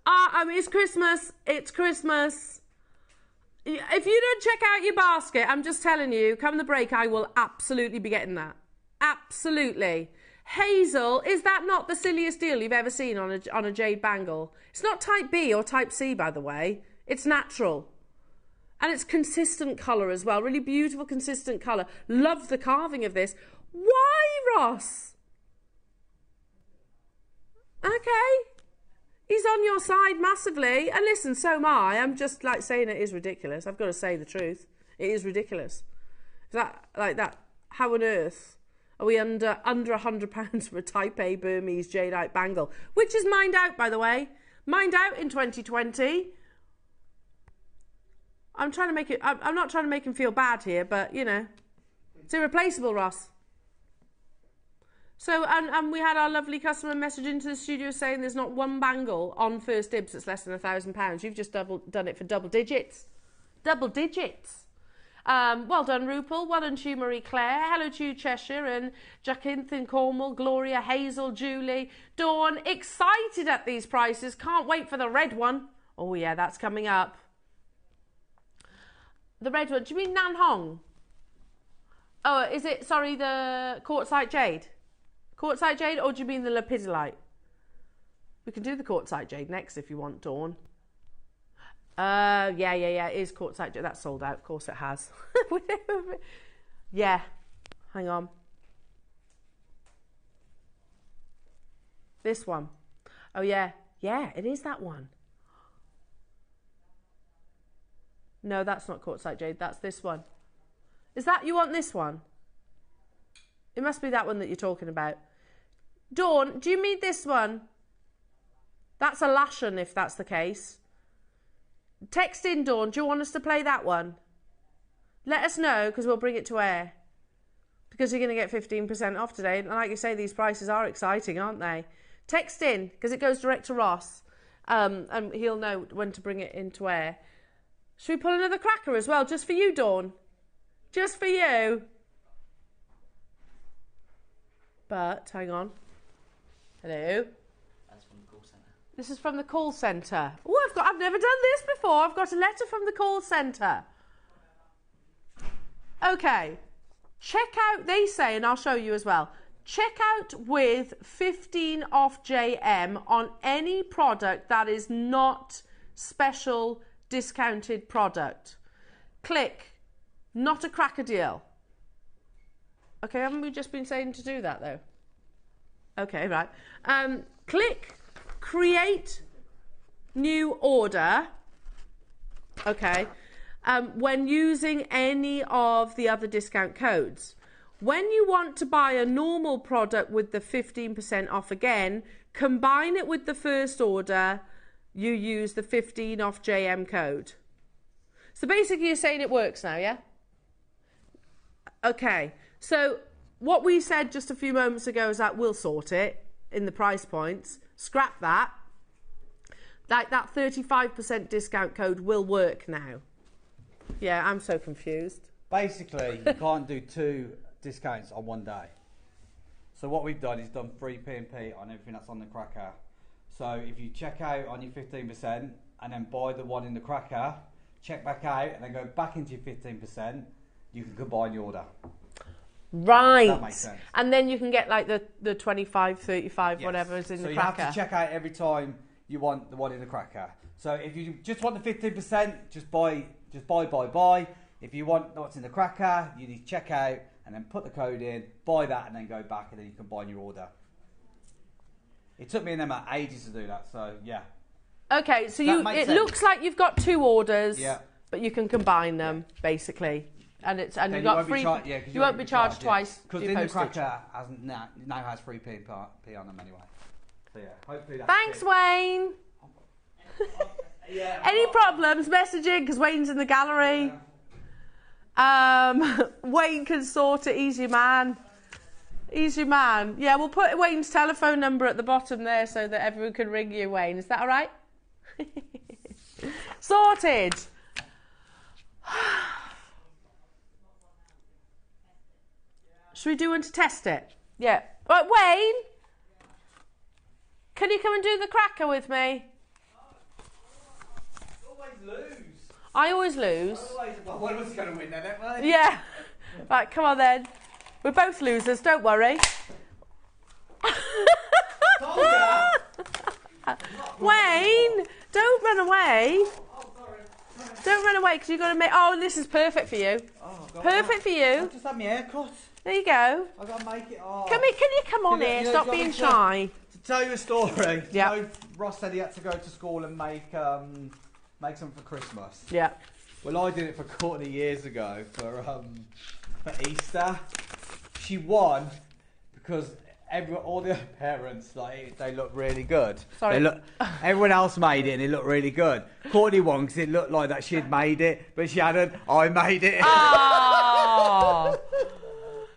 I mean, it's Christmas. It's Christmas. If you don't check out your basket, I'm just telling you, come the break, I will absolutely be getting that. Absolutely. Hazel, is that not the silliest deal you've ever seen on a jade bangle? It's not type B or type C, by the way. It's natural. And it's consistent colour as well. Really beautiful, consistent colour. Love the carving of this. Why, Ross? Okay. He's on your side massively. And listen, so am I. I'm just like saying it is ridiculous. I've got to say the truth. It is ridiculous. Is that like that? How on earth are we under £100 for a Type A Burmese jadeite bangle? Which is mined out, by the way. Mined out in 2020. I'm trying to make it... I'm not trying to make him feel bad here, but, you know. It's irreplaceable, Ross. So, and we had our lovely customer message into the studio saying there's not one bangle on First Dibs that's less than £1,000. You've just done it for double digits. Double digits. Well done, Rupel. Well done to you, Marie Claire. Hello to you, Cheshire, and Jacinth in Cornwall, Gloria, Hazel, Julie, Dawn. Excited at these prices. Can't wait for the red one. Oh, yeah, that's coming up. The red one. Do you mean Nan Hong? Oh, is it, sorry, the quartzite jade? Quartzite jade, or do you mean the lepidolite? We can do the quartzite jade next if you want, Dawn. Yeah, it is quartzite jade. That's sold out, of course it has. Yeah, hang on. This one. Oh, yeah. Yeah, it is that one. No, that's not quartzite jade. That's this one. Is that, you want this one? It must be that one that you're talking about. Dawn, do you mean this one? That's Alashan, if that's the case. Text in, Dawn. Do you want us to play that one? Let us know, because we'll bring it to air. Because you're going to get 15% off today. And like you say, these prices are exciting, aren't they? Text in, because it goes direct to Ross. And he'll know when to bring it into air. Should we pull another cracker as well? Just for you, Dawn. Just for you. But, hang on. Hello? That's from the call centre. This is from the call centre. Oh, I've never done this before. I've got a letter from the call centre. Okay. Check out, they say, and I'll show you as well. Check out with 15 off JM on any product that is not special discounted product. Click. Not a cracker deal. Okay, haven't we just been saying to do that, though? Okay, right. Click create new order. Okay. When using any of the other discount codes. When you want to buy a normal product with the 15% off again, combine it with the first order, you use the 15 off JM code. So basically you're saying it works now, yeah? Okay. So what we said just a few moments ago is that we'll sort it in the price points. Scrap that. Like that 35% discount code will work now. Yeah, I'm so confused. Basically, you can't do two discounts on one day. So what we've done is done free P&P on everything that's on the cracker. So if you check out on your 15% and then buy the one in the cracker, check back out and then go back into your 15%, you can combine your order. Right. That makes sense. And then you can get like the 25, 35, yes, whatever is in the cracker. So you have to check out every time you want the one in the cracker. So if you just want the 15%, just buy. If you want what's in the cracker, you need to check out and then put the code in, buy that, and then go back, and then you combine your order. It took me and them ages to do that, so yeah. Okay, so it looks like you've got two orders, yeah, but you can combine them, yeah, basically. And you've got free. You won't be charged twice. Because in the cracker now has free P on them anyway. So yeah, hopefully that's Thanks, Wayne. Yeah. Any problems? Messaging because Wayne's in the gallery. Yeah. Wayne can sort it. Easy man. Easy man. Yeah, we'll put Wayne's telephone number at the bottom there so that everyone can ring you, Wayne. Is that all right? Sorted. Should we do one to test it? Yeah. Right, Wayne. Can you come and do the cracker with me? Always lose. I always lose. Well, one of us is going to win then, aren't we? Yeah. Right, come on then. We're both losers, don't worry. Wayne, don't run away. Don't run away because you've got to make... Oh, this is perfect for you. Oh, God. Perfect for you. I've just had my hair cut. There you go. I've got to make it... Oh. Can you come on here? Stop being shy. To tell you a story. Yeah. You know, Ross said he had to go to school and make something for Christmas. Yeah. Well, I did it for Courtney years ago for Easter. She won because all the other parents, like, they look really good. Sorry. Everyone else made it and it looked really good. Courtney won because it looked like that she'd made it, but she hadn't. I made it. Oh.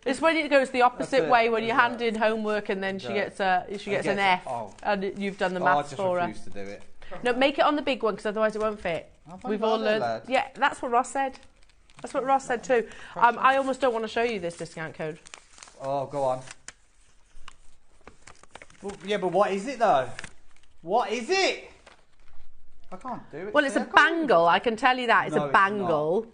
It's when it goes the opposite way, when you hand in homework and then she gets an F, and you've done the maths for her. I just refuse to do it. No, make it on the big one because otherwise it won't fit. We've all learned. Yeah, that's what Ross said. That's what Ross said too. I almost don't want to show you this discount code. Oh, go on. Well, yeah, but what is it though? What is it? I can't do it. Well, it's a bangle. I can tell you that. It's a bangle.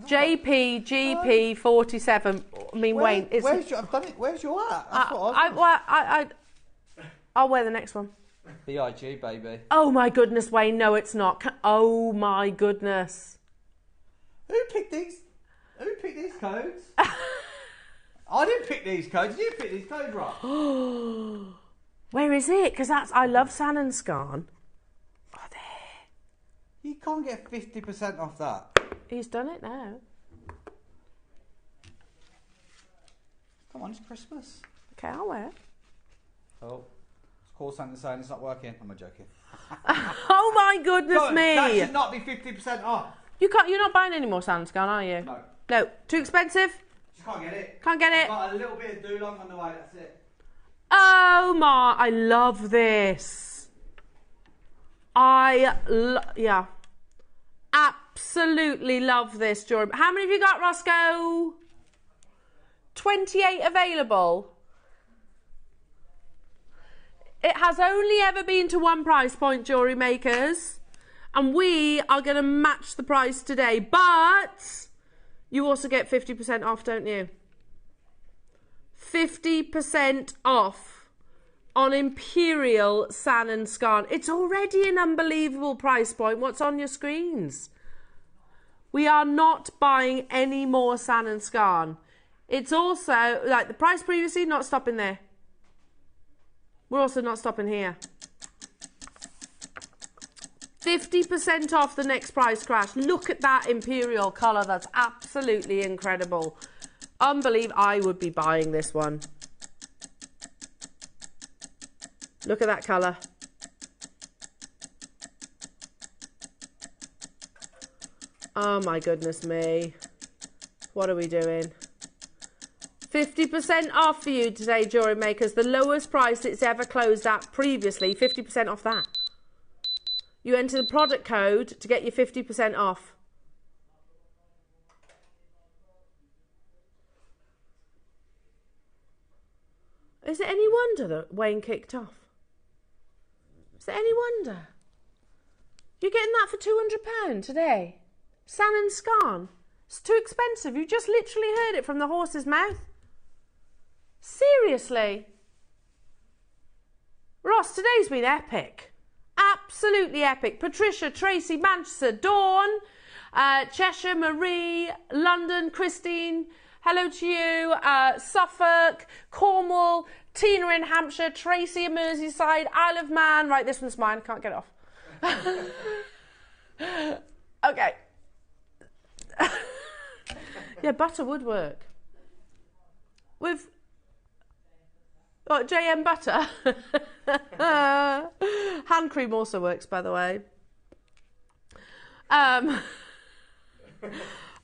JP GP 47. I mean, Wayne. I've done it. Where's your hat? That's what I'll wear the next one. BIG, baby. Oh my goodness, Wayne. No, it's not. Oh my goodness. Who picked these codes? I didn't pick these codes. You picked these codes, right? Where is it? Because I love Sannan Skarn. Oh, there. You can't get 50% off that. He's done it now. Come on, it's Christmas. Okay, I'll wear it. Oh, it's called Sannan Skarn. It's not working. I'm not joking. Oh my goodness me! That should not be 50% off. You're not buying any more Sannan Skarn, are you? No. No. Too expensive? Just can't get it. Can't get it. I've got a little bit of Dulong on the way. That's it. Oh my! I love this. Yeah. Absolutely love this, Jordan. How many have you got, Roscoe? 28 available. It has only ever been to one price point, jewellery makers. And we are going to match the price today. But you also get 50% off, don't you? 50% off on Imperial Sannan Skarn. It's already an unbelievable price point. What's on your screens? We are not buying any more Sannan Skarn. It's also, like the price previously, not stopping there. We're also not stopping here. 50% off the next price crash. Look at that Imperial colour. That's absolutely incredible. Unbelievable. I would be buying this one. Look at that colour. Oh my goodness me. What are we doing? 50% off for you today, jewellery makers. The lowest price it's ever closed at previously. 50% off that. You enter the product code to get your 50% off. Is it any wonder that Wayne kicked off? Is it any wonder? You're getting that for £200 today. Sannan Skarn. It's too expensive. You just literally heard it from the horse's mouth. Seriously. Ross, today's been epic. Absolutely epic. Patricia, Tracy, Manchester, Dawn, Cheshire, Marie, London, Christine, hello to you, Suffolk, Cornwall, Tina in Hampshire, Tracy in Merseyside, Isle of Man. Right, this one's mine. Can't get it off. Okay. Yeah, butter would work. With what, JM butter? Hand cream also works, by the way.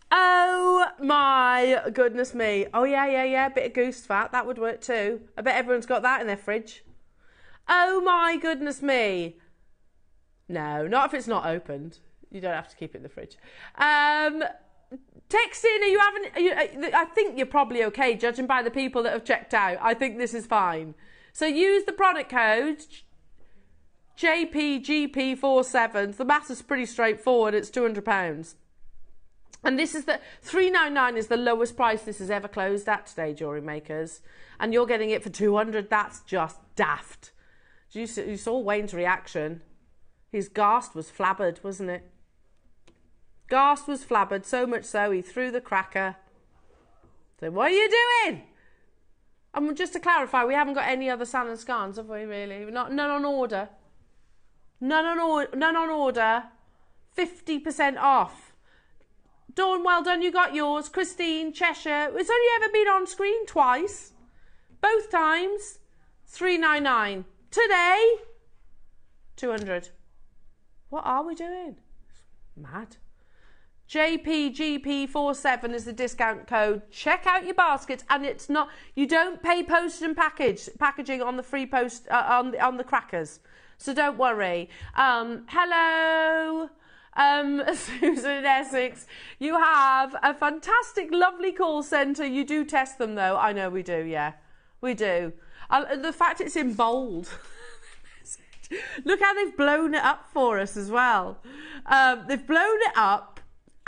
Oh my goodness me. Oh yeah. Bit of goose fat. That would work too. I bet everyone's got that in their fridge. Oh my goodness me. No, not if it's not opened. You don't have to keep it in the fridge. Text in, I think you're probably okay, judging by the people that have checked out. I think this is fine. So use the product code JPGP47. The math is pretty straightforward. It's £200. And this is the £399 is the lowest price this has ever closed at today, Jewellery Makers. And you're getting it for £200. That's just daft. You saw Wayne's reaction. His ghast was flabbered, wasn't it? Ghast was flabbered, so much so he threw the cracker. So what are you doing? And just to clarify, we haven't got any other Sannan Skarns, have we, really? None on order. None on order. 50% off. Dawn, well done, you got yours. Christine, Cheshire. It's only ever been on screen twice. Both times. £399. Today, 200. What are we doing? Mad. JPGP47 is the discount code. Check out your baskets, and it's not. You don't pay postage and packaging on the free post on the crackers, so don't worry. Hello, Susan in Essex. You have a fantastic, lovely call centre. You do test them, though. I know we do. Yeah, we do. The fact it's in bold. Look how they've blown it up for us as well. They've blown it up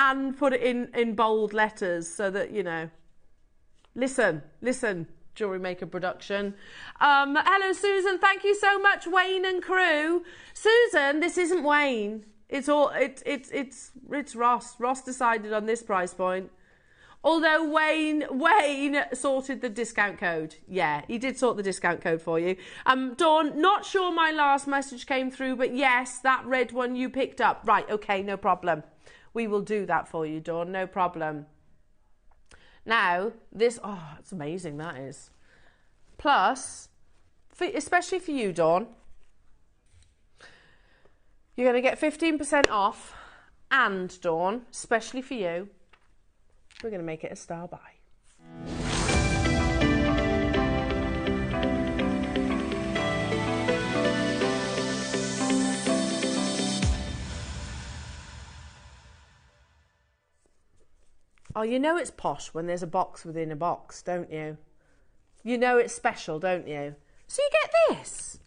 and put it in bold letters so that, you know. Listen, Jewellery Maker production. Hello, Susan. Thank you so much, Wayne and crew. Susan, this isn't Wayne. It's Ross. Ross decided on this price point. Although Wayne sorted the discount code. Yeah, he did sort the discount code for you. Dawn, not sure my last message came through, but yes, that red one you picked up. Right, okay, no problem. We will do that for you, Dawn, no problem. Now, this, it's amazing, that is. Plus, especially for you, Dawn, you're going to get 15% off, and Dawn, especially for you, we're going to make it a star buy. Oh, you know it's posh when there's a box within a box, don't you? You know it's special, don't you? So you get this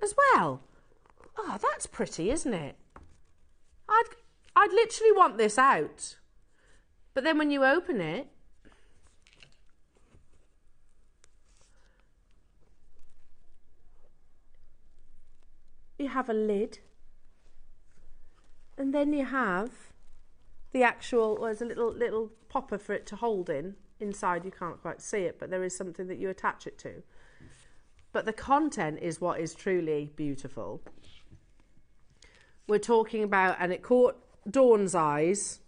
as well. Oh, that's pretty, isn't it? I'd literally want this out. But then when you open it, you have a lid, and then you have the actual, there's a little popper for it to hold in. Inside you can't quite see it, but there is something that you attach it to. But the content is what is truly beautiful. We're talking about, and it caught Dawn's eyes,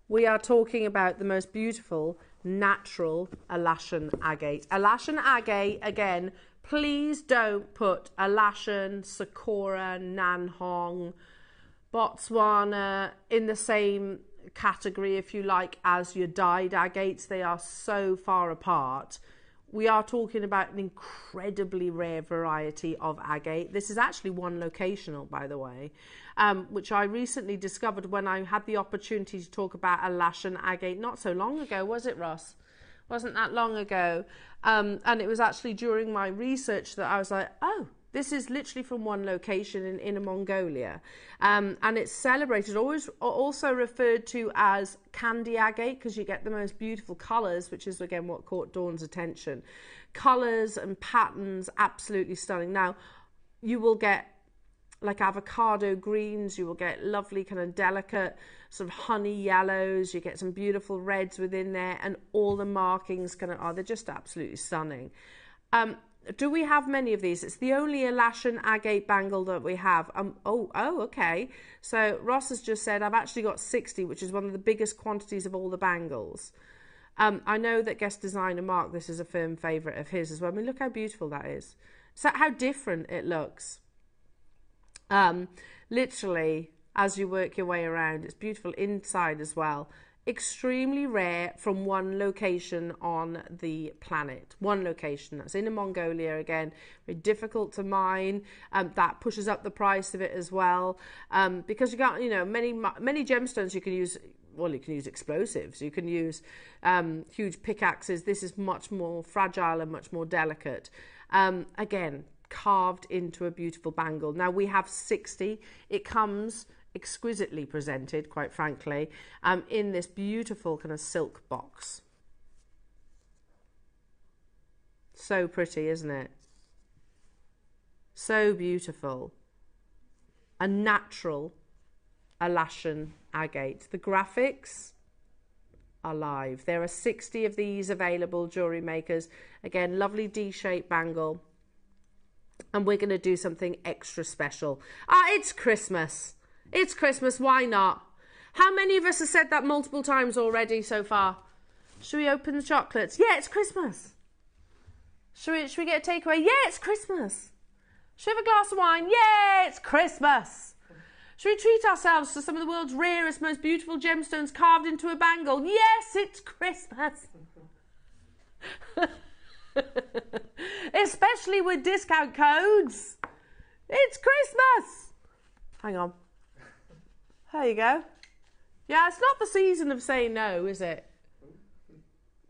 we are talking about the most beautiful natural Alashan Agate. Alashan Agate, again, please don't put Alashan, Sakura, Nanhong, Botswana in the same category, if you like, as your dyed agates. They are so far apart. We are talking about an incredibly rare variety of agate. This is actually one locational, by the way, which I recently discovered when I had the opportunity to talk about Alashan Agate not so long ago, was it, Ross? Wasn't that long ago. And it was actually during my research that I was like, oh, this is literally from one location in Inner Mongolia. And it's celebrated, also referred to as candy agate, because you get the most beautiful colours, which is, again, what caught Dawn's attention. Colours and patterns, absolutely stunning. Now, you will get like avocado greens, you will get lovely kind of delicate sort of honey yellows, you get some beautiful reds within there, and all the markings they're just absolutely stunning. Do we have many of these? It's the only Alashan Agate bangle that we have. Okay. So Ross has just said, I've actually got 60, which is one of the biggest quantities of all the bangles. I know that guest designer Mark, this is a firm favourite of his as well. I mean, look how beautiful that is. So how different it looks. Literally, as you work your way around, it's beautiful inside as well. Extremely rare from one location on the planet. One location, that's in Mongolia again. Very difficult to mine. That pushes up the price of it as well. Because you got, many gemstones you can use. Well, you can use explosives. You can use huge pickaxes. This is much more fragile and much more delicate. Again, carved into a beautiful bangle. Now we have 60. It comes exquisitely presented, quite frankly, in this beautiful kind of silk box. So pretty, isn't it? So beautiful. A natural Alashan Agate. The graphics are live. There are 60 of these available, jewellery makers. Again, lovely D-shaped bangle. And we're going to do something extra special. It's Christmas. It's Christmas, why not? How many of us have said that multiple times already so far? Should we open the chocolates? Yeah, it's Christmas. Should we get a takeaway? Yeah, it's Christmas. Should we have a glass of wine? Yeah, it's Christmas. Should we treat ourselves to some of the world's rarest, most beautiful gemstones carved into a bangle? Yes, it's Christmas. Especially with discount codes. It's Christmas. Hang on. There you go. Yeah, it's not the season of saying no, is it?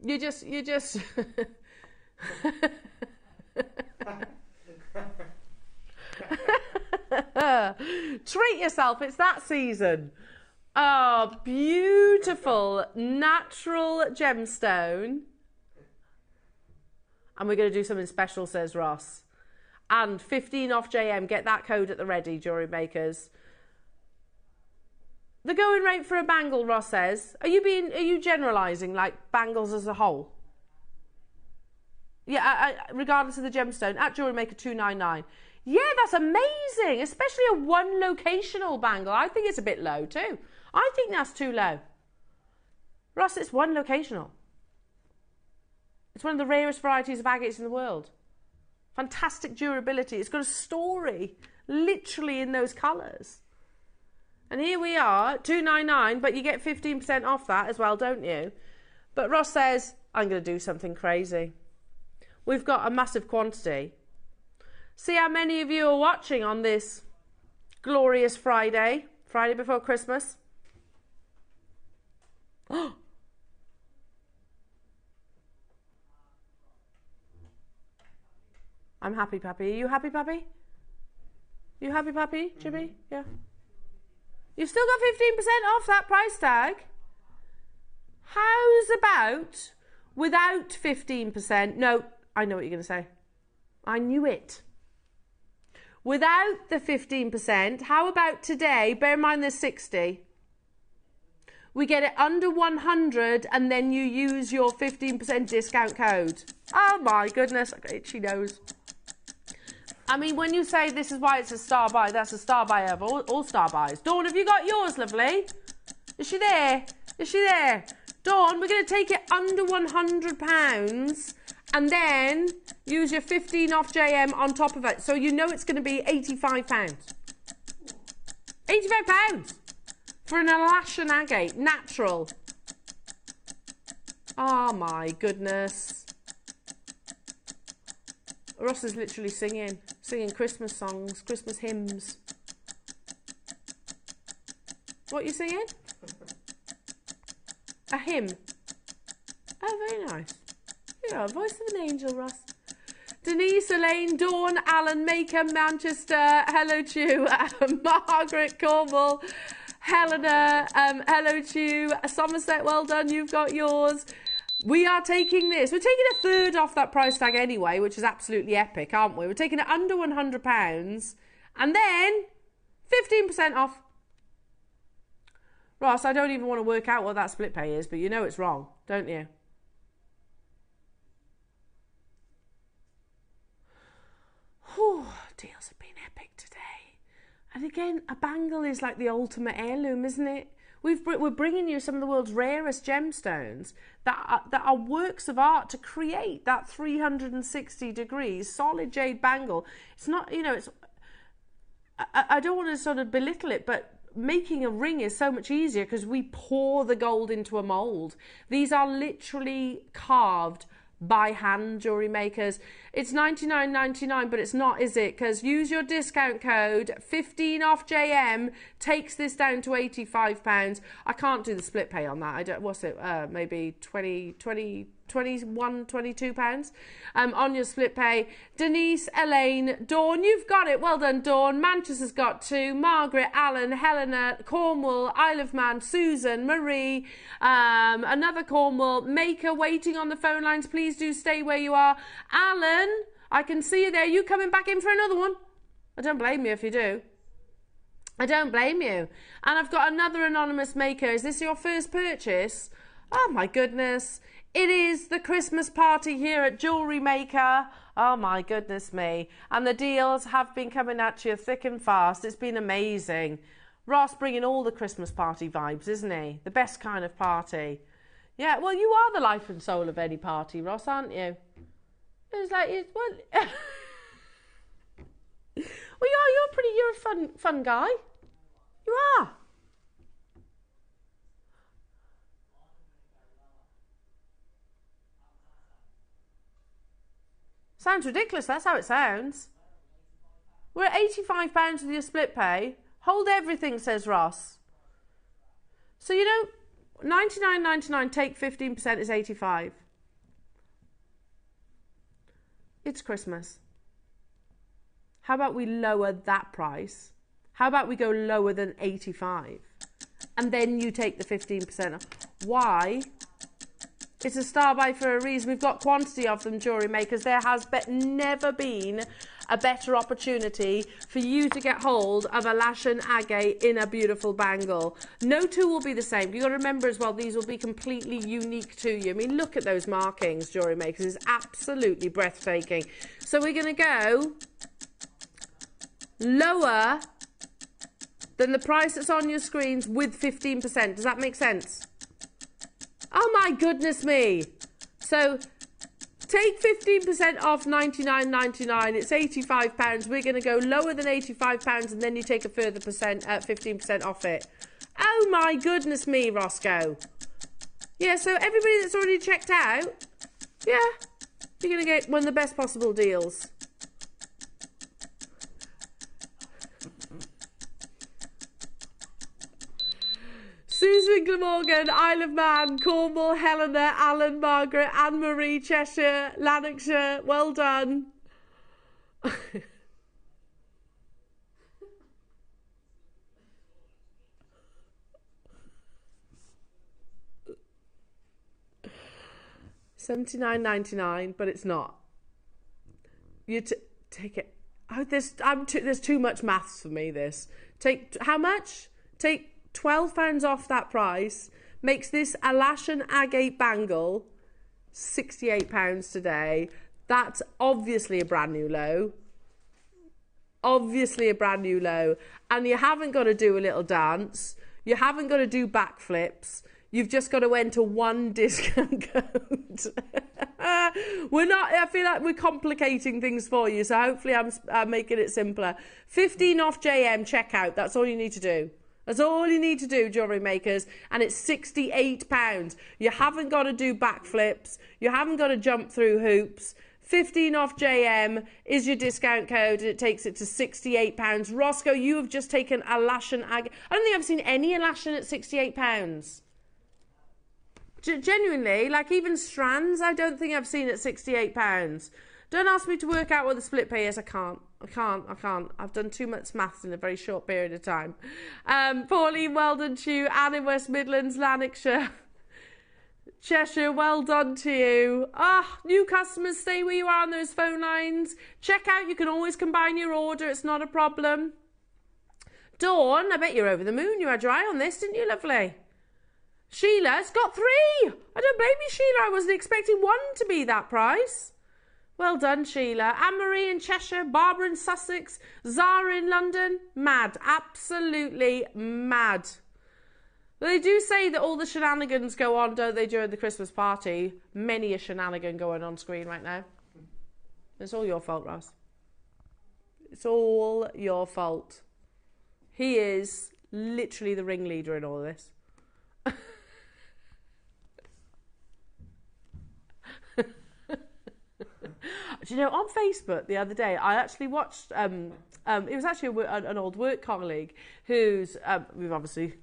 You just treat yourself, it's that season. Oh, beautiful natural gemstone. And we're going to do something special, says Ross. And 15 off JM, get that code at the ready, jewellery makers. The going rate for a bangle, Ross says. Are you generalising like bangles as a whole? Yeah, regardless of the gemstone, at JewelleryMaker 299. Yeah, that's amazing, especially a one locational bangle. I think it's a bit low too. I think that's too low. Ross, it's one locational. It's one of the rarest varieties of agates in the world. Fantastic durability. It's got a story, literally in those colours. And here we are, 299, but you get 15% off that as well, don't you? But Ross says, I'm going to do something crazy. We've got a massive quantity. See how many of you are watching on this glorious Friday before Christmas. I'm happy, Pappy. Are you happy, Pappy? You happy, Pappy? Jimmy? Yeah. You've still got 15% off that price tag. How's about without 15%? No, I know what you're going to say. I knew it. Without the 15%, how about today? Bear in mind there's 60. We get it under 100 and then you use your 15% discount code. Oh my goodness, I've got itchy nose. I mean, when you say this is why it's a star buy, that's a star buy of all star buys. Dawn, have you got yours, lovely? Is she there? Is she there? Dawn, we're going to take it under £100 and then use your 15 off JM on top of it. So you know it's going to be £85. £85 for an Alashan Agate, natural. Oh my goodness. Ross is literally singing Christmas songs, Christmas hymns. What are you singing? A hymn. Oh, very nice. You got a voice of an angel, Ross. Denise, Elaine, Dawn, Alan, Maker, Manchester, hello to you, Margaret, Cornwall, Helena, hello to you, Somerset, well done, you've got yours. We are taking this. We're taking a third off that price tag anyway, which is absolutely epic, aren't we? We're taking it under £100 and then 15% off. Ross, I don't even want to work out what that split pay is, but you know it's wrong, don't you? Whew, deals have been epic today. And again, a bangle is like the ultimate heirloom, isn't it? We're bringing you some of the world's rarest gemstones that are works of art to create that 360 degrees solid jade bangle. It's not, you know, it's. I don't want to sort of belittle it, but making a ring is so much easier because we pour the gold into a mold. These are literally carved by hand, jewellery makers. It's $99.99, but it's not, is it? Because use your discount code 15 off JM takes this down to £85. I can't do the split pay on that. I don't. What's it? Maybe 20 21, 22 pounds on your split pay. Denise, Elaine, Dawn, you've got it. Well done, Dawn. Manchester's got 2. Margaret, Alan, Helena, Cornwall, Isle of Man, Susan, Marie, another Cornwall. Maker waiting on the phone lines. Please do stay where you are. Alan, I can see you there. You coming back in for another one? I don't blame you if you do. I don't blame you. And I've got another anonymous maker. Is this your first purchase? Oh my goodness. It is the Christmas party here at JewelleryMaker. Oh my goodness me. And the deals have been coming at you thick and fast. It's been amazing. Ross bringing all the Christmas party vibes, isn't he? The best kind of party. Yeah, well, you are the life and soul of any party, Ross, aren't you? It's like, well, well, you're a fun guy. You are. Sounds ridiculous, that's how it sounds. We're at £85 with your split pay. Hold everything, says Ross. So, you know, $99.99 take 15% is £85. It's Christmas. How about we lower that price? How about we go lower than £85? And then you take the 15% off. Why? It's a star buy for a reason. We've got quantity of them, jewellery makers. There has never been a better opportunity for you to get hold of Alashan Agate in a beautiful bangle. No two will be the same. You've got to remember as well, these will be completely unique to you. I mean, look at those markings, jewellery makers. It's absolutely breathtaking. So we're going to go lower than the price that's on your screens with 15%. Does that make sense? Oh my goodness me. So take 15% off $99.99. It's £85. We're going to go lower than £85 and then you take a further 15% off it. Oh my goodness me, Roscoe. Yeah, so everybody that's already checked out, yeah, you're going to get one of the best possible deals. Susan Glamorgan, Isle of Man, Cornwall, Helena, Alan, Margaret, Anne-Marie, Cheshire, Lanarkshire, well done. $79.99, but it's not. You take it. Oh, there's too much maths for me. This take how much? Take £12 off that price, makes this Alashan Agate bangle £68 today. That's obviously a brand new low. Obviously a brand new low. And you haven't got to do a little dance. You haven't got to do backflips. You've just got to enter one discount code. I feel like we're complicating things for you, so hopefully I'm making it simpler. 15 off JM checkout, that's all you need to do. That's all you need to do, jewellery makers, and it's £68. You haven't got to do backflips. You haven't got to jump through hoops. 15 off JM is your discount code, and it takes it to £68. Roscoe, you have just taken Alashan Agate. I don't think I've seen any Alashan at £68. Genuinely, like even strands, I don't think I've seen at £68. Don't ask me to work out what the split pay is. I can't. I've done too much maths in a very short period of time. Pauline, well done to you. Anne in West Midlands, Lanarkshire. Cheshire, well done to you. New customers, stay where you are on those phone lines. Check out, you can always combine your order. It's not a problem. Dawn, I bet you're over the moon. You had your eye on this, didn't you, lovely? Sheila, it's got 3. I don't blame you, Sheila. I wasn't expecting one to be that price. Well done, Sheila. Anne-Marie in Cheshire, Barbara in Sussex, Zara in London. Mad. Absolutely mad. Well, they do say that all the shenanigans go on, don't they, during the Christmas party? Many a shenanigan going on screen right now. It's all your fault, Ross. It's all your fault. He is literally the ringleader in all of this. Do you know, on Facebook the other day, I actually watched, it was actually an old work colleague who's, we've obviously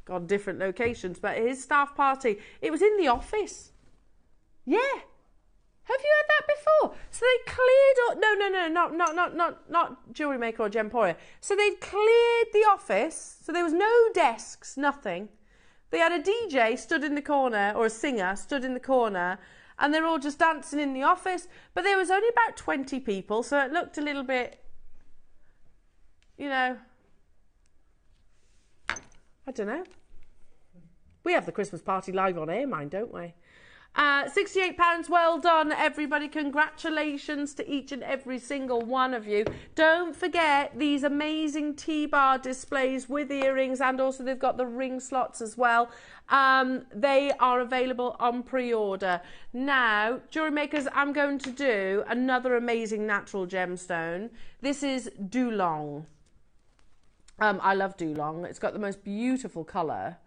gone different locations, but his staff party, it was in the office. Yeah. Have you had that before? So they cleared all, no, not JewelleryMaker or Gemporia. So they'd cleared the office, so there was no desks, nothing. They had a DJ stood in the corner, or a singer stood in the corner, and they're all just dancing in the office. But there was only about 20 people, so it looked a little bit, you know, I don't know. We have the Christmas party live on air, mind, don't we? £68, well done everybody, congratulations to each and every single one of you. Don't forget these amazing T-bar displays with earrings, and also they've got the ring slots as well. They are available on pre-order. Now, Jewellery Makers, I'm going to do another amazing natural gemstone. This is Dulong. I love Dulong. It's got the most beautiful colour.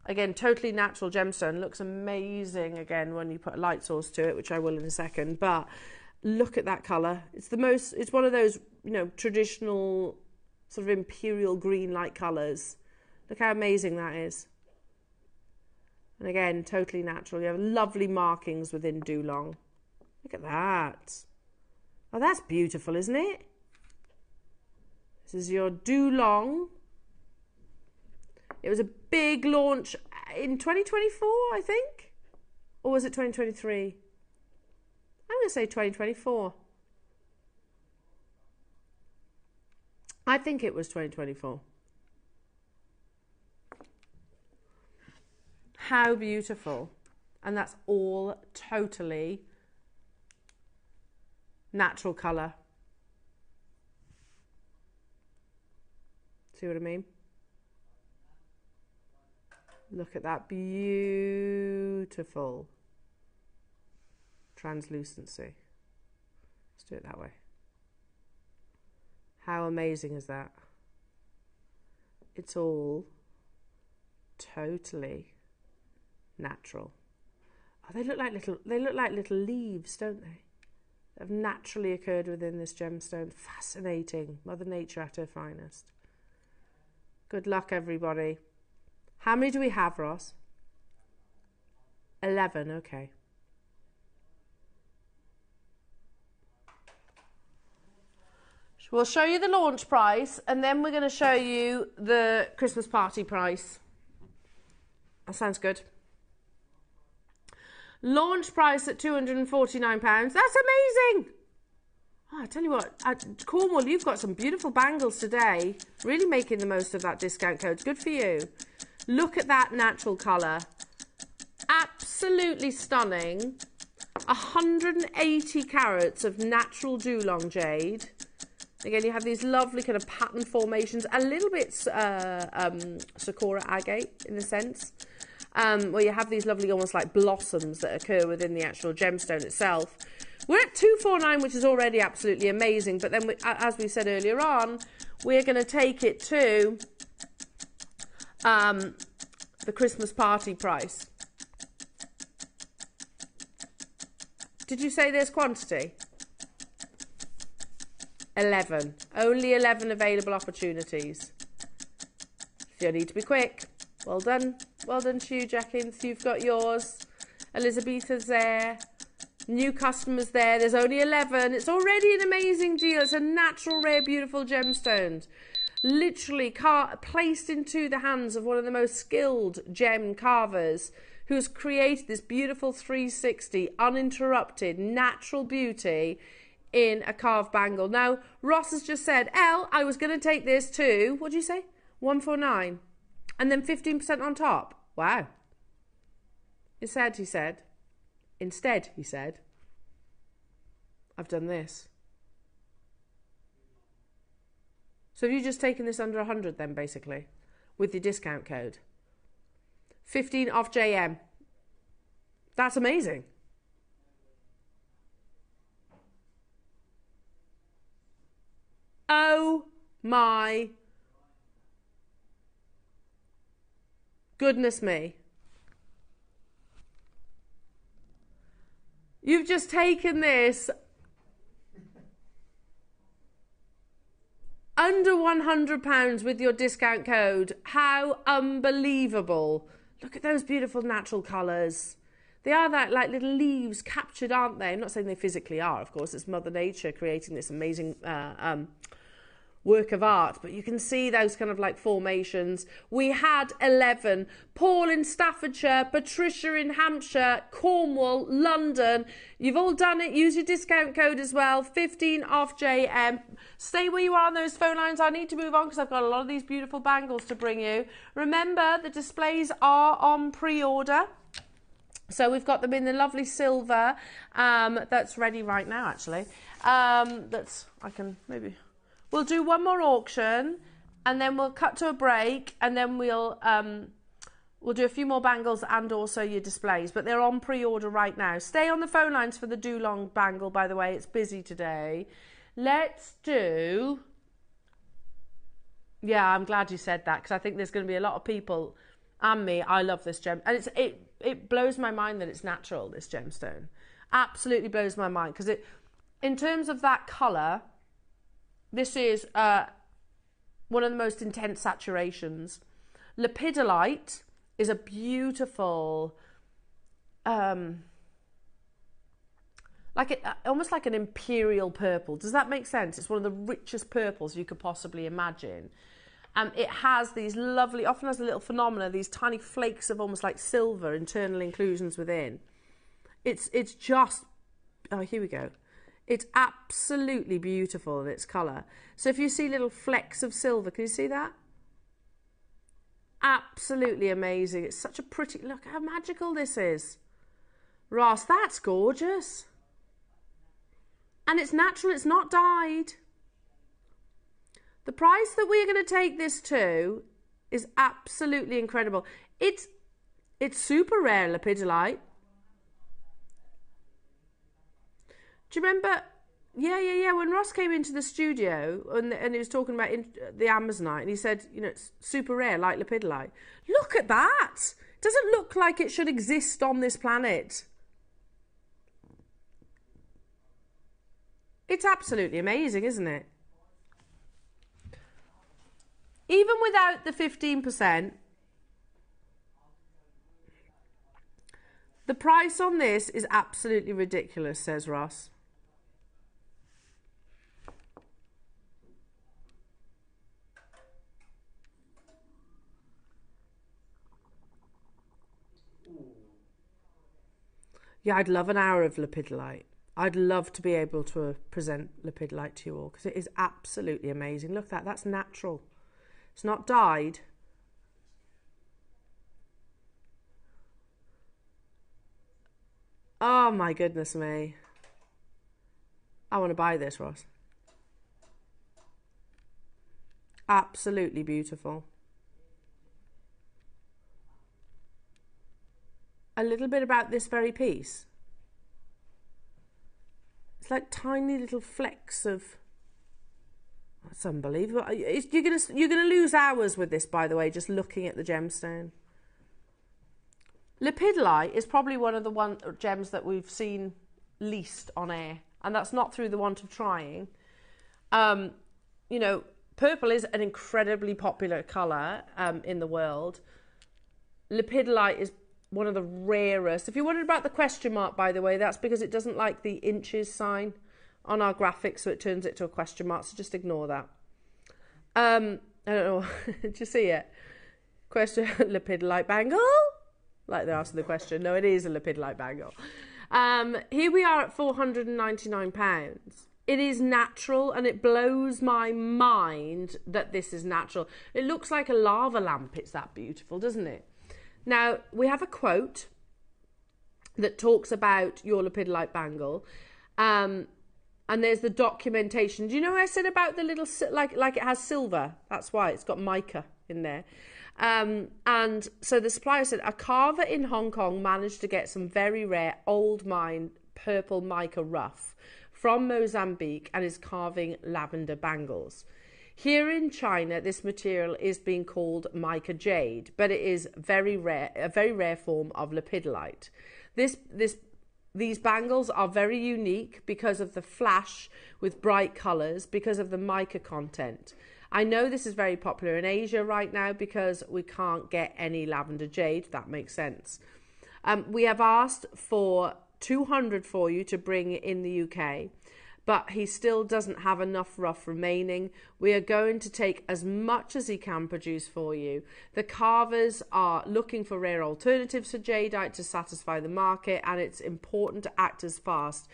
Again, totally natural gemstone. Looks amazing again when you put a light source to it, which I will in a second. But look at that colour. It's one of those, you know, traditional sort of imperial green light colours. Look how amazing that is. And again, totally natural. You have lovely markings within Dulong. Look at that. Oh, that's beautiful, isn't it? This is your Dulong. It was a big launch in 2024, I think. Or was it 2023? I'm going to say 2024. I think it was 2024. How beautiful. And that's all totally natural colour. See what I mean? Look at that beautiful translucency. Let's do it that way. How amazing is that? It's all totally natural. Oh, they look like little leaves, don't they? That have naturally occurred within this gemstone. Fascinating. Mother Nature at her finest. Good luck, everybody. How many do we have, Ross? 11, okay. We'll show you the launch price, and then we're going to show you the Christmas party price. That sounds good. Launch price at £249. That's amazing! Oh, I tell you what, Cornwall, you've got some beautiful bangles today. Really making the most of that discount code. Good for you. Look at that natural colour. Absolutely stunning. 180 carats of natural Dulong jade. Again, you have these lovely kind of pattern formations, a little bit Sakura agate in a sense, where you have these lovely almost like blossoms that occur within the actual gemstone itself. We're at 249, which is already absolutely amazing, but then, as we said earlier on, we're going to take it to the Christmas party price. Did you say there's quantity? 11. Only 11 available opportunities. You'll need to be quick. Well done. Well done to you, Jackins. You've got yours. Elizabetha's there. New customers there. There's only 11. It's already an amazing deal. It's a natural, rare, beautiful gemstone. Literally placed into the hands of one of the most skilled gem carvers, who's created this beautiful 360 uninterrupted natural beauty in a carved bangle. Now, Ross has just said, Elle, I was going to take this to, what did you say? 149. And then 15% on top. Wow. Instead, he said, I've done this. So have you just taken this under 100 then, basically, with your discount code? 15 off JM. That's amazing. Oh my goodness me. You've just taken this under £100 with your discount code. How unbelievable. Look at those beautiful natural colours. They are that like little leaves captured, aren't they? I'm not saying they physically are, of course. It's Mother Nature creating this amazing work of art, but you can see those kind of like formations. We had 11. Paul in Staffordshire, Patricia in Hampshire, Cornwall, London. You've all done it. Use your discount code as well. 15 off JM. Stay where you are on those phone lines. I need to move on because I've got a lot of these beautiful bangles to bring you. Remember, the displays are on pre-order. So we've got them in the lovely silver that's ready right now, actually. We'll do one more auction, and then we'll cut to a break, and then we'll do a few more bangles and also your displays. But they're on pre-order right now. Stay on the phone lines for the Dulong bangle, by the way. It's busy today. Let's do... Yeah, I'm glad you said that, because I think there's going to be a lot of people, and me, I love this gem. And it blows my mind that it's natural, this gemstone. Absolutely blows my mind, because in terms of that colour, this is one of the most intense saturations. Lepidolite is a beautiful, almost like an imperial purple. Does that make sense? It's one of the richest purples you could possibly imagine. It has these lovely, often has a little phenomena, these tiny flakes of almost like silver, internal inclusions within. It's just, oh, here we go. It's absolutely beautiful in its colour. So if you see little flecks of silver, can you see that? Absolutely amazing. It's such a pretty, look how magical this is. Ross, that's gorgeous. And it's natural, it's not dyed. The price that we're going to take this to is absolutely incredible. It's super rare lepidolite. Do you remember? Yeah. When Ross came into the studio and he was talking about the Amazonite, and he said, you know, it's super rare, like lepidolite. Look at that. It doesn't look like it should exist on this planet. It's absolutely amazing, isn't it? Even without the 15%, the price on this is absolutely ridiculous, says Ross. Yeah, I'd love an hour of lepidolite. I'd love to be able to present lepidolite to you all, because it is absolutely amazing. Look, that's natural. It's not dyed. Oh my goodness me. I want to buy this, Ross. Absolutely beautiful. A little bit about this very piece. It's like tiny little flecks of... That's unbelievable. You're gonna lose hours with this, by the way, just looking at the gemstone. Lepidolite is probably one of the gems that we've seen least on air, and that's not through the want of trying. You know, purple is an incredibly popular colour in the world. Lepidolite is one of the rarest. If you wondered about the question mark, by the way, that's because it doesn't like the inches sign on our graphics, so it turns it to a question mark, so just ignore that. I don't know, did you see it? Question, lepidolite bangle? Like they're asking the question. No, it is a lepidolite bangle. Here we are at £499. It is natural, and it blows my mind that this is natural. It looks like a lava lamp. It's that beautiful, doesn't it? Now, we have a quote that talks about your lepidolite bangle. And there's the documentation. Do you know what I said about the little, like it has silver? That's why it's got mica in there. And so the supplier said, a carver in Hong Kong managed to get some very rare old mine purple mica rough from Mozambique and is carving lavender bangles. Here in China, this material is being called mica jade, but it is very rare, a very rare form of lepidolite. These bangles are very unique because of the flash with bright colours, because of the mica content. I know this is very popular in Asia right now because we can't get any lavender jade, if that makes sense. We have asked for 200 for you to bring in the UK, but he still doesn't have enough rough remaining. We are going to take as much as he can produce for you. The carvers are looking for rare alternatives for jadeite to satisfy the market, and it's important to act as fast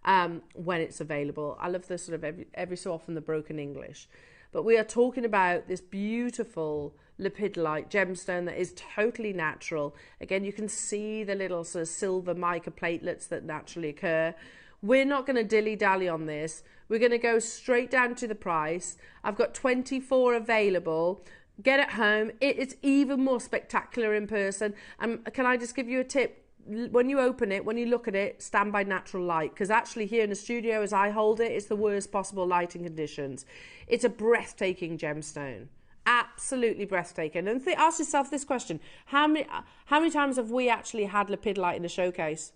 when it's available. I love this sort of every so often the broken English. But we are talking about this beautiful lepidolite gemstone that is totally natural. Again, you can see the little sort of silver mica platelets that naturally occur. We're not going to dilly-dally on this. We're going to go straight down to the price. I've got 24 available. Get it home. It's even more spectacular in person. Can I just give you a tip? When you open it, when you look at it, stand by natural light, because actually here in the studio as I hold it, it's the worst possible lighting conditions. It's a breathtaking gemstone. Absolutely breathtaking. And ask yourself this question. How many times have we actually had lepidolite in a showcase?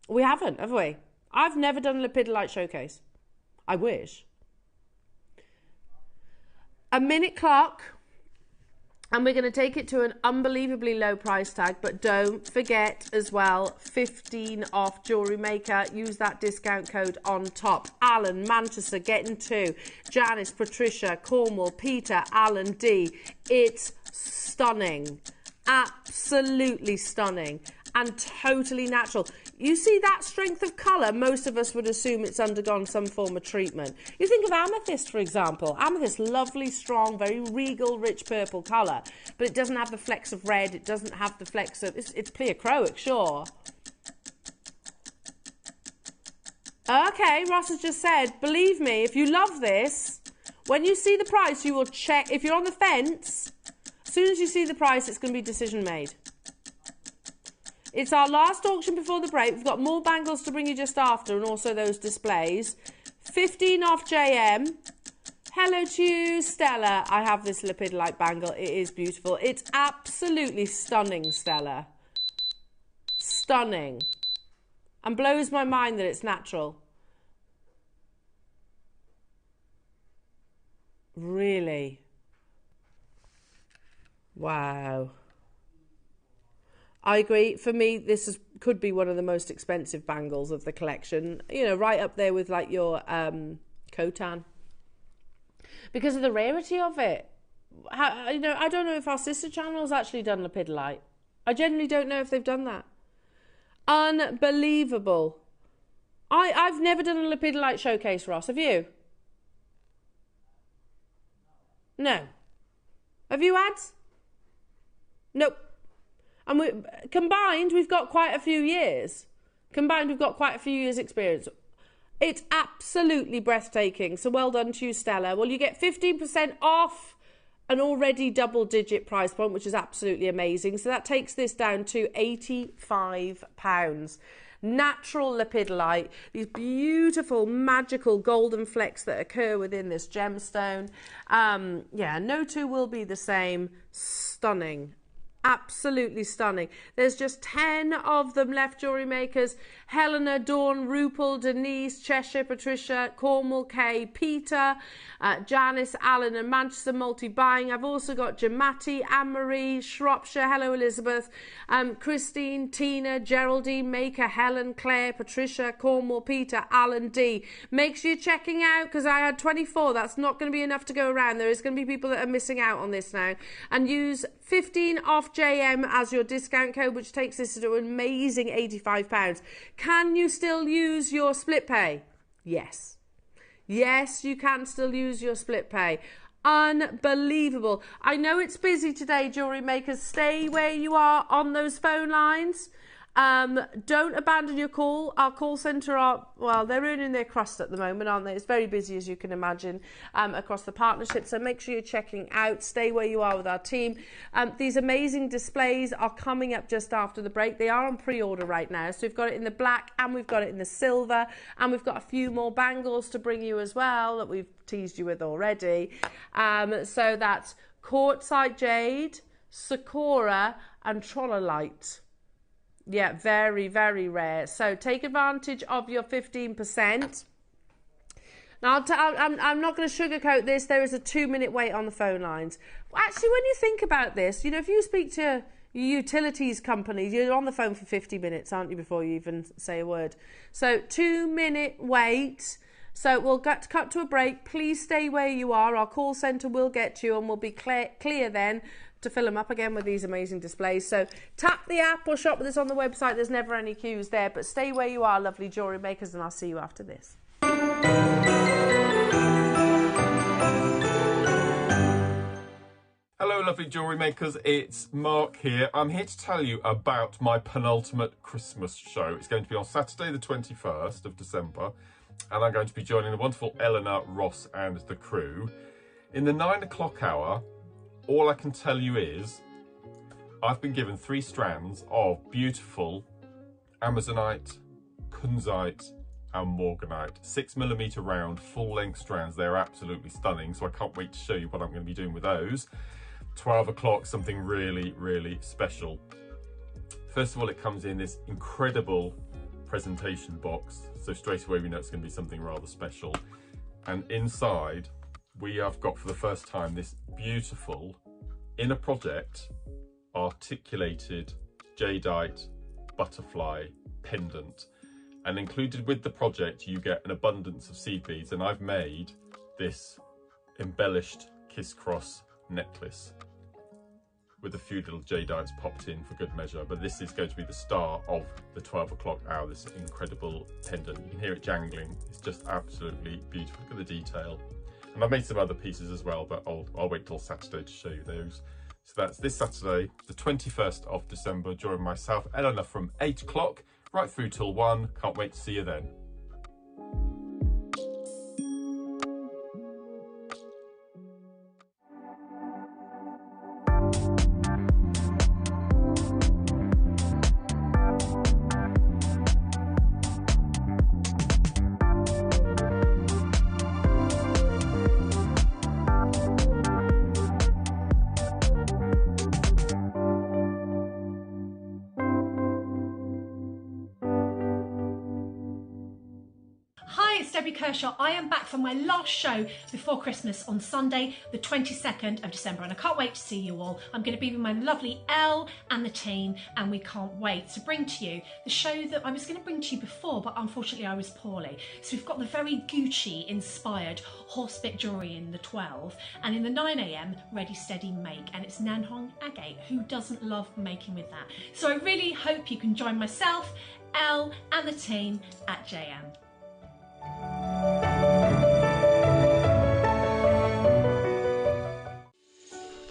We haven't, have we? I've never done a lepidolite showcase. I wish. A minute clock, and we're going to take it to an unbelievably low price tag, but don't forget as well, 15 off Jewellery Maker. Use that discount code on top. Alan, Manchester, getting 2. Janice, Patricia, Cornwall, Peter, Alan D. It's stunning. Absolutely stunning. And totally natural. You see that strength of colour? Most of us would assume it's undergone some form of treatment. You think of amethyst, for example. Amethyst, lovely, strong, very regal, rich purple colour. But it doesn't have the flecks of red. It doesn't have the flecks of... It's pleochroic, sure. Okay, Ross has just said, believe me, if you love this, when you see the price, you will check. If you're on the fence, as soon as you see the price, it's going to be decision made. It's our last auction before the break. We've got more bangles to bring you just after, and also those displays. 15 off JM. Hello to you, Stella. I have this lepidolite bangle. It is beautiful. It's absolutely stunning, Stella. Stunning. And blows my mind that it's natural. Really? Wow. I agree. For me, this could be one of the most expensive bangles of the collection. You know, right up there with like your Kotan. Because of the rarity of it. I don't know if our sister channel's actually done lepidolite. I genuinely don't know if they've done that. Unbelievable. I've never done a lepidolite showcase, Ross. Have you? No. Have you, Ads? Nope. And combined, we've got quite a few years. Combined, we've got quite a few years' experience. It's absolutely breathtaking. So well done to you, Stella. Well, you get 15% off an already double-digit price point, which is absolutely amazing. So that takes this down to £85. Natural lepidolite, these beautiful magical golden flecks that occur within this gemstone. Yeah, no two will be the same. Stunning. Absolutely stunning. There's just 10 of them left, Jewellery Makers. Helena, Dawn, Rupal, Denise, Cheshire, Patricia, Cornwall, Kay, Peter, Janice, Alan and Manchester multi-buying. I've also got Jamati, Anne-Marie, Shropshire, hello Elizabeth, Christine, Tina, Geraldine, Maker, Helen, Claire, Patricia, Cornwall, Peter, Alan D. Make sure you're checking out, because I had 24. That's not going to be enough to go around. There is going to be people that are missing out on this now. And use 15 off JM as your discount code, which takes this to an amazing £85. Can you still use your split pay? Yes. Yes, you can still use your split pay. Unbelievable. I know it's busy today, Jewellery Makers. Stay where you are on those phone lines. Don't abandon your call. Our call centre they're earning their crust at the moment, aren't they? It's very busy, as you can imagine, across the partnership. So make sure you're checking out. Stay where you are with our team. These amazing displays are coming up just after the break. They are on pre-order right now. So we've got it in the black and we've got it in the silver. And we've got a few more bangles to bring you as well that we've teased you with already. So that's Quartzite Jade, Sakura and Trollolite. Yeah, very, very rare. So take advantage of your 15%. Now, I'm not going to sugarcoat this. There is a 2-minute wait on the phone lines. Actually, when you think about this, you know, if you speak to utilities companies. You're on the phone for 50 minutes, aren't you, before you even say a word? So 2-minute wait. So we'll cut to a break. Please stay where you are. Our call centre will get you and we'll be clear then to fill them up again with these amazing displays. So tap the app or shop with us on the website. There's never any queues there, but stay where you are, lovely jewellery makers, and I'll see you after this. Hello lovely jewellery makers, it's Mark here. I'm here to tell you about my penultimate Christmas show. It's going to be on Saturday the 21st of December and I'm going to be joining the wonderful Eleanor, Ross and the crew. In the 9 o'clock hour, all I can tell you is I've been given 3 strands of beautiful Amazonite, Kunzite and Morganite, 6mm round, full-length strands. They're absolutely stunning, so I can't wait to show you what I'm going to be doing with those. 12 o'clock, something really, really special. First of all, it comes in this incredible presentation box, so straight away we know it's going to be something rather special. And inside, we have got for the first time this beautiful, in a project, articulated jadeite butterfly pendant. And included with the project, you get an abundance of seed beads, and I've made this embellished kiss-cross necklace with a few little jadeites popped in for good measure, but this is going to be the star of the 12 o'clock hour, this incredible pendant. You can hear it jangling. It's just absolutely beautiful. Look at the detail. And I've made some other pieces as well, but I'll wait till Saturday to show you those. So that's this Saturday, the 21st of December, join myself, Eleanor, from 8 o'clock right through till 1. Can't wait to see you then. I am back from my last show before Christmas on Sunday, the 22nd of December, and I can't wait to see you all. I'm going to be with my lovely Elle and the team, and we can't wait to bring to you the show that I was going to bring to you before, but unfortunately I was poorly. So we've got the very Gucci inspired horsebit jewellery in the 12, and in the 9 AM, Ready Steady Make, and it's Alashan Agate. Who doesn't love making with that? So I really hope you can join myself, Elle and the team at JM.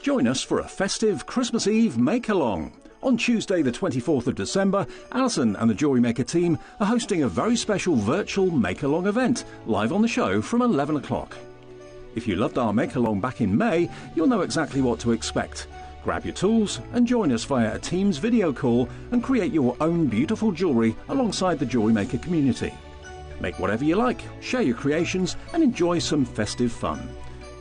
Join us for a festive Christmas Eve make-along. On Tuesday the 24th of December, Alashan and the JewelleryMaker team are hosting a very special virtual make-along event live on the show from 11 o'clock. If you loved our make-along back in May, you'll know exactly what to expect. Grab your tools and join us via a Teams video call and create your own beautiful jewellery alongside the JewelleryMaker community. Make whatever you like, share your creations and enjoy some festive fun.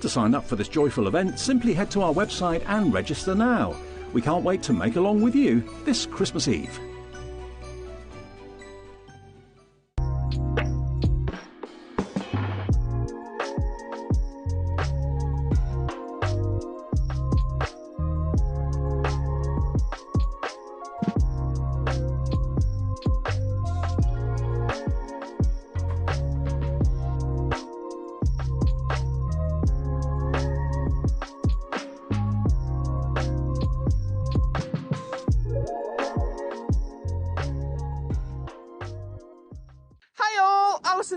To sign up for this joyful event, simply head to our website and register now. We can't wait to make along with you this Christmas Eve.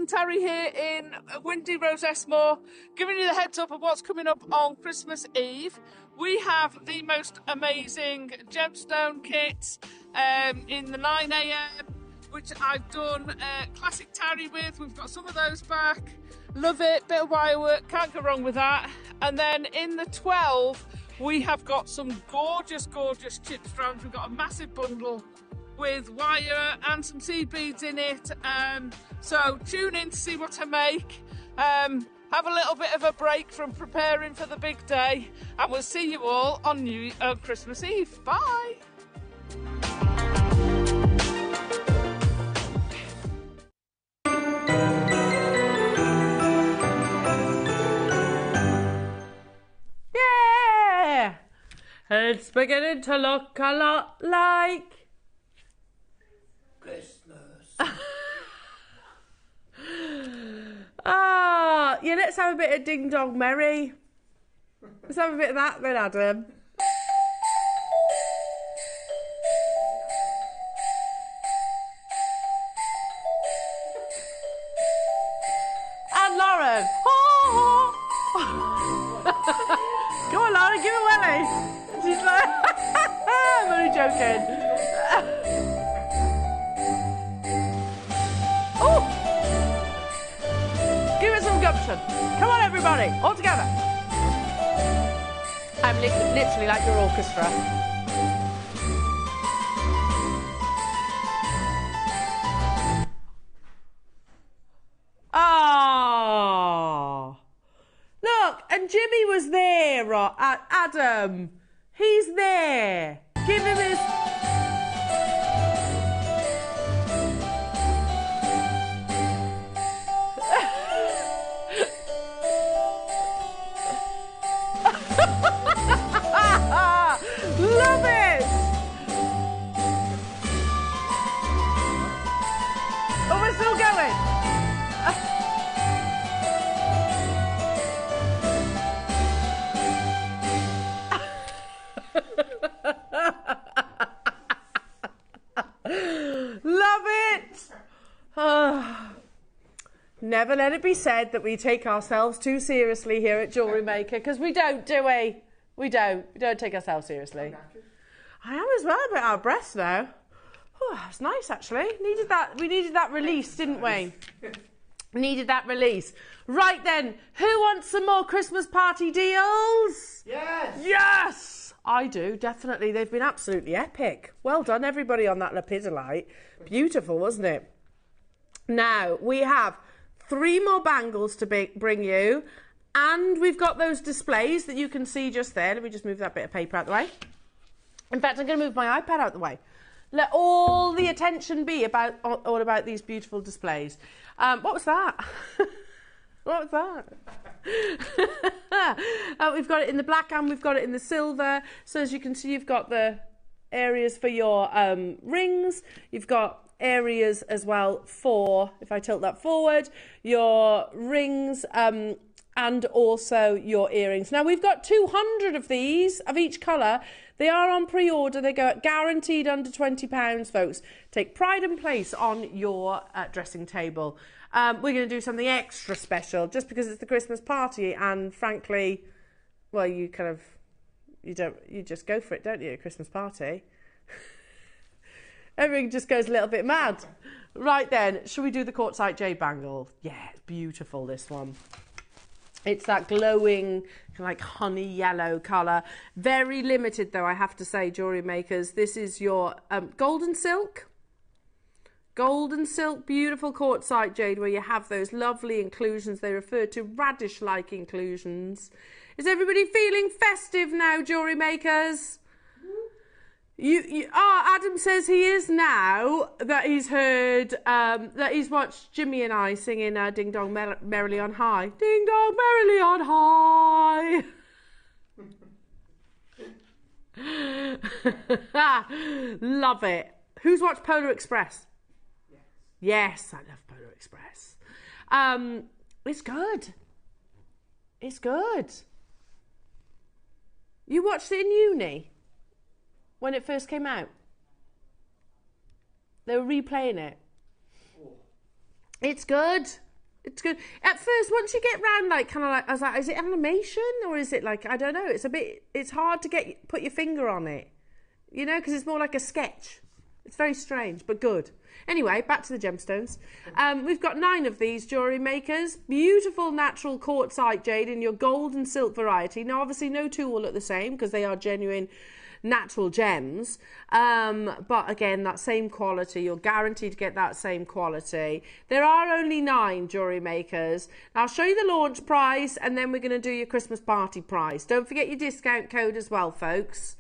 Terry here in windy Rosemoor, giving you the heads up of what's coming up on Christmas Eve. We have the most amazing gemstone kits in the 9 AM, which I've done classic tarry with. We've got some of those back. Love it, bit of wire work, can't go wrong with that. And then in the 12, we have got some gorgeous, gorgeous chip strands. We've got a massive bundle with wire and some seed beads in it, so tune in to see what I make. Have a little bit of a break from preparing for the big day, and we'll see you all on Christmas Eve. Bye. Yeah! It's beginning to look a lot like Christmas. Ah, yeah, let's have a bit of Ding Dong Merry. Let's have a bit of that then, Adam. And Lauren. Come on, Lauren, give it Welly. She's like, I'm only joking. Oh! Give it some gumption. Come on, everybody, all together. I'm literally like your orchestra. Oh, look, and Jimmy was there, Adam. He's there. Give him his... Love it! Oh, we're still going. Love it! Never let it be said that we take ourselves too seriously here at JewelleryMaker, because we don't, do we? We don't take ourselves seriously. I am as well, a bit out of breath now. Oh, that's nice actually. We needed that release, didn't we? Needed that release. Right then, who wants some more Christmas party deals? Yes! Yes! I do, definitely. They've been absolutely epic. Well done, everybody, on that Lepidolite. Beautiful, wasn't it? Now, we have 3 more bangles to bring you, and we've got those displays that you can see just there. Let me just move that bit of paper out the way. In fact, I'm going to move my iPad out the way. Let all the attention be all about these beautiful displays. What was that? What was that? We've got it in the black and we've got it in the silver. So as you can see, you've got the areas for your rings. You've got areas as well for, if I tilt that forward, your rings and also your earrings. Now we've got 200 of these, of each colour. They are on pre-order. They go guaranteed under £20, folks. Take pride and place on your dressing table. We're going to do something extra special just because it's the Christmas party, and frankly, well, you just go for it, don't you, at Christmas party? Everything just goes a little bit mad. Right then, shall we do the quartzite jade bangle? Yeah, it's beautiful, this one. It's that glowing, like honey yellow colour. Very limited though, I have to say, JewelleryMakers. This is your golden silk. Golden silk, beautiful quartzite jade, where you have those lovely inclusions. They refer to radish-like inclusions. Is everybody feeling festive now, JewelleryMakers? Adam says he is now, that he's heard, that he's watched Jimmy and I singing Ding Dong Merrily on High. Ding Dong Merrily on High. Love it. Who's watched Polar Express? Yes, I love Polar Express. It's good. It's good. You watched it in uni? When it first came out? They were replaying it. It's good. It's good. At first, once you get round, like, kind of like, I was like, is it animation or is it like, I don't know. It's hard to put your finger on it. You know, because it's more like a sketch. It's very strange, but good. Anyway, back to the gemstones. We've got 9 of these, JewelleryMakers. Beautiful natural quartzite jade in your gold and silk variety. Now, obviously, no 2 will look the same because they are genuine natural gems, but again, that same quality, you're guaranteed to get that same quality. There are only 9, JewelleryMakers. Now, I'll show you the launch price, and then we're going to do your Christmas party price. Don't forget your discount code as well, folks.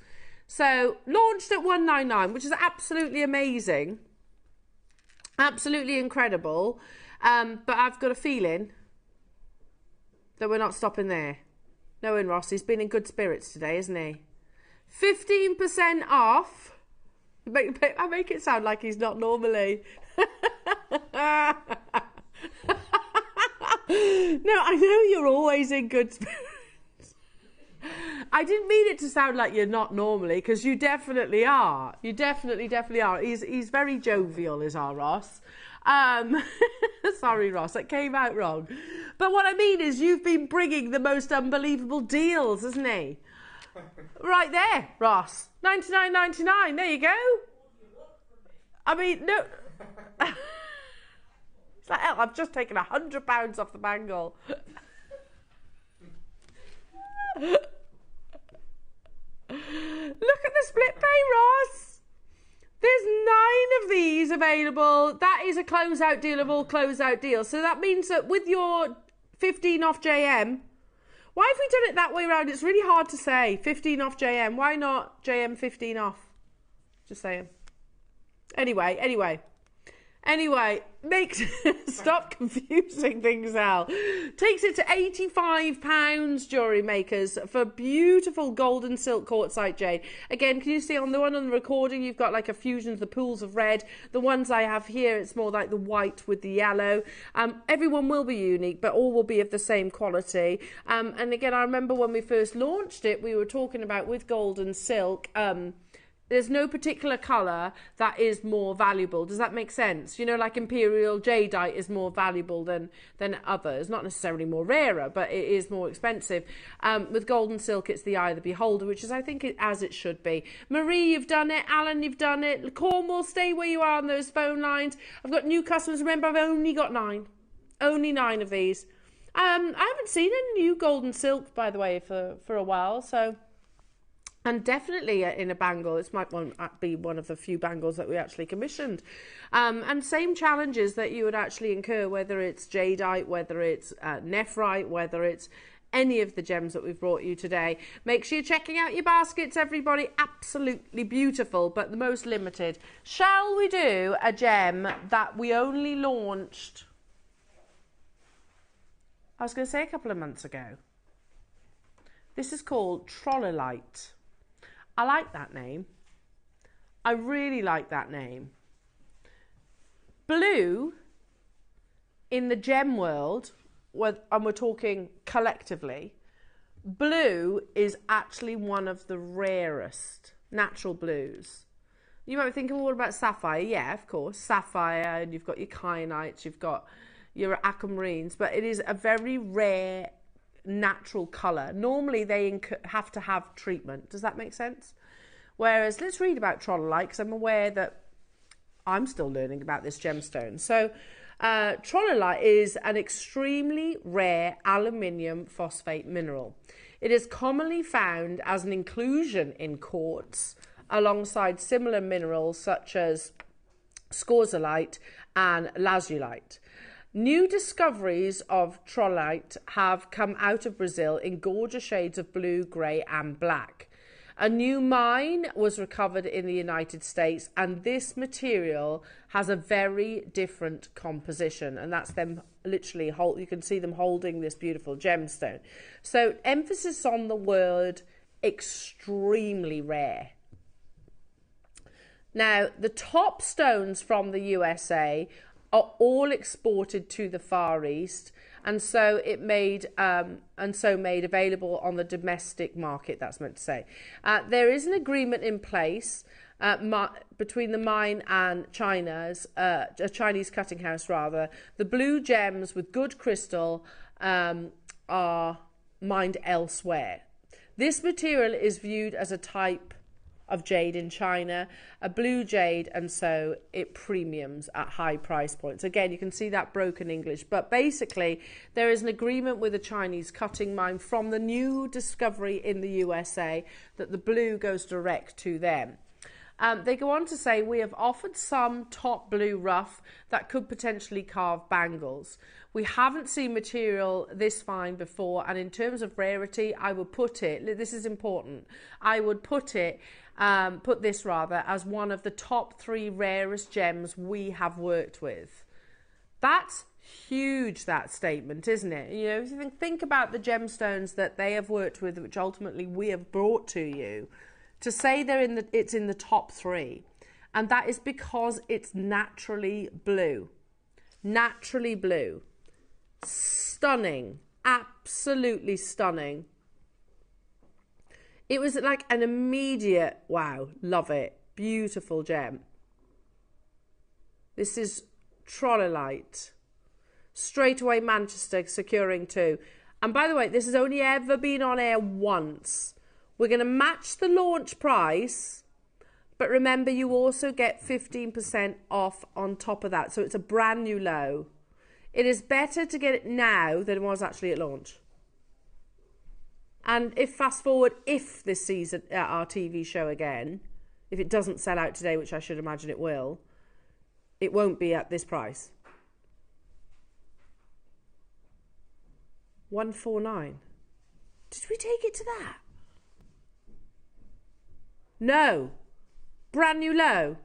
So, launched at £199, which is absolutely amazing, absolutely incredible, but I've got a feeling that we're not stopping there. Knowing Ross, he's been in good spirits today, isn't he? 15% off. I make it sound like he's not normally. No, I know you're always in good spirits. I didn't mean it to sound like you're not normally, because you definitely are. You definitely are. He's very jovial, is our Ross. Sorry, Ross, that came out wrong. But what I mean is you've been bringing the most unbelievable deals, hasn't he? Right there, Ross. 99.99. There you go. I mean, no. It's like, hell, I've just taken £100 off the Bangle. Look at the split pay, Ross. There's 9 of these available. That is a closeout deal of all closeout deals. So that means that with your 15 off JM, why have we done it that way around? It's really hard to say. 15 off JM. Why not JM 15 off? Just saying. Anyway, stop confusing things now. Takes it to £85, Jewellery Makers, for beautiful golden silk quartzite jade. Again, can you see on the one on the recording, you've got like a fusion of the pools of red. The ones I have here, it's more like the white with the yellow. Everyone will be unique, but all will be of the same quality. And again, I remember when we first launched it, we were talking about with golden silk, there's no particular colour that is more valuable. Does that make sense? You know, like Imperial Jadeite is more valuable than others. Not necessarily more rarer, but it is more expensive. With golden silk, it's the eye of the beholder, which is, I think, as it should be. Marie, you've done it. Alan, you've done it. Cornwall, stay where you are on those phone lines. I've got new customers. Remember, I've only got 9. Only 9 of these. I haven't seen any new golden silk, by the way, for a while, so... And definitely in a bangle, this might be one of the few bangles that we actually commissioned. And same challenges that you would actually incur, whether it's jadeite, whether it's nephrite, whether it's any of the gems that we've brought you today. Make sure you're checking out your baskets, everybody. Absolutely beautiful, but the most limited. Shall we do a gem that we only launched, I was going to say a couple of months ago. This is called Trollolite. I like that name. I really like that name. Blue, in the gem world, and we're talking collectively, blue is actually one of the rarest natural blues. You might be thinking, well, what about sapphire? Yeah, of course, sapphire, and you've got your kyanites, you've got your aquamarines, but it is a very rare natural colour. Normally they have to have treatment. Does that make sense? Whereas let's read about Trollolite, because I'm aware that I'm still learning about this gemstone. So Trollolite is an extremely rare aluminium phosphate mineral. It is commonly found as an inclusion in quartz alongside similar minerals such as scorzolite and lazulite. New discoveries of trollolite have come out of Brazil in gorgeous shades of blue, grey and black. A new mine was recovered in the United States, and this material has a very different composition, and that's them literally you can see them holding this beautiful gemstone. So emphasis on the word extremely rare. Now, the top stones from the USA are all exported to the Far East, and so made available on the domestic market. That's meant to say. There is an agreement in place between the mine and China's a Chinese cutting house rather. The blue gems with good crystal are mined elsewhere. This material is viewed as a type of jade in China, a blue jade, and so it premiums at high price points. Again, you can see that broken English, but basically there is an agreement with a Chinese cutting mine from the new discovery in the USA that the blue goes direct to them. They go on to say, we have offered some top blue rough that could potentially carve bangles. We haven't seen material this fine before, and in terms of rarity, I would put it, this is important, I would put this as one of the top 3 rarest gems we have worked with. That's huge, that statement, isn't it? You know, if you think about the gemstones that they have worked with, which ultimately we have brought to you, to say it's in the top 3. And that is because it's naturally blue. Naturally blue. Stunning. Absolutely stunning. It was like an immediate, wow, love it. Beautiful gem. This is Trollolite. Straight away Manchester securing 2. And by the way, this has only ever been on air once. We're going to match the launch price, but remember you also get 15% off on top of that. So it's a brand new low. It is better to get it now than it was actually at launch. And if fast forward, if this season, our TV show again, if it doesn't sell out today, which I should imagine it will, it won't be at this price. 149. Did we take it to that? No. Brand new low.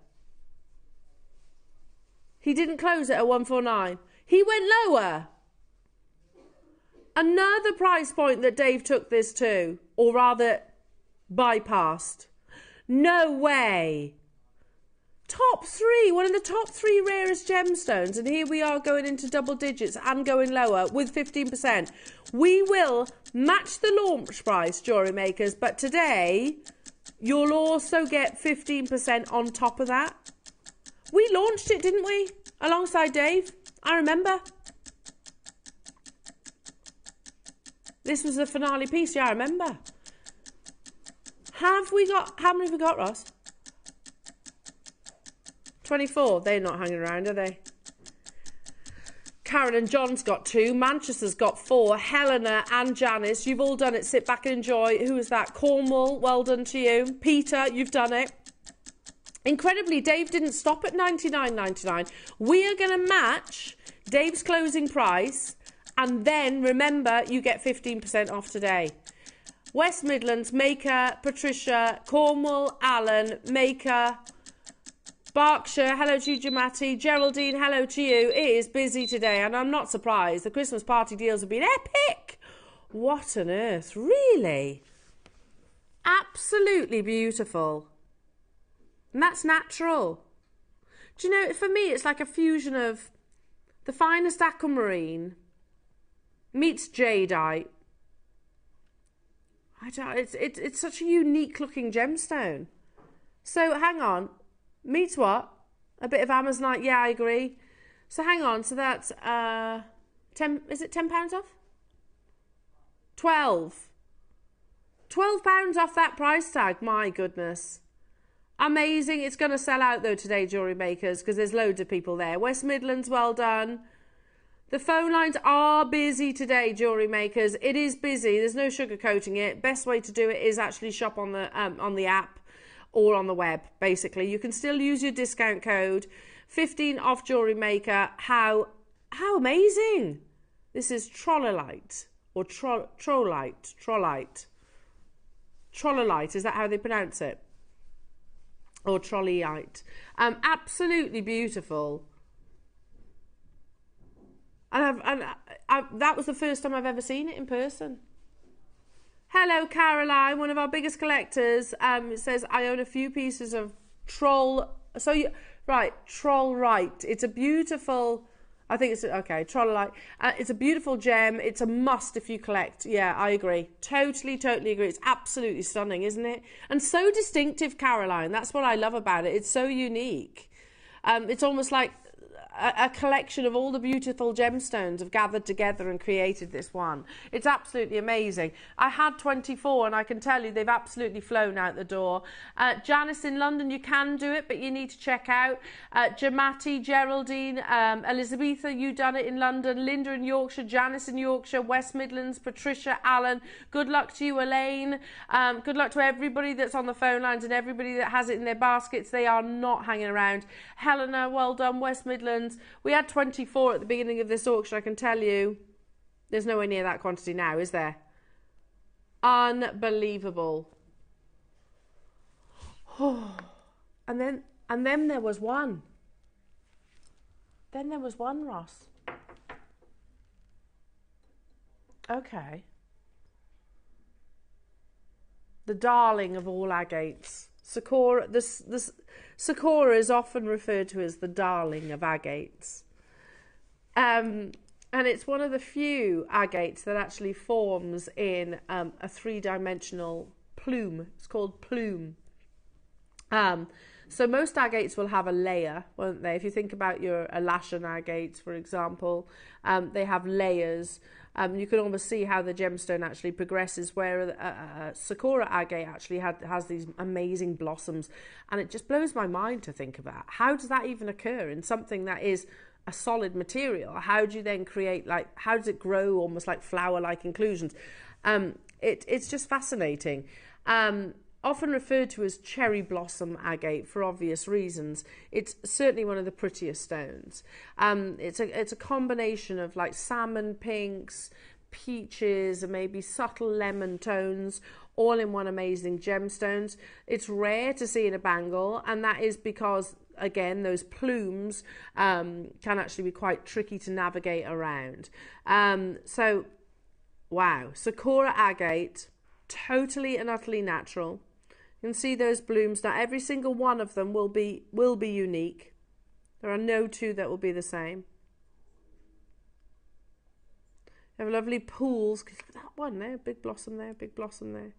He didn't close it at 149. He went lower. Another price point that Dave took this to, or rather bypassed. No way. Top 3, one of the top 3 rarest gemstones, and here we are going into double digits and going lower with 15%. We will match the launch price, jewellery makers, but today you'll also get 15% on top of that. We launched it, didn't we? Alongside Dave. I remember. This was the finale piece, yeah, I remember. How many have we got, Ross? 24. They're not hanging around, are they? Karen and John's got 2. Manchester's got 4. Helena and Janice, you've all done it. Sit back and enjoy. Who is that? Cornwall, well done to you. Peter, you've done it. Incredibly, Dave didn't stop at $99.99. We are going to match Dave's closing price, and then remember you get 15% off today. West Midlands, Maker, Patricia, Cornwall, Alan, Maker, Berkshire, hello to you, Jamati. Geraldine, hello to you. It is busy today, and I'm not surprised. The Christmas party deals have been epic. What on earth? Really? Absolutely beautiful. And that's natural. Do you know, for me, it's like a fusion of the finest aquamarine meets jadeite. It's such a unique looking gemstone. So hang on. Meets what? A bit of Amazonite. Yeah, I agree. So hang on. So that's 10. Is it £10 off? 12. £12 off that price tag. My goodness. Amazing. It's going to sell out though today, jewellery makers, because there's loads of people there. West Midlands, well done. The phone lines are busy today, jewellery makers. It is busy. There's no sugarcoating it. Best way to do it is actually shop on the app or on the web, basically. You can still use your discount code. 15 off Jewellery Maker. How amazing. This is Trollolite or Trollolite. Trollolite, is that how they pronounce it? Or Trolleyite. Absolutely beautiful. And that was the first time I've ever seen it in person. Hello, Caroline, one of our biggest collectors. It says, I own a few pieces of Trollite. It's a beautiful, I think it's, okay, Trollolite. It's a beautiful gem. It's a must if you collect. Yeah, I agree. Totally agree. It's absolutely stunning, isn't it? And so distinctive, Caroline. That's what I love about it. It's so unique. It's almost like a collection of all the beautiful gemstones have gathered together and created this one. It's absolutely amazing. I had 24 and I can tell you they've absolutely flown out the door. Janice in London, you can do it, but you need to check out. Jamati, Geraldine, Elizabetha, you done it in London. Linda in Yorkshire, Janice in Yorkshire, West Midlands, Patricia, Alan. Good luck to you, Elaine. Good luck to everybody that's on the phone lines and everybody that has it in their baskets. They are not hanging around. Helena, well done. West Midlands. We had 24 at the beginning of this auction, I can tell you. There's nowhere near that quantity now, is there? Unbelievable. And then there was one. Then there was one, Ross. Okay. the darling of all agates. Sakura, Sakura is often referred to as the darling of agates. And it's one of the few agates that actually forms in a three-dimensional plume. It's called plume. So most agates will have a layer, won't they? If you think about your Alashan agates, for example, they have layers. You can almost see how the gemstone actually progresses, where Sakura agate actually has these amazing blossoms. And it just blows my mind to think about. How does that even occur in something that is a solid material? How do you then create, like, how does it grow almost like flower-like inclusions? It's just fascinating. Often referred to as cherry blossom agate for obvious reasons. It's certainly one of the prettiest stones. It's a combination of like salmon pinks, peaches, and maybe subtle lemon tones, all in one amazing gemstones. It's rare to see in a bangle, and that is because, again, those plumes can actually be quite tricky to navigate around. So, wow, Sakura agate, totally and utterly natural. You can see those blooms now. Every single one of them will be unique. There are no two that will be the same. You have lovely pools. Look at that one there, big blossom there, big blossom there.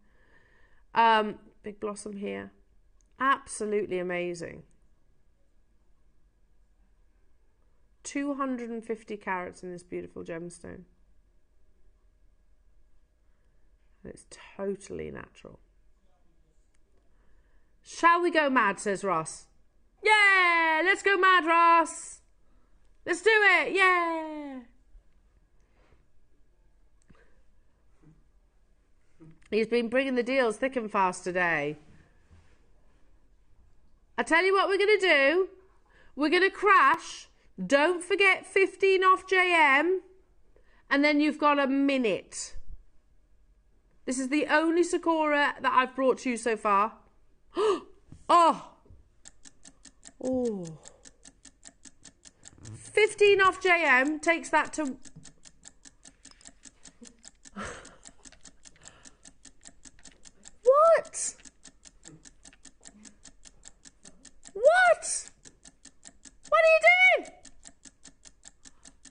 Big blossom here. Absolutely amazing. 250 carats in this beautiful gemstone. And it's totally natural. Shall we go mad, says Ross. Yeah, let's go mad, Ross. Let's do it, yeah. He's been bringing the deals thick and fast today. I tell you what we're going to do. We're going to crash. Don't forget 15 off JM. And then you've got a minute. This is the only Sakura that I've brought to you so far. Oh. 15 off JM takes that to... What? What? What are you doing?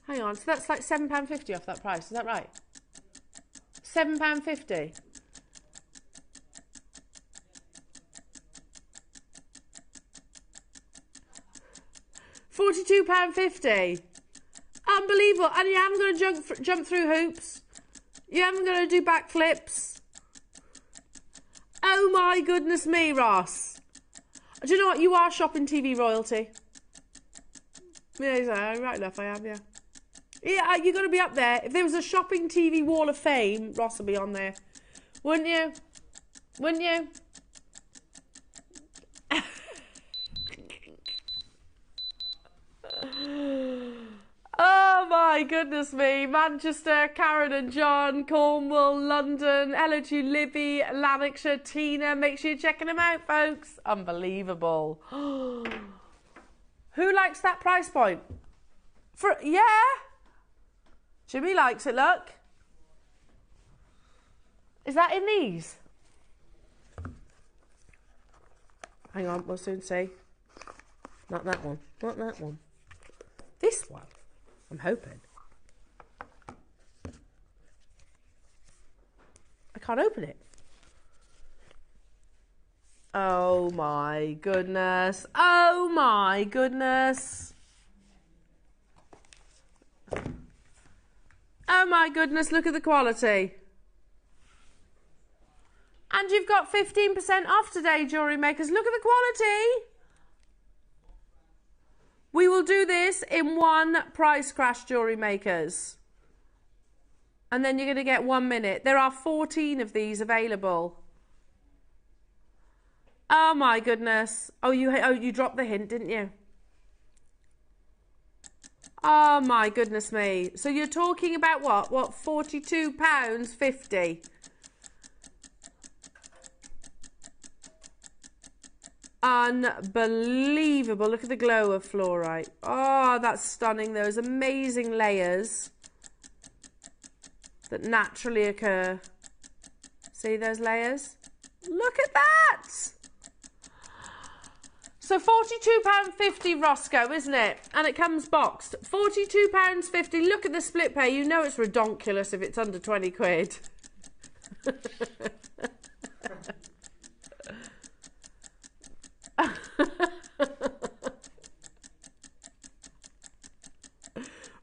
Hang on, so that's like £7.50 off that price, is that right? £7.50. £42.50. Unbelievable. And you haven't got to jump through hoops. You haven't got to do backflips. Oh my goodness me, Ross. Do you know what? You are shopping TV royalty. Yeah, right enough, I am, yeah. Yeah, you've got to be up there. If there was a shopping TV wall of fame, Ross would be on there. Wouldn't you? Wouldn't you? Oh my goodness me. Manchester, Karen and John, Cornwall, London, hello to Libby, Lanarkshire, Tina. Make sure you're checking them out, folks. Unbelievable. Who likes that price point? Yeah. Jimmy likes it, look. Is that in these? Hang on, we'll soon see. Not that one. Not that one. This one. I'm hoping. I can't open it. Oh my goodness. Oh my goodness. Oh my goodness, look at the quality. And you've got 15% off today, jewellery makers. Look at the quality. We will do this in one price crash, jewellery makers. And then you're going to get 1 minute. There are 14 of these available. Oh my goodness. Oh, you dropped the hint, didn't you? Oh my goodness me. So you're talking about what? What, £42.50? Unbelievable. Look at the glow of fluorite. Oh, that's stunning. Those amazing layers that naturally occur. See those layers? Look at that. So £42.50 Roscoe, isn't it? And it comes boxed. £42.50. Look at the split pay. You know it's redonkulous if it's under 20 quid.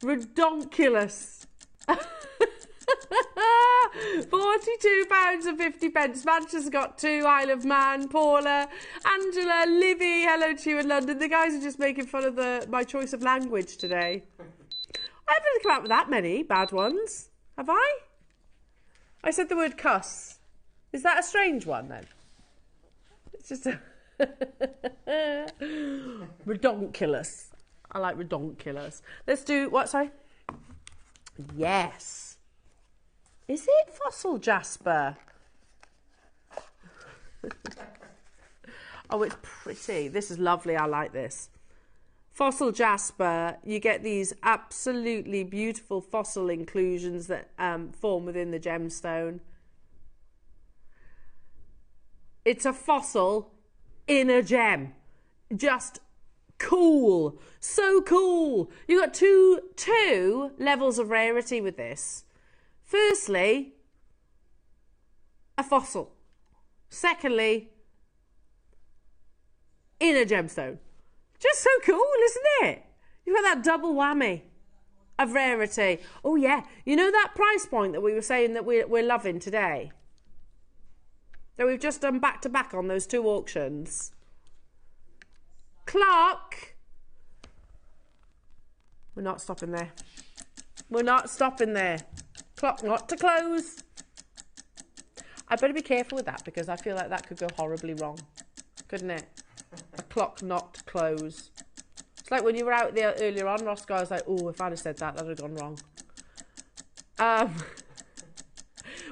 Redonkulous. £42.50. Manchester's got 2. Isle of Man, Paula, Angela, Livy. Hello to you in London. The guys are just making fun of my choice of language today. I haven't really come out with that many bad ones, have I? I said the word cuss. Is that a strange one then? It's just a redonkulous. I like redonkulous. Let's do what? Sorry. Yes. Is it fossil Jasper? Oh, it's pretty. This is lovely. I like this. Fossil Jasper, you get these absolutely beautiful fossil inclusions that form within the gemstone. It's a fossil in a gem. Just cool. So cool. You got two levels of rarity with this. Firstly, a fossil. Secondly, in a gemstone. Just so cool, isn't it? You've got that double whammy of rarity. Oh yeah, you know that price point that we were saying that we're loving today? That we've just done back to back on those 2 auctions. Clock. We're not stopping there. We're not stopping there. Clock not to close. I better be careful with that because I feel like that could go horribly wrong, couldn't it? A clock not to close. It's like when you were out there earlier on, Roscoe, I was like, oh, if I'd have said that, that would have gone wrong.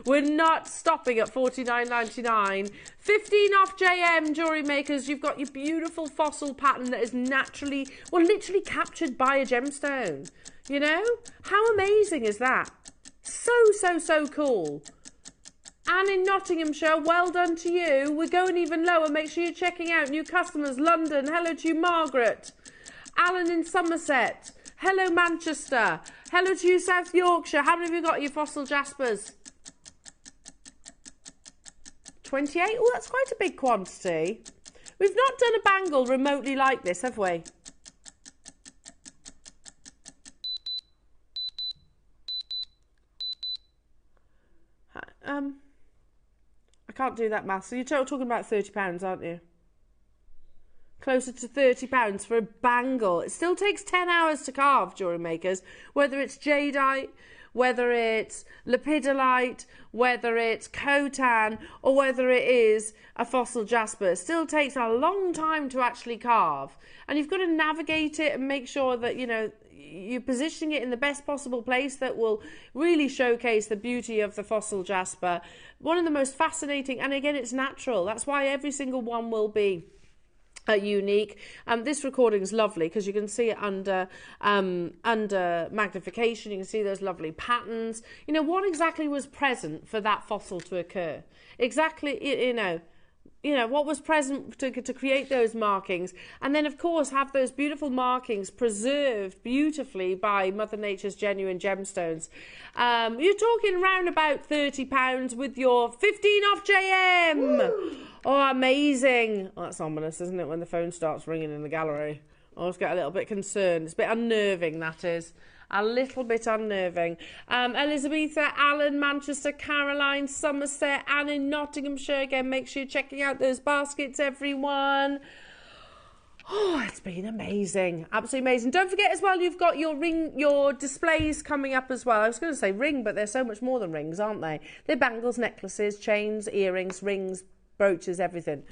We're not stopping at $49.99. 15 off JM Jewellery Makers. You've got your beautiful fossil pattern that is naturally, well, literally captured by a gemstone. You know? How amazing is that? So cool. Anne in Nottinghamshire, well done to you. We're going even lower. Make sure you're checking out new customers. London, hello to you, Margaret. Alan in Somerset. Hello, Manchester. Hello to you, South Yorkshire. How many have you got, your fossil Jaspers? 28? Oh, that's quite a big quantity. We've not done a bangle remotely like this, have we? I can't do that math. So you're talking about £30, aren't you? Closer to £30 for a bangle. It still takes 10 hours to carve, jewellery makers. Whether it's jadeite, whether it's lepidolite, whether it's Kotan, or whether it is a fossil Jasper. It still takes a long time to actually carve. And you've got to navigate it and make sure that, you know, you're positioning it in the best possible place that will really showcase the beauty of the fossil Jasper. One of the most fascinating, and again, it's natural. That's why every single one will be unique. This recording is lovely because you can see it under magnification. You can see those lovely patterns. You know, what exactly was present for that fossil to occur? Exactly, you know, what was present to create those markings, and then of course have those beautiful markings preserved beautifully by Mother Nature's genuine gemstones. You're talking around about £30 with your 15 off JM. Woo! Oh, amazing. Oh, that's ominous, isn't it, when the phone starts ringing in the gallery? I always get a little bit concerned. It's a bit unnerving, that is. A little bit unnerving. Elizabetha, Alan, Manchester, Caroline, Somerset, Anne in Nottinghamshire. Again, make sure you're checking out those baskets, everyone. Oh, it's been amazing. Absolutely amazing. Don't forget as well, you've got your displays coming up as well. I was going to say ring, but they're so much more than rings, aren't they? They're bangles, necklaces, chains, earrings, rings, brooches, everything.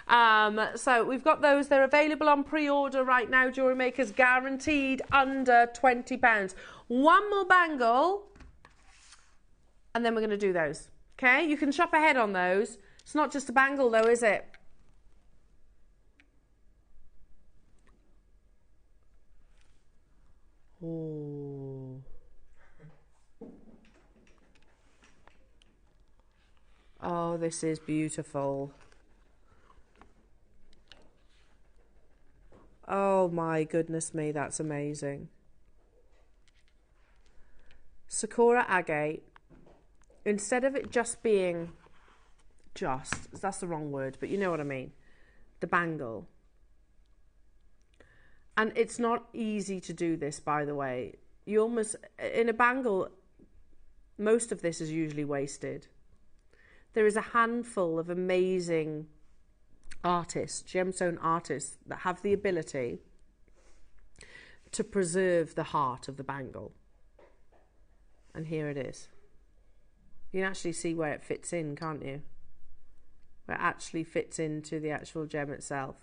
So we've got those. They're available on pre-order right now. Jewellery Makers, guaranteed under £20. One more bangle, and then we're going to do those. Okay, you can shop ahead on those. It's not just a bangle though, is it? Oh. Oh, this is beautiful. Oh my goodness me, that's amazing. Sakura Agate. Instead of it just being that's the wrong word, but you know what I mean. The bangle. And it's not easy to do this, by the way. You almost, in a bangle, most of this is usually wasted. There is a handful of amazing artists, gemstone artists, that have the ability to preserve the heart of the bangle. And here it is. You can actually see where it fits in, can't you? Where it actually fits into the actual gem itself.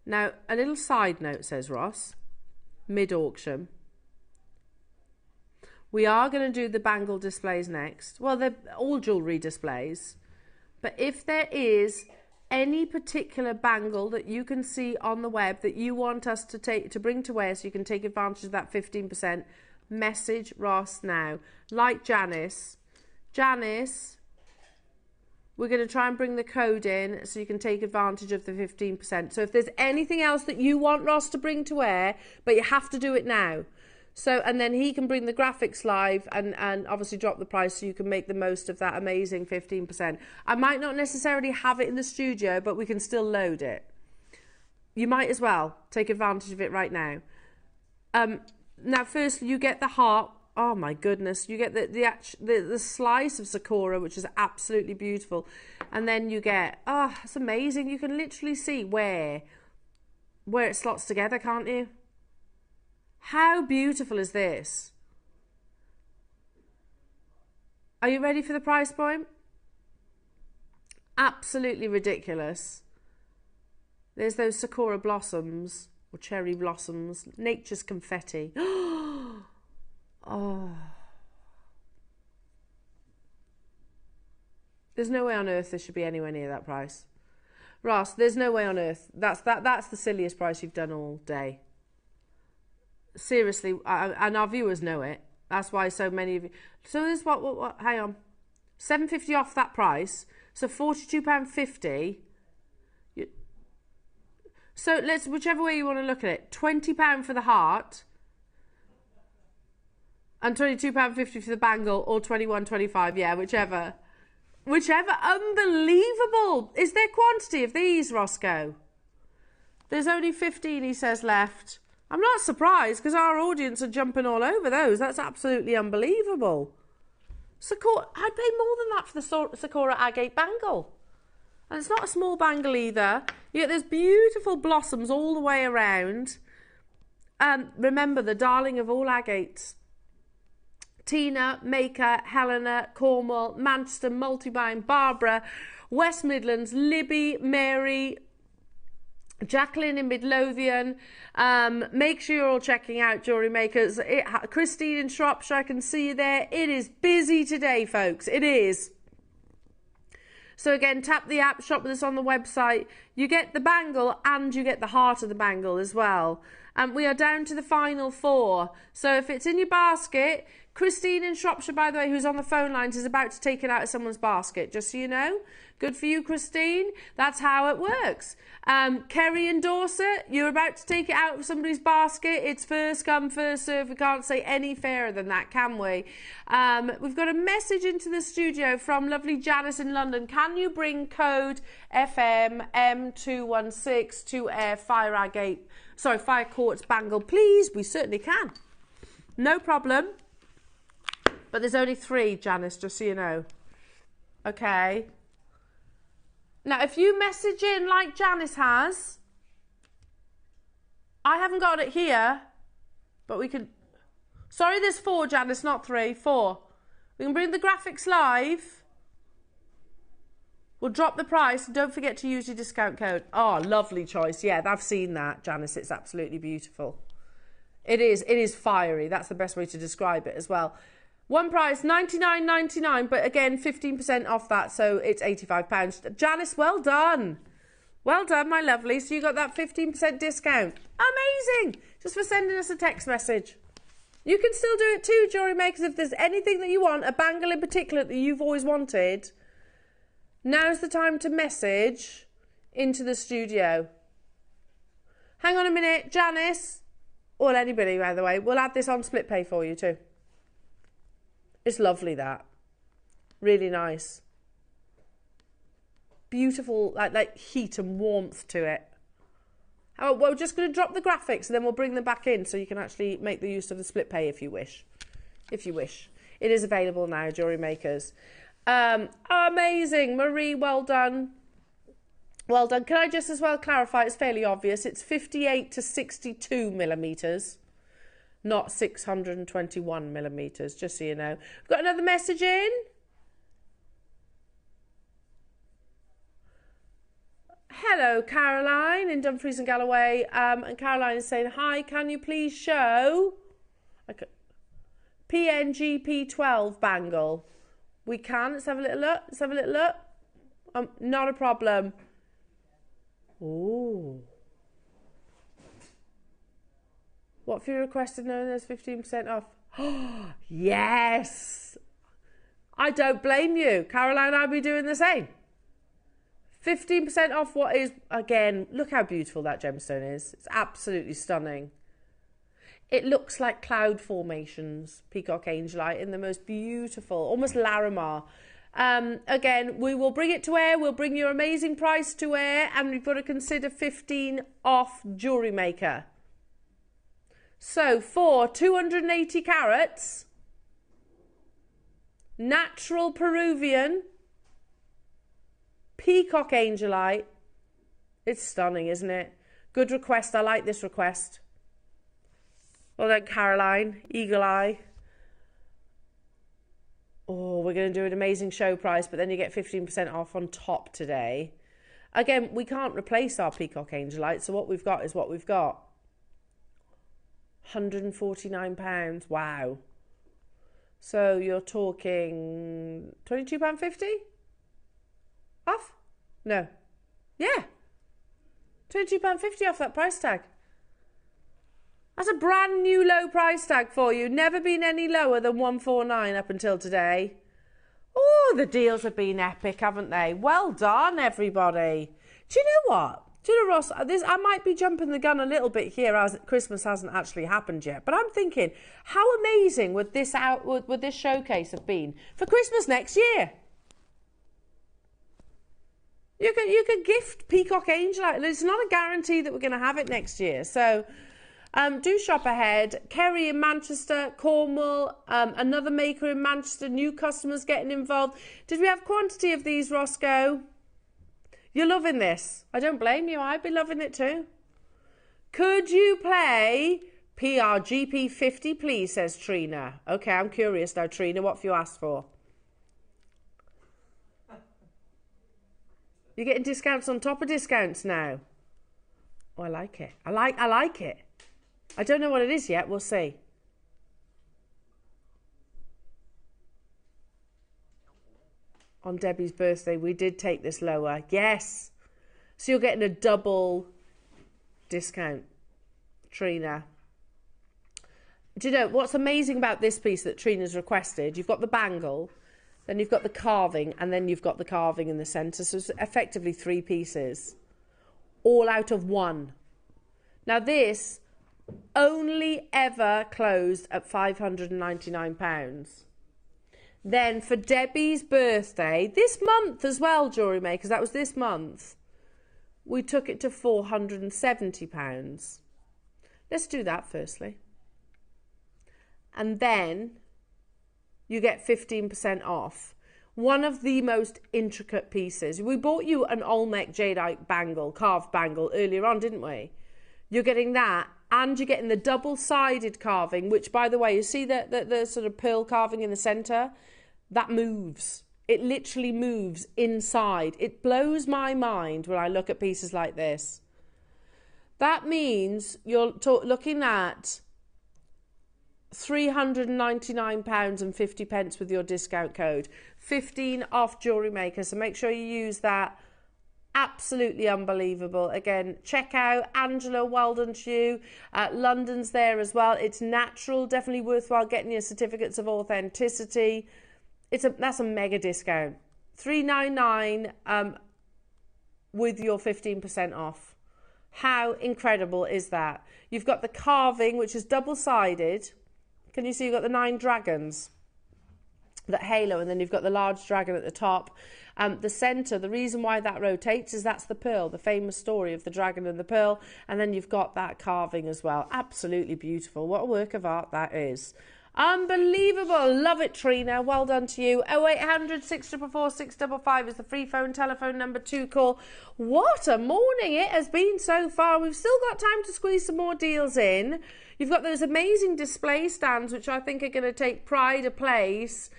Now, a little side note, says Ross, mid-auction. We are going to do the bangle displays next. Well, they're all jewellery displays. But if there is any particular bangle that you can see on the web that you want us to bring to wear so you can take advantage of that 15%, message Ross now. Like Janice, we're going to try and bring the code in so you can take advantage of the 15%. So if there's anything else that you want Ross to bring to wear, but you have to do it now. So, and then he can bring the graphics live and obviously drop the price so you can make the most of that amazing 15%. I might not necessarily have it in the studio, but we can still load it. You might as well take advantage of it right now. Now, first, you get the heart. Oh my goodness, you get the slice of Sakura, which is absolutely beautiful. And then you get, oh, it's amazing. You can literally see where it slots together, can't you? How beautiful is this? Are you ready for the price point? Absolutely ridiculous. There's those Sakura blossoms, or cherry blossoms, nature's confetti. Oh. There's no way on earth this should be anywhere near that price. Ross, there's no way on earth. That's the silliest price you've done all day. Seriously, and our viewers know it. That's why so many of you. So there's what hang on. £7.50 off that price. So £42.50. So let's, whichever way you want to look at it, £20 for the heart. And £22.50 for the bangle, or £21.25, yeah, whichever. Unbelievable. Is there quantity of these, Roscoe? There's only 15, he says, left. I'm not surprised, because our audience are jumping all over those. That's absolutely unbelievable. Sakura, I'd pay more than that for the Sakura Agate bangle. And it's not a small bangle either. You get those beautiful blossoms all the way around. Remember, the darling of all agates. Tina, Maker, Helena, Cornwall, Manchester, Multibine, Barbara, West Midlands, Libby, Mary, Jacqueline in Midlothian. Make sure you're all checking out Jewellery Makers. Christine in Shropshire, I can see you there. It is busy today, folks. It is. So again, tap the app, shop with us on the website. You get the bangle and you get the heart of the bangle as well. And we are down to the final 4. So if it's in your basket, Christine in Shropshire, by the way, who's on the phone lines, is about to take it out of someone's basket, just so you know. Good for you, Christine. That's how it works. Kerry in Dorset, you're about to take it out of somebody's basket. It's first come, first serve. We can't say any fairer than that, can we? We've got a message into the studio from lovely Janice in London. Can you bring code FM M216 to air Fire Quartz Bangle, please? We certainly can. No problem. But there's only 3, Janice, just so you know. Okay. Now, if you message in like Janice has, I haven't got it here, but we can... Sorry, there's 4, Janice, not 3. 4. We can bring the graphics live. We'll drop the price. And don't forget to use your discount code. Oh, lovely choice. Yeah, I've seen that, Janice. It's absolutely beautiful. It is fiery. That's the best way to describe it as well. One price, $99.99, but again, 15% off that, so it's £85. Janice, well done. Well done, my lovely. So you got that 15% discount. Amazing. Just for sending us a text message. You can still do it too, jewellery makers. If there's anything that you want, a bangle in particular that you've always wanted, now's the time to message into the studio. Hang on a minute, Janice, or anybody, by the way, we'll add this on split pay for you too. It's lovely, that. Really nice. Beautiful, like heat and warmth to it. Oh, we're just going to drop the graphics and then we'll bring them back in so you can actually make the use of the split pay if you wish. If you wish. It is available now, jewellery makers. Amazing. Marie, well done. Well done. Can I just as well clarify, it's fairly obvious, it's 58 to 62 millimetres, not 621 millimetres, just so you know. We've got another message in. Hello, Caroline in Dumfries and Galloway. And Caroline is saying, hi, can you please show PNG P12 bangle? We can. Let's have a little look. Let's have a little look. Not a problem. Ooh. What have you requested? No, there's 15% off. Yes. I don't blame you. Caroline, I'll be doing the same. 15% off what is, again, look how beautiful that gemstone is. It's absolutely stunning. It looks like cloud formations, peacock angelite, in the most beautiful, almost Larimar. Again, we will bring it to air. We'll bring your amazing price to air, and we've got to consider 15 off Jewellery Maker. So for 280 carats, natural Peruvian, peacock angelite. It's stunning, isn't it? Good request. I like this request. Well done, Caroline. Eagle eye. Oh, we're going to do an amazing show price, but then you get 15% off on top today. Again, we can't replace our peacock angelite, so what we've got is what we've got. £149. Wow. So you're talking £22.50? Off? No. Yeah. £22.50 off that price tag. That's a brand new low price tag for you. Never been any lower than £149 up until today. Oh, the deals have been epic, haven't they? Well done, everybody. Do you know what? Do you know, Ross, I might be jumping the gun a little bit here as Christmas hasn't actually happened yet, but I'm thinking, how amazing would this showcase have been for Christmas next year? You could gift peacock angelite. It's not a guarantee that we're going to have it next year. So do shop ahead. Kerry in Manchester, Cornwall, another maker in Manchester, new customers getting involved. Did we have quantity of these, Roscoe? You're loving this. I don't blame you. I'd be loving it too. Could you play PRGP 50, please, says Trina. Okay, I'm curious now, Trina. What have you asked for? You're getting discounts on top of discounts now. Oh, I like it. I like it. I don't know what it is yet. We'll see. On Debbie's birthday, we did take this lower. Yes. So you're getting a double discount, Trina. Do you know what's amazing about this piece that Trina's requested? You've got the bangle, then you've got the carving, and then you've got the carving in the centre. So it's effectively 3 pieces, all out of one. Now this only ever closed at £599. Then for Debbie's birthday, this month as well, Jewellery Makers, that was this month, we took it to £470. Let's do that firstly. And then you get 15% off. One of the most intricate pieces. We bought you an Olmec jadeite bangle, carved bangle, earlier on, didn't we? You're getting that, and you're getting the double-sided carving, which, by the way, you see the sort of pearl carving in the centre? That moves. It literally moves inside. It blows my mind when I look at pieces like this. That means you're looking at £399.50 with your discount code. 15 off Jewellery Maker. So make sure you use that Absolutely unbelievable. Again, check out Angela, well done to you. London's there as well. It's natural, definitely worthwhile getting your certificates of authenticity. That's a mega discount. $3.99 with your 15% off. How incredible is that? You've got the carving, which is double-sided. Can you see you've got the 9 dragons? That halo, and then you've got the large dragon at the top. The centre, the reason why that rotates is that's the pearl, the famous story of the dragon and the pearl, and then you've got that carving as well. Absolutely beautiful. What a work of art that is. Unbelievable. Love it, Trina. Well done to you. 0800 644 655 is the free phone telephone number to call. What a morning it has been so far. We've still got time to squeeze some more deals in. You've got those amazing display stands, which I think are going to take pride of place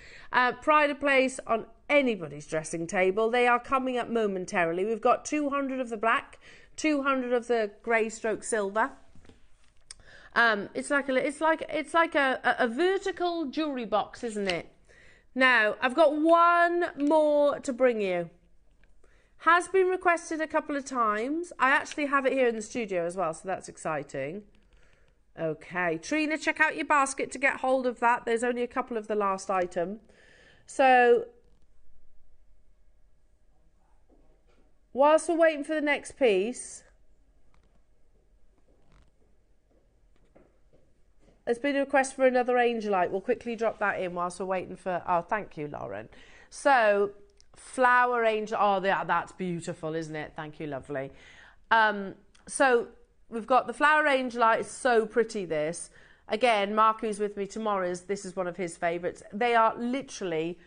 on anybody's dressing table. They are coming up momentarily. We've got 200 of the black, 200 of the grey stroke silver. It's like a vertical jewellery box, isn't it? Now, I've got one more to bring you. Has been requested a couple of times. I actually have it here in the studio as well, so that's exciting. Okay, Trina, check out your basket to get hold of that. There's only a couple of the last item. So, whilst we're waiting for the next piece, there's been a request for another angelite. We'll quickly drop that in whilst we're waiting for... Oh, thank you, Lauren. So, flower angel... Oh, that's beautiful, isn't it? Thank you, lovely. So, we've got the flower angelite. It's so pretty, this. Again, Mark, who's with me tomorrow, this is one of his favourites. They are literally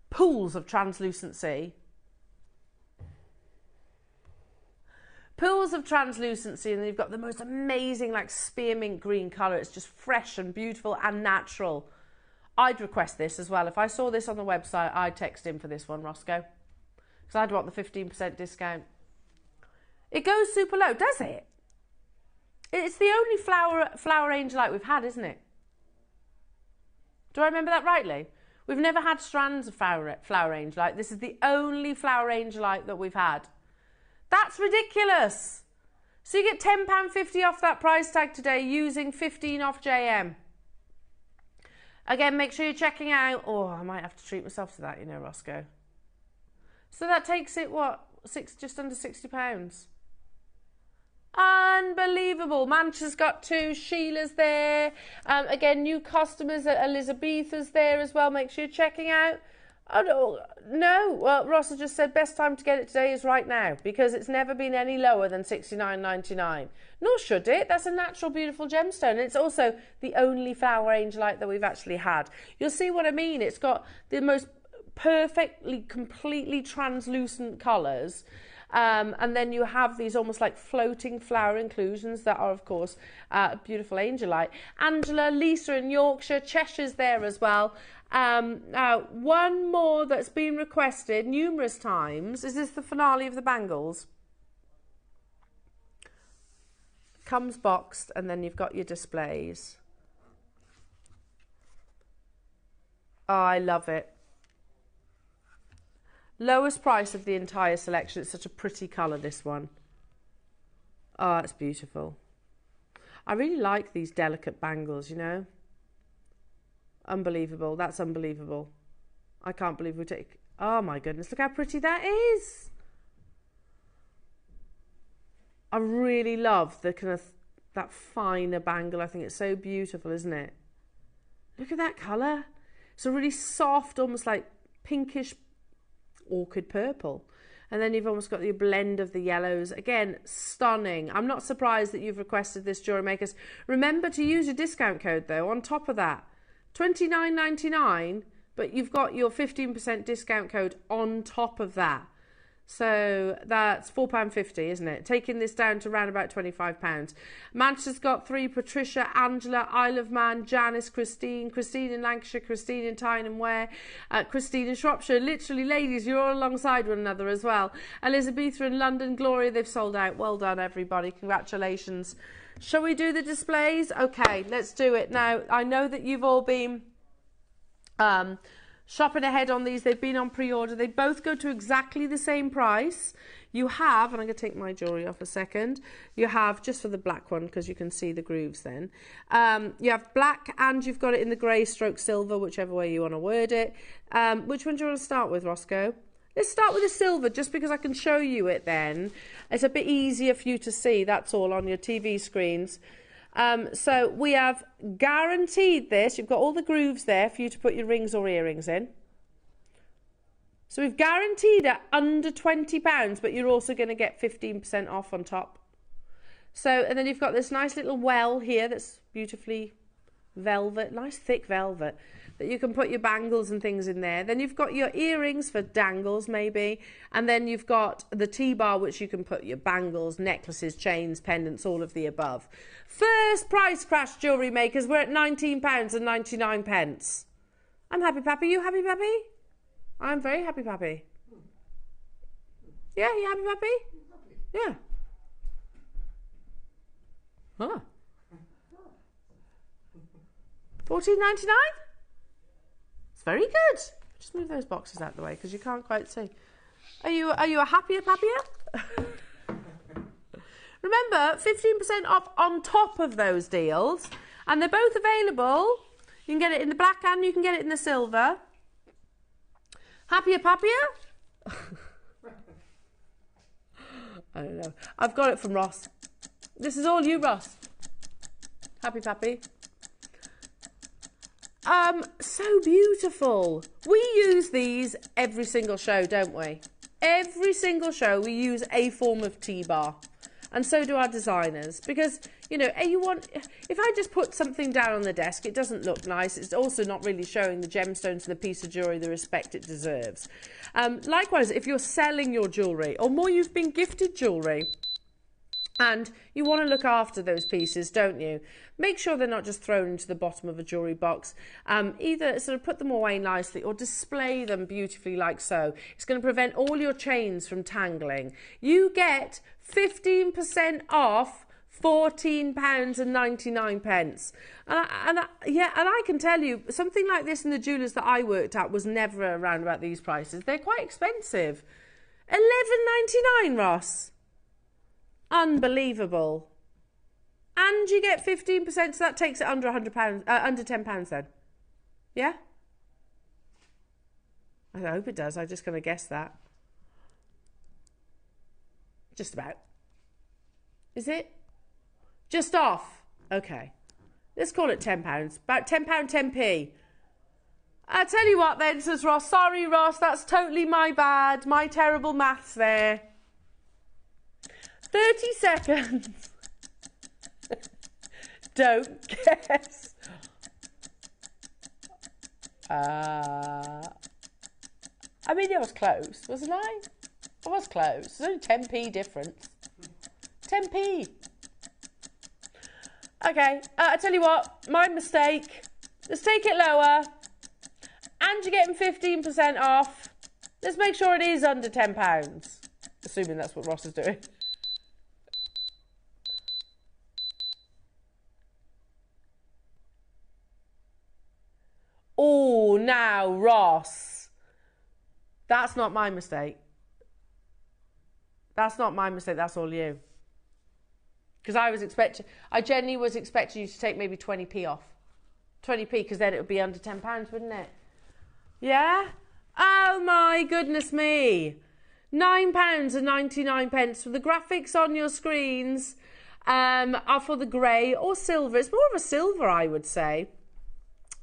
pools of translucency. Pools of translucency, and then you've got the most amazing, like, spearmint green colour. It's just fresh and beautiful and natural. I'd request this as well. If I saw this on the website, I'd text in for this one, Roscoe. Because I'd want the 15% discount. It goes super low, does it? It's the only flower angelite we've had, isn't it? Do I remember that rightly? We've never had strands of flower angelite. This is the only flower angelite that we've had. That's ridiculous. So you get £10.50 off that price tag today using 15 off JM. Again, make sure you're checking out... Oh, I might have to treat myself to that, you know, Roscoe. So that takes it, what, just under £60. Unbelievable. Manchester's got 2. Sheila's there. Again, new customers at Elizabetha's there as well. Make sure you're checking out. Oh, no. Well, Ross has just said best time to get it today is right now because it's never been any lower than $69.99. Nor should it. That's a natural, beautiful gemstone. It's also the only flower angelite that we've actually had. You'll see what I mean. It's got the most perfectly, completely translucent colours. And then you have these almost like floating flower inclusions that are, of course, beautiful angelite. Angela, Lisa in Yorkshire, Cheshire's there as well. Now, one more that's been requested numerous times. Is this the finale of the bangles? Comes boxed, and then you've got your displays. Oh, I love it. Lowest price of the entire selection. It's such a pretty colour, this one. Oh, it's beautiful. I really like these delicate bangles, you know. Unbelievable. That's unbelievable. I can't believe we take... Oh, my goodness. Look how pretty that is. I really love the kind of... that finer bangle. I think it's so beautiful, isn't it? Look at that colour. It's a really soft, almost like pinkish orchid purple, and then you've almost got your blend of the yellows. Again, stunning. I'm not surprised that you've requested this, Jewellery Makers. Remember to use your discount code though on top of that. $29.99, but you've got your 15% discount code on top of that. So that's £4.50, isn't it? Taking this down to around about £25. Manchester's got 3, Patricia, Angela, Isle of Man, Janice, Christine in Lancashire, Christine in Tyne and Ware, Christine in Shropshire. Literally, ladies, you're all alongside one another as well. Elizabetha in London, Gloria, they've sold out. Well done, everybody. Congratulations. Shall we do the displays? Okay, let's do it. Now, I know that you've all been... shopping ahead on these. They've been on pre-order. They both go to exactly the same price. You have, and I'm going to take my jewellery off a second, you have, just for the black one, because you can see the grooves then, you have black and you've got it in the grey stroke silver, whichever way you want to word it. Which one do you want to start with, Roscoe? Let's start with the silver, just because I can show you it then. It's a bit easier for you to see, that's all, on your TV screens. So we have guaranteed this. You've got all the grooves there for you to put your rings or earrings in. So we've guaranteed it under £20, but you're also going to get 15% off on top. So, and then you've got this nice little well here that's beautifully velvet, nice thick velvet, that you can put your bangles and things in there. Then you've got your earrings for dangles maybe, and then you've got the T-bar, which you can put your bangles, necklaces, chains, pendants, all of the above. First price crash, jewellery makers, we're at £19.99. I'm happy, Pappy. You happy, Pappy? I'm very happy, Pappy. Yeah, you happy, Pappy? Yeah. Huh. $14.99? It's very good. Just move those boxes out of the way because you can't quite see. Are you a happier, Pappier? Remember, 15% off on top of those deals, and they're both available. You can get it in the black and you can get it in the silver. Happier, Pappier? I don't know. I've got it from Ross. This is all you, Ross. Happy, Pappy. So beautiful. We use these every single show, don't we? Every single show we use a form of T-bar. And so do our designers. Because, you know, if I just put something down on the desk, it doesn't look nice. It's also not really showing the gemstones and the piece of jewellery the respect it deserves. Likewise, if you're selling your jewellery, or more you've been gifted jewellery, and you want to look after those pieces, don't you? Make sure they're not just thrown into the bottom of a jewellery box. Either sort of put them away nicely or display them beautifully like so. It's going to prevent all your chains from tangling. You get 15% off £14.99. And I can tell you, something like this in the jewellers that I worked at was never around about these prices. They're quite expensive. $11.99, Ross. Unbelievable. And you get 15%, so that takes it under £100, under £10 then. Yeah? I hope it does. I'm just going to guess that. Just about. Is it? Just off. Okay. Let's call it £10. About £10, 10p. I tell you what then, says Ross. Sorry, Ross, that's totally my bad. My terrible maths there. 30 seconds. Don't guess. I mean, it was close, wasn't I? I was close. There's only 10p difference. 10p. Okay, I tell you what, my mistake. Let's take it lower. And you're getting 15% off. Let's make sure it is under £10. Assuming that's what Ross is doing. Oh, now, Ross. That's not my mistake. That's not my mistake, that's all you. Because I genuinely was expecting you to take maybe 20p off. 20p, because then it would be under £10, wouldn't it? Yeah? Oh my goodness me. £9.99. For the graphics on your screens are for the grey or silver. It's more of a silver, I would say.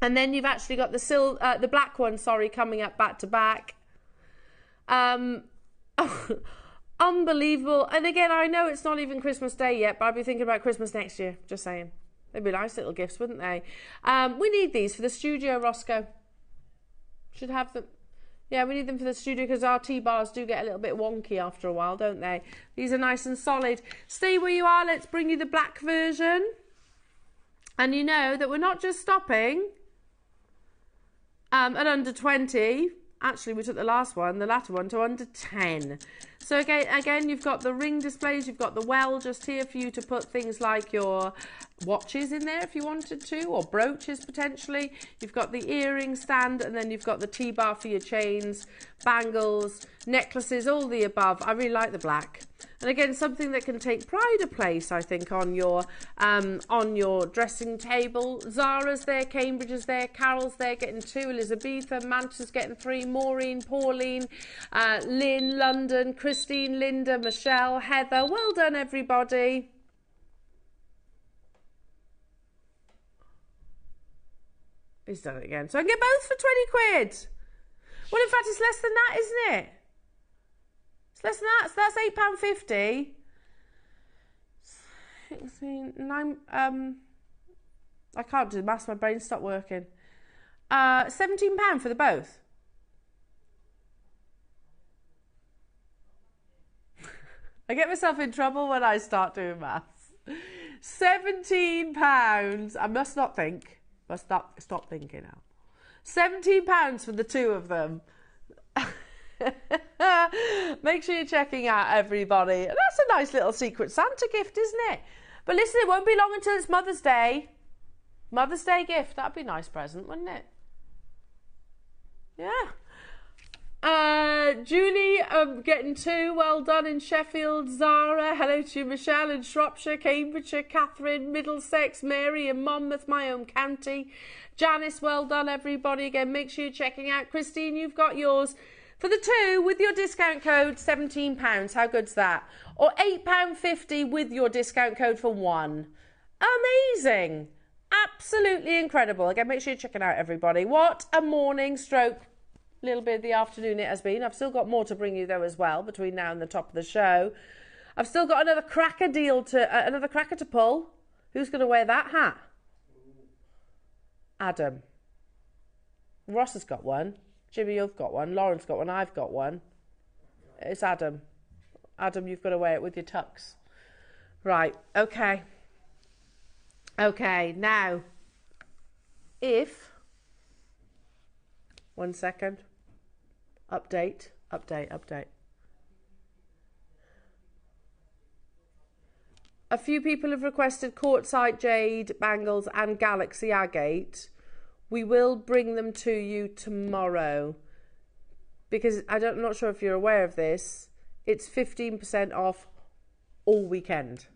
And then you've actually got the black one, sorry, coming up back to back. Unbelievable. And again, I know it's not even Christmas Day yet, but I'll be thinking about Christmas next year. Just saying. They'd be nice little gifts, wouldn't they? We need these for the studio, Roscoe. Should have them. Yeah, we need them for the studio because our T-bars do get a little bit wonky after a while, don't they? These are nice and solid. Stay where you are. Let's bring you the black version. And you know that we're not just stopping at under 20. Actually, we took the latter one, to under 10. So again, you've got the ring displays, you've got the well just here for you to put things like your watches in there if you wanted to, or brooches potentially. You've got the earring stand, and then you've got the T-bar for your chains, bangles, necklaces, all the above. I really like the black. And again, something that can take pride of place, I think, on your dressing table. Zara's there, Cambridge is there, Carol's there, getting 2, Elizabetha, Manchester's getting 3, Maureen, Pauline, Lynn, London, Christine, Linda, Michelle, Heather. Well done, everybody. He's done it again. So I can get both for 20 quid. Well, in fact, it's less than that, isn't it? It's less than that. So that's £8.50. 16, 9, I can't do the maths. My brain stopped working. £17 for the both. I get myself in trouble when I start doing maths. £17. I must not think. Must stop thinking now. £17 for the 2 of them. Make sure you're checking out, everybody. That's a nice little Secret Santa gift, isn't it? But listen, it won't be long until it's Mother's Day. Mother's Day gift. That'd be a nice present, wouldn't it? Yeah. Julie, getting 2. Well done in Sheffield. Zara, hello to you. Michelle in Shropshire, Cambridgeshire, Catherine, Middlesex, Mary in Monmouth, my own county. Janice, well done, everybody. Again, make sure you're checking out. Christine, you've got yours. For the 2, with your discount code, £17. How good's that? Or £8.50 with your discount code for 1. Amazing. Absolutely incredible. Again, make sure you're checking out, everybody. What a morning stroke. Little bit of the afternoon it has been. I've still got more to bring you though as well between now and the top of the show. I've still got another cracker deal to another cracker to pull. Who's going to wear that hat? Adam. Ross has got one. Jimmy, you've got one. Lauren's got one. I've got one. It's Adam. Adam, you've got to wear it with your tux. Right. Okay. Okay. Now, if 1 second. Update. A few people have requested quartzite jade bangles and galaxy agate. We will bring them to you tomorrow because I'm not sure if you're aware of this. It's 15% off all weekend.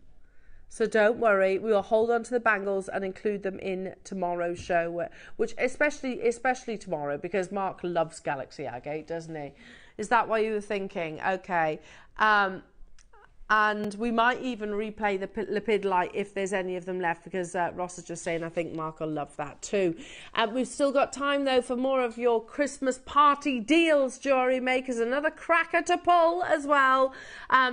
So don't worry, we will hold on to the bangles and include them in tomorrow's show, which especially tomorrow, because Mark loves Galaxy Agate, doesn't he? Is that what you were thinking? Okay. And we might even replay the Lepidolite if there's any of them left, because Ross is just saying I think Mark will love that too. We've still got time though for more of your Christmas party deals, jewellery makers. Another cracker to pull as well.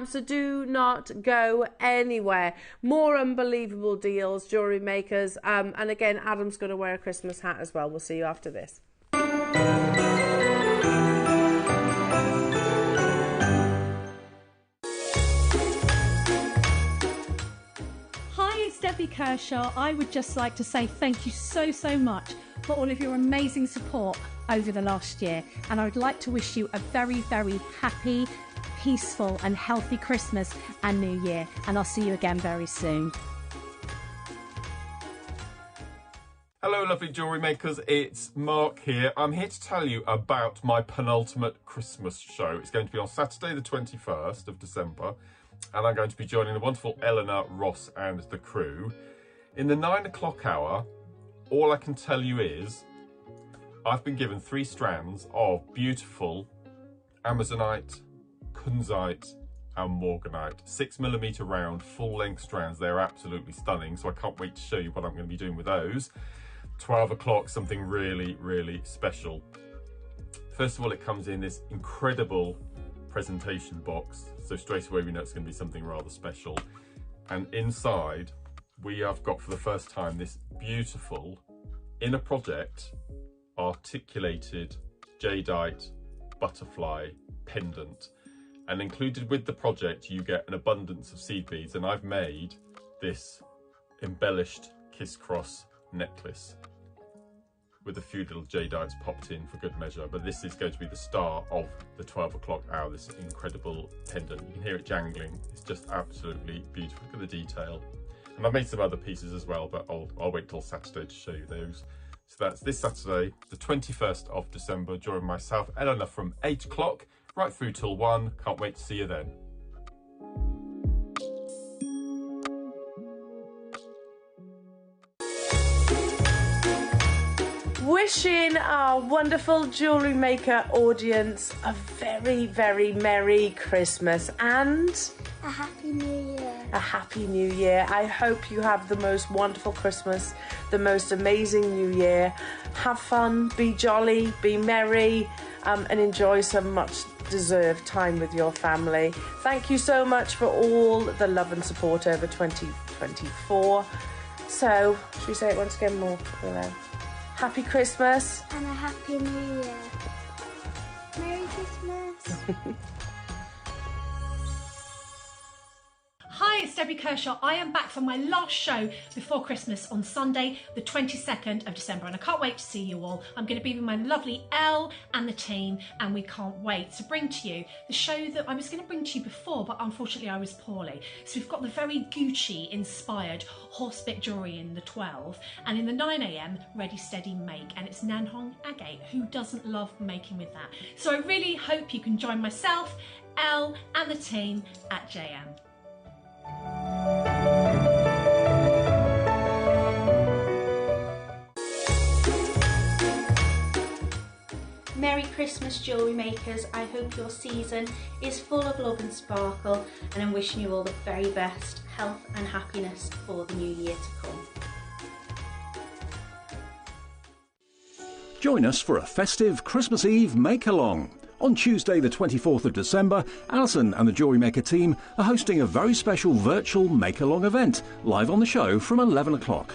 So do not go anywhere. More unbelievable deals, jewellery makers. And again, Adam's going to wear a Christmas hat as well. We'll see you after this. Debbie Kershaw. I would just like to say thank you so much for all of your amazing support over the last year, and I would like to wish you a very happy, peaceful and healthy Christmas and New Year, and I'll see you again very soon. Hello lovely jewellery makers, it's Mark here. I'm here to tell you about my penultimate Christmas show. It's going to be on Saturday the 21st of December. And I'm going to be joining the wonderful Eleanor, Ross and the crew. In the 9 o'clock hour, all I can tell you is I've been given 3 strands of beautiful Amazonite, Kunzite and Morganite. 6mm round, full-length strands. They're absolutely stunning, so I can't wait to show you what I'm going to be doing with those. 12 o'clock, something really special. First of all, it comes in this incredible presentation box, so straight away we know it's going to be something rather special. And inside we have got for the first time this beautiful inner project articulated jadeite butterfly pendant, and included with the project you get an abundance of seed beads, and I've made this embellished kiss cross necklace with a few little jadeites popped in for good measure. But this is going to be the star of the 12 o'clock hour, this incredible pendant. You can hear it jangling. It's just absolutely beautiful. Look at the detail. And I've made some other pieces as well, but I'll wait till Saturday to show you those. So that's this Saturday, the 21st of December, join myself, Eleanor, from 8 o'clock right through till 1. Can't wait to see you then. Wishing our wonderful Jewellery Maker audience a very, very Merry Christmas and a Happy New Year. A Happy New Year. I hope you have the most wonderful Christmas, the most amazing New Year. Have fun, be jolly, be merry, and enjoy some much deserved time with your family. Thank you so much for all the love and support over 2024. So, should we say it once again more? Happy Christmas. And a Happy New Year. Merry Christmas. Hi, it's Debbie Kershaw. I am back from my last show before Christmas on Sunday, the 22nd of December, and I can't wait to see you all. I'm going to be with my lovely Elle and the team, and we can't wait to bring to you the show that I was going to bring to you before, but unfortunately I was poorly. So we've got the very Gucci-inspired horsebit jewellery in the 12, and in the 9 a.m, Ready, Steady, Make, and it's Alashan Agate. Who doesn't love making with that? So I really hope you can join myself, Elle, and the team at JM. Merry Christmas, jewellery makers. I hope your season is full of love and sparkle, and I'm wishing you all the very best health and happiness for the new year to come. Join us for a festive Christmas Eve make-along. On Tuesday the 24th of December, Alashan and the JewelleryMaker team are hosting a very special virtual make-along event live on the show from 11 o'clock.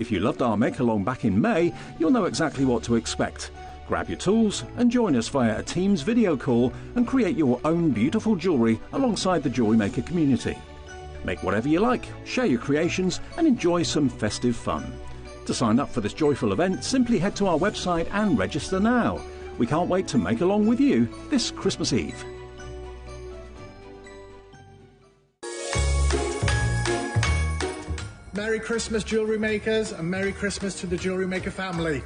If you loved our make-along back in May, you'll know exactly what to expect. Grab your tools and join us via a Teams video call and create your own beautiful jewellery alongside the JewelleryMaker community. Make whatever you like, share your creations and enjoy some festive fun. To sign up for this joyful event, simply head to our website and register now. We can't wait to make along with you this Christmas Eve. Merry Christmas, jewellery makers, and Merry Christmas to the Jewellery Maker family.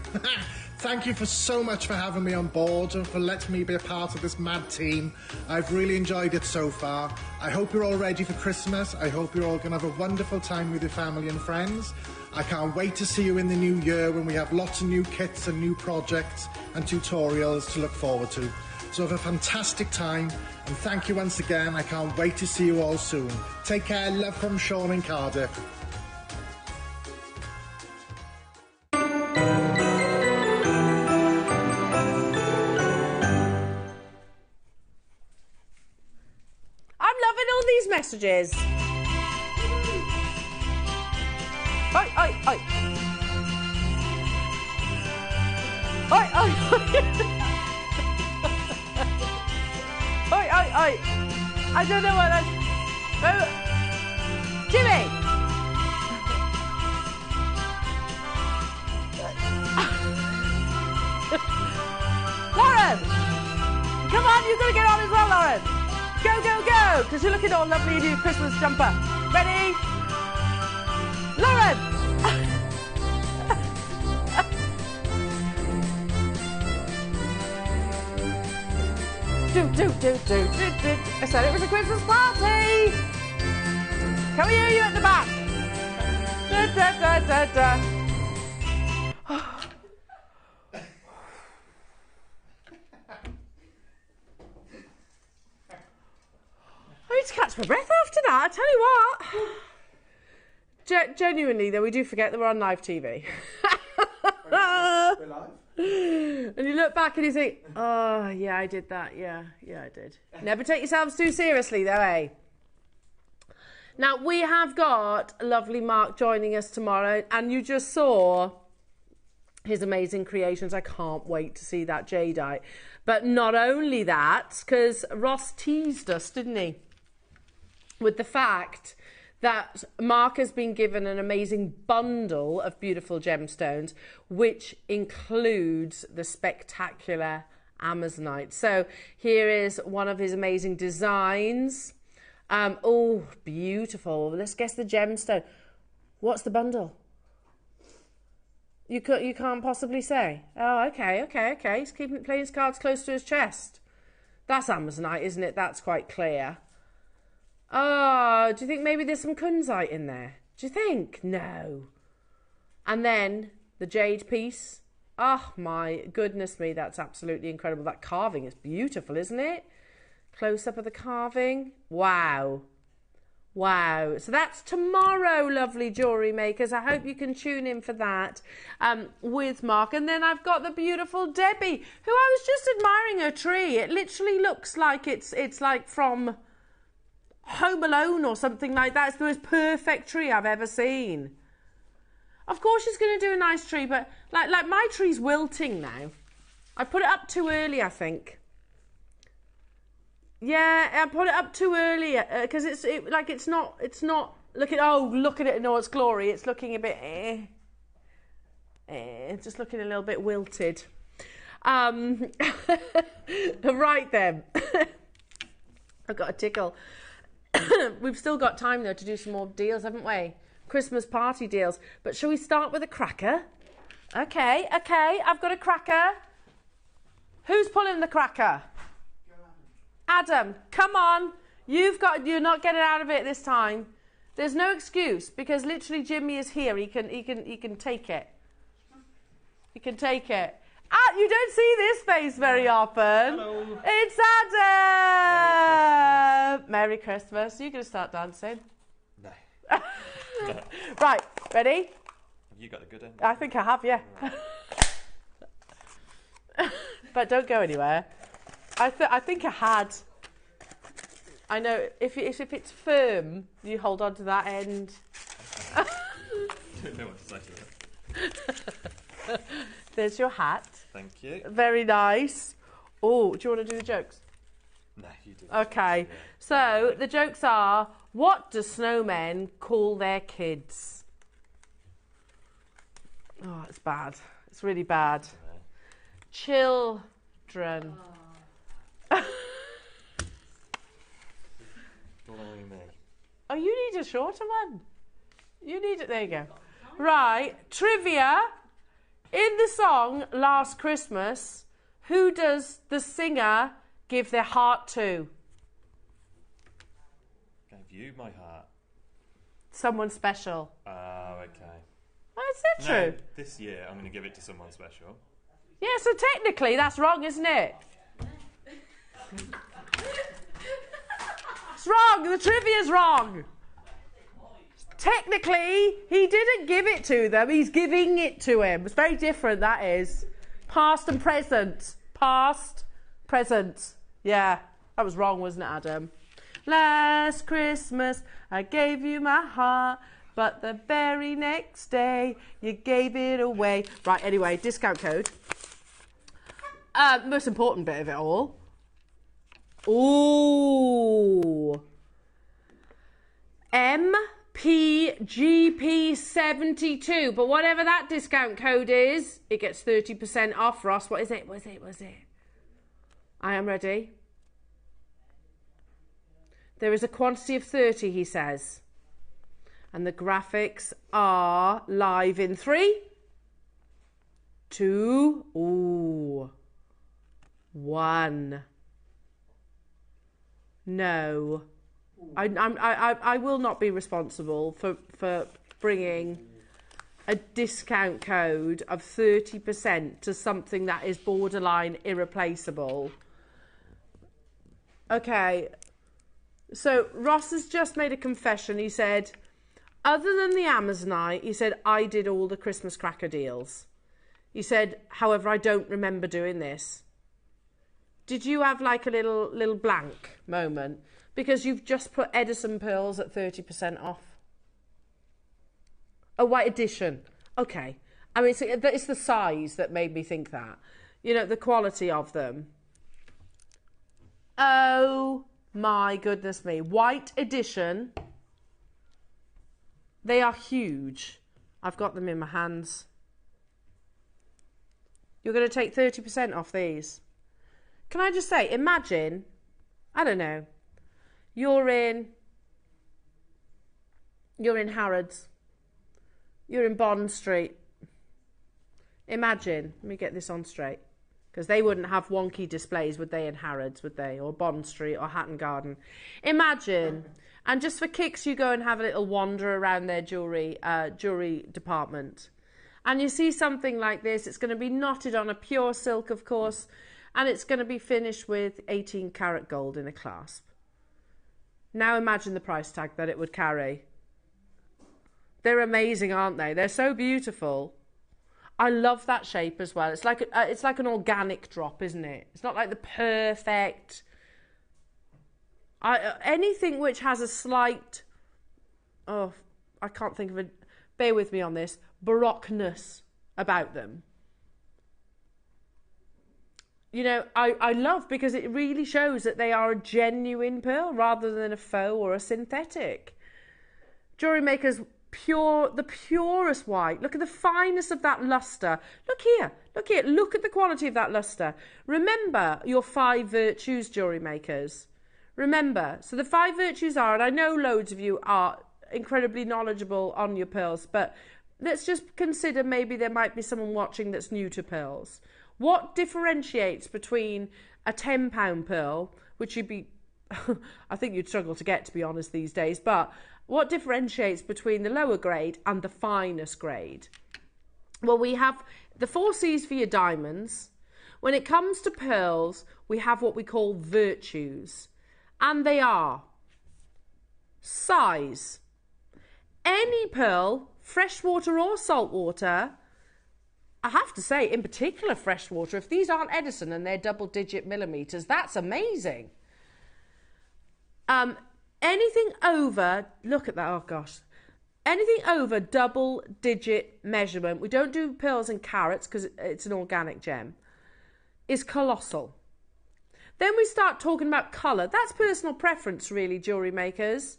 Thank you so much for having me on board and for letting me be a part of this mad team. I've really enjoyed it so far. I hope you're all ready for Christmas. I hope you're all going to have a wonderful time with your family and friends. I can't wait to see you in the new year when we have lots of new kits and new projects and tutorials to look forward to. So have a fantastic time, and thank you once again. I can't wait to see you all soon. Take care. Love from Sean in Cardiff. I'm loving all these messages. Oi, oi, oi. Oi, oi, oi. Oi, oi, oi. I don't know what I... Jimmy! Lauren! Come on, you've got to get on as well, Lauren. Go, go, go! Because you're looking all lovely in your Christmas jumper. Ready? Lauren! do. I said it was a Christmas party! Can we hear you at the back? I need to catch my breath after that, I tell you what. Genuinely, though, we do forget that we're on live TV. We're live. And you look back and you think, oh, yeah, I did that. Yeah, I did. Never take yourselves too seriously, though, eh? Now, we have got lovely Mark joining us tomorrow, and you just saw his amazing creations. I can't wait to see that jadeite. But not only that, because Ross teased us, didn't he? With the fact that Mark has been given an amazing bundle of beautiful gemstones, which includes the spectacular Amazonite. So here is one of his amazing designs. Oh, beautiful. Let's guess the gemstone. What's the bundle? You can't possibly say. Oh, okay. He's playing his cards close to his chest. That's Amazonite, isn't it? That's quite clear. Oh, do you think maybe there's some kunzite in there? Do you think? No. And then the jade piece. Oh, my goodness me, that's absolutely incredible. That carving is beautiful, isn't it? Close up of the carving. Wow. Wow. So that's tomorrow, lovely jewellery makers. I hope you can tune in for that with Mark. And then I've got the beautiful Debbie, who I was just admiring her tree. It literally looks like it's like from Home Alone or something like that. It's the most perfect tree I've ever seen. Of course she's going to do a nice tree, but like my tree's wilting now. I put it up too early, I think. Yeah, I put it up too early because it's not. Look at it in all its glory. It's looking a bit. It's just looking a little bit wilted. Right then, I've got a tickle. We've still got time though to do some more deals, haven't we? Christmas party deals. But shall we start with a cracker? Okay. I've got a cracker. Who's pulling the cracker? Adam, come on. You're not getting out of it this time. There's no excuse because literally Jimmy is here. He can take it. He can take it. Ah, you don't see this face very often. Hello. It's Adam. Merry Christmas. Are you going to start dancing? No. Right, ready? You got a good end. I think I have, yeah. But don't go anywhere. I think I had. I know if it's firm, you hold on to that end. Don't know what to say to that. There's your hat. Thank you. Very nice. Oh, do you want to do the jokes? No, you do. Okay. Yeah. So the jokes are: what do snowmen call their kids? Oh, it's bad. It's really bad. Children. Blimey. Oh, you need a shorter one. You need it. There you go. Right. Trivia. In the song Last Christmas, who does the singer give their heart to? Gave you my heart. Someone special. Oh, okay. Oh, is that true? No, this year I'm going to give it to someone special. Yeah, so technically that's wrong, isn't it? It's wrong. The trivia's wrong. Technically, he didn't give it to them. He's giving it to him. It's very different, that is. Past and present. Past, present. Yeah, that was wrong, wasn't it, Adam? Last Christmas, I gave you my heart, but the very next day, you gave it away. Right, anyway, discount code. Most important bit of it all. Ooh. MPGP72. But whatever that discount code is, it gets 30% off, Ross. What is it? What is it? I am ready. There is a quantity of 30, he says. And the graphics are live in 3, 2, 1. No. I will not be responsible for bringing a discount code of 30% to something that is borderline irreplaceable. Okay. So Ross has just made a confession. He said, other than the Amazonite, he said, I did all the Christmas cracker deals. He said, however, I don't remember doing this. Did you have like a little blank moment? Because you've just put Edison pearls at 30% off. A white edition. Okay. I mean, it's the size that made me think that. You know, the quality of them. Oh my goodness me. White edition. They are huge. I've got them in my hands. You're going to take 30% off these. Can I just say, imagine, I don't know, you're in Harrods You're in Bond Street. Imagine, let me get this on straight, because they wouldn't have wonky displays, would they, in Harrods, would they, or Bond Street, or Hatton Garden. Imagine, and just for kicks, you go and have a little wander around their jewellery department, and you see something like this. It's going to be knotted on a pure silk, of course, and it's going to be finished with 18 karat gold in a clasp. Now imagine the price tag that it would carry. They're amazing, aren't they? They're so beautiful. I love that shape as well. It's like an organic drop, isn't it? It's not like the perfect. Anything which has a slight, I can't think of it. Bear with me on this. Baroqueness about them. You know, I love, because it really shows that they are a genuine pearl rather than a faux or a synthetic. Jewellery Maker's pure, the purest white. Look at the fineness of that luster. Look here, look at the quality of that luster. Remember your 5 virtues, Jewellery Makers. Remember, so the 5 virtues are, and I know loads of you are incredibly knowledgeable on your pearls, but let's just consider maybe there might be someone watching that's new to pearls. What differentiates between a £10 pearl, which you'd be, I think you'd struggle to get, to be honest, these days, but what differentiates between the lower grade and the finest grade? Well, we have the 4 C's for your diamonds. When it comes to pearls, we have what we call virtues, and they are size. Any pearl, freshwater or saltwater, I have to say, in particular freshwater, if these aren't Edison and they're double-digit millimetres, that's amazing. Anything over, look at that, oh gosh. Anything over double-digit measurement, we don't do pearls in carats because it's an organic gem, is colossal. Then we start talking about colour. That's personal preference, really, Jewellery Makers.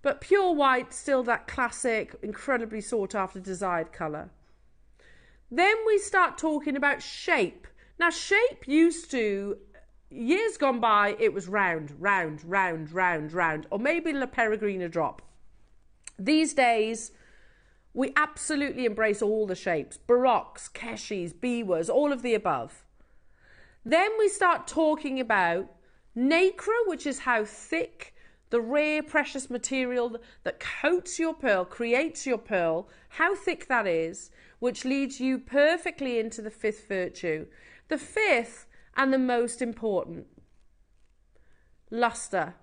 But pure white, still that classic, incredibly sought-after, desired colour. Then we start talking about shape. Now, shape used to, years gone by, it was round, round, round, round, round, or maybe La Peregrina drop. These days, we absolutely embrace all the shapes. Baroques, Keshis, Biwas, all of the above. Then we start talking about nacre, which is how thick the rare precious material that coats your pearl, creates your pearl, how thick that is, which leads you perfectly into the 5th virtue. The 5th and the most important, luster.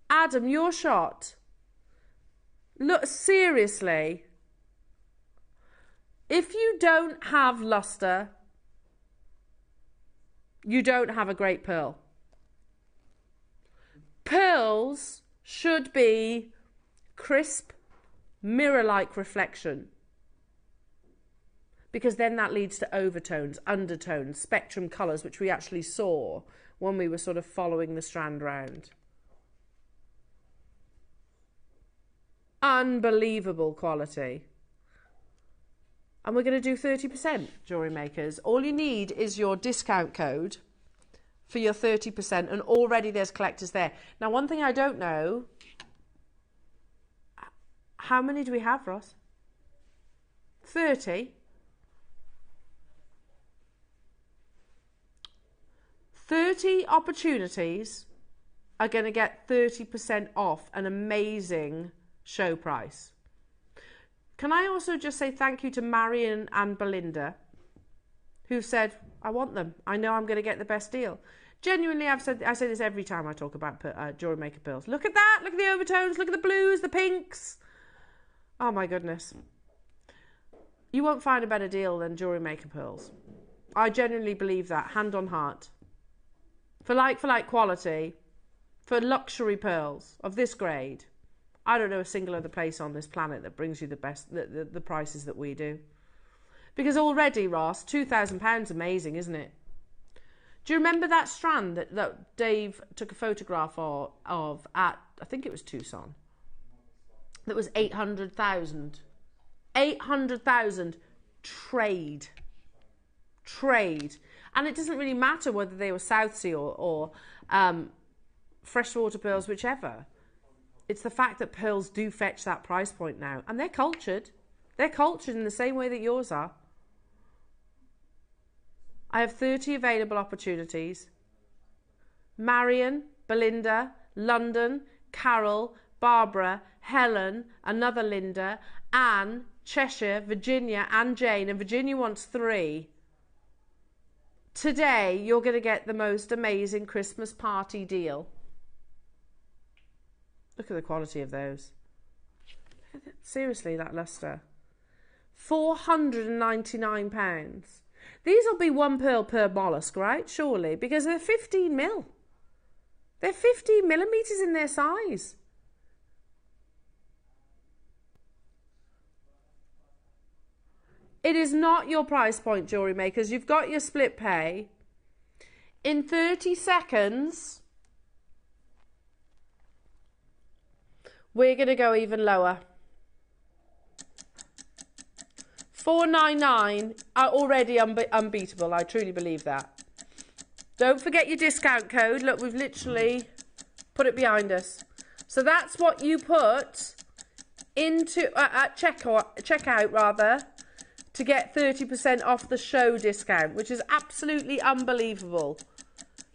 Adam, your shot. Look, seriously, if you don't have luster, you don't have a great pearl. Pearls should be crisp, mirror-like reflection, because then that leads to overtones, undertones, spectrum colours, which we actually saw when we were sort of following the strand round. Unbelievable quality. And we're going to do 30%, Jewellery Makers. All you need is your discount code for your 30%, and already there's collectors there. Now, one thing I don't know, how many do we have, Ross? 30? 30 opportunities are going to get 30% off an amazing show price. Can I also just say thank you to Marion and Belinda, who said, I want them. I know I'm going to get the best deal. Genuinely, I say this every time I talk about Jewellery Maker pearls. Look at that. Look at the overtones. Look at the blues, the pinks. Oh, my goodness. You won't find a better deal than Jewellery Maker pearls. I genuinely believe that, hand on heart. For like quality, for luxury pearls of this grade, I don't know a single other place on this planet that brings you the best, the prices that we do. Because already, Ross, £2,000, amazing, isn't it? Do you remember that strand that Dave took a photograph of at, I think it was Tucson, that was 800,000. 800,000 trade. And it doesn't really matter whether they were South Sea or freshwater pearls, whichever. It's the fact that pearls do fetch that price point now. And they're cultured. They're cultured in the same way that yours are. I have 30 available opportunities. Marion, Belinda, London, Carol, Barbara, Helen, another Linda, Anne, Cheshire, Virginia, and Jane. And Virginia wants 3. Today, you're going to get the most amazing Christmas party deal. Look at the quality of those. Seriously, that lustre. £499. These will be 1 pearl per mollusk, right? Surely, because they're 15 mil. They're 15 millimetres in their size. It is not your price point, jewellery makers. You've got your split pay. In 30 seconds, we're going to go even lower. $499 are already unbeatable. I truly believe that. Don't forget your discount code. Look, we've literally put it behind us. So that's what you put into at checkout rather, to get 30% off the show discount, which is absolutely unbelievable.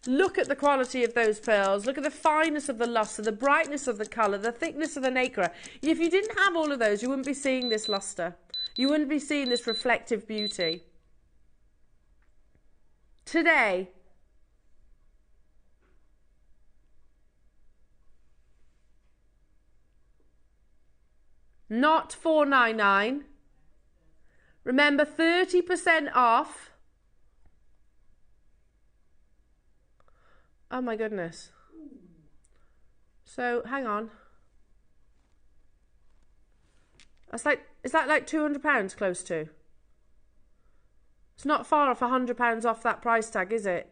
Look at the quality of those pearls. Look at the fineness of the luster, the brightness of the colour, the thickness of the nacre. If you didn't have all of those, you wouldn't be seeing this luster. You wouldn't be seeing this reflective beauty. Today, not $499. Remember, 30% off. Oh my goodness. So, hang on. Is that like £200 close to? It's not far off £100 off that price tag, is it?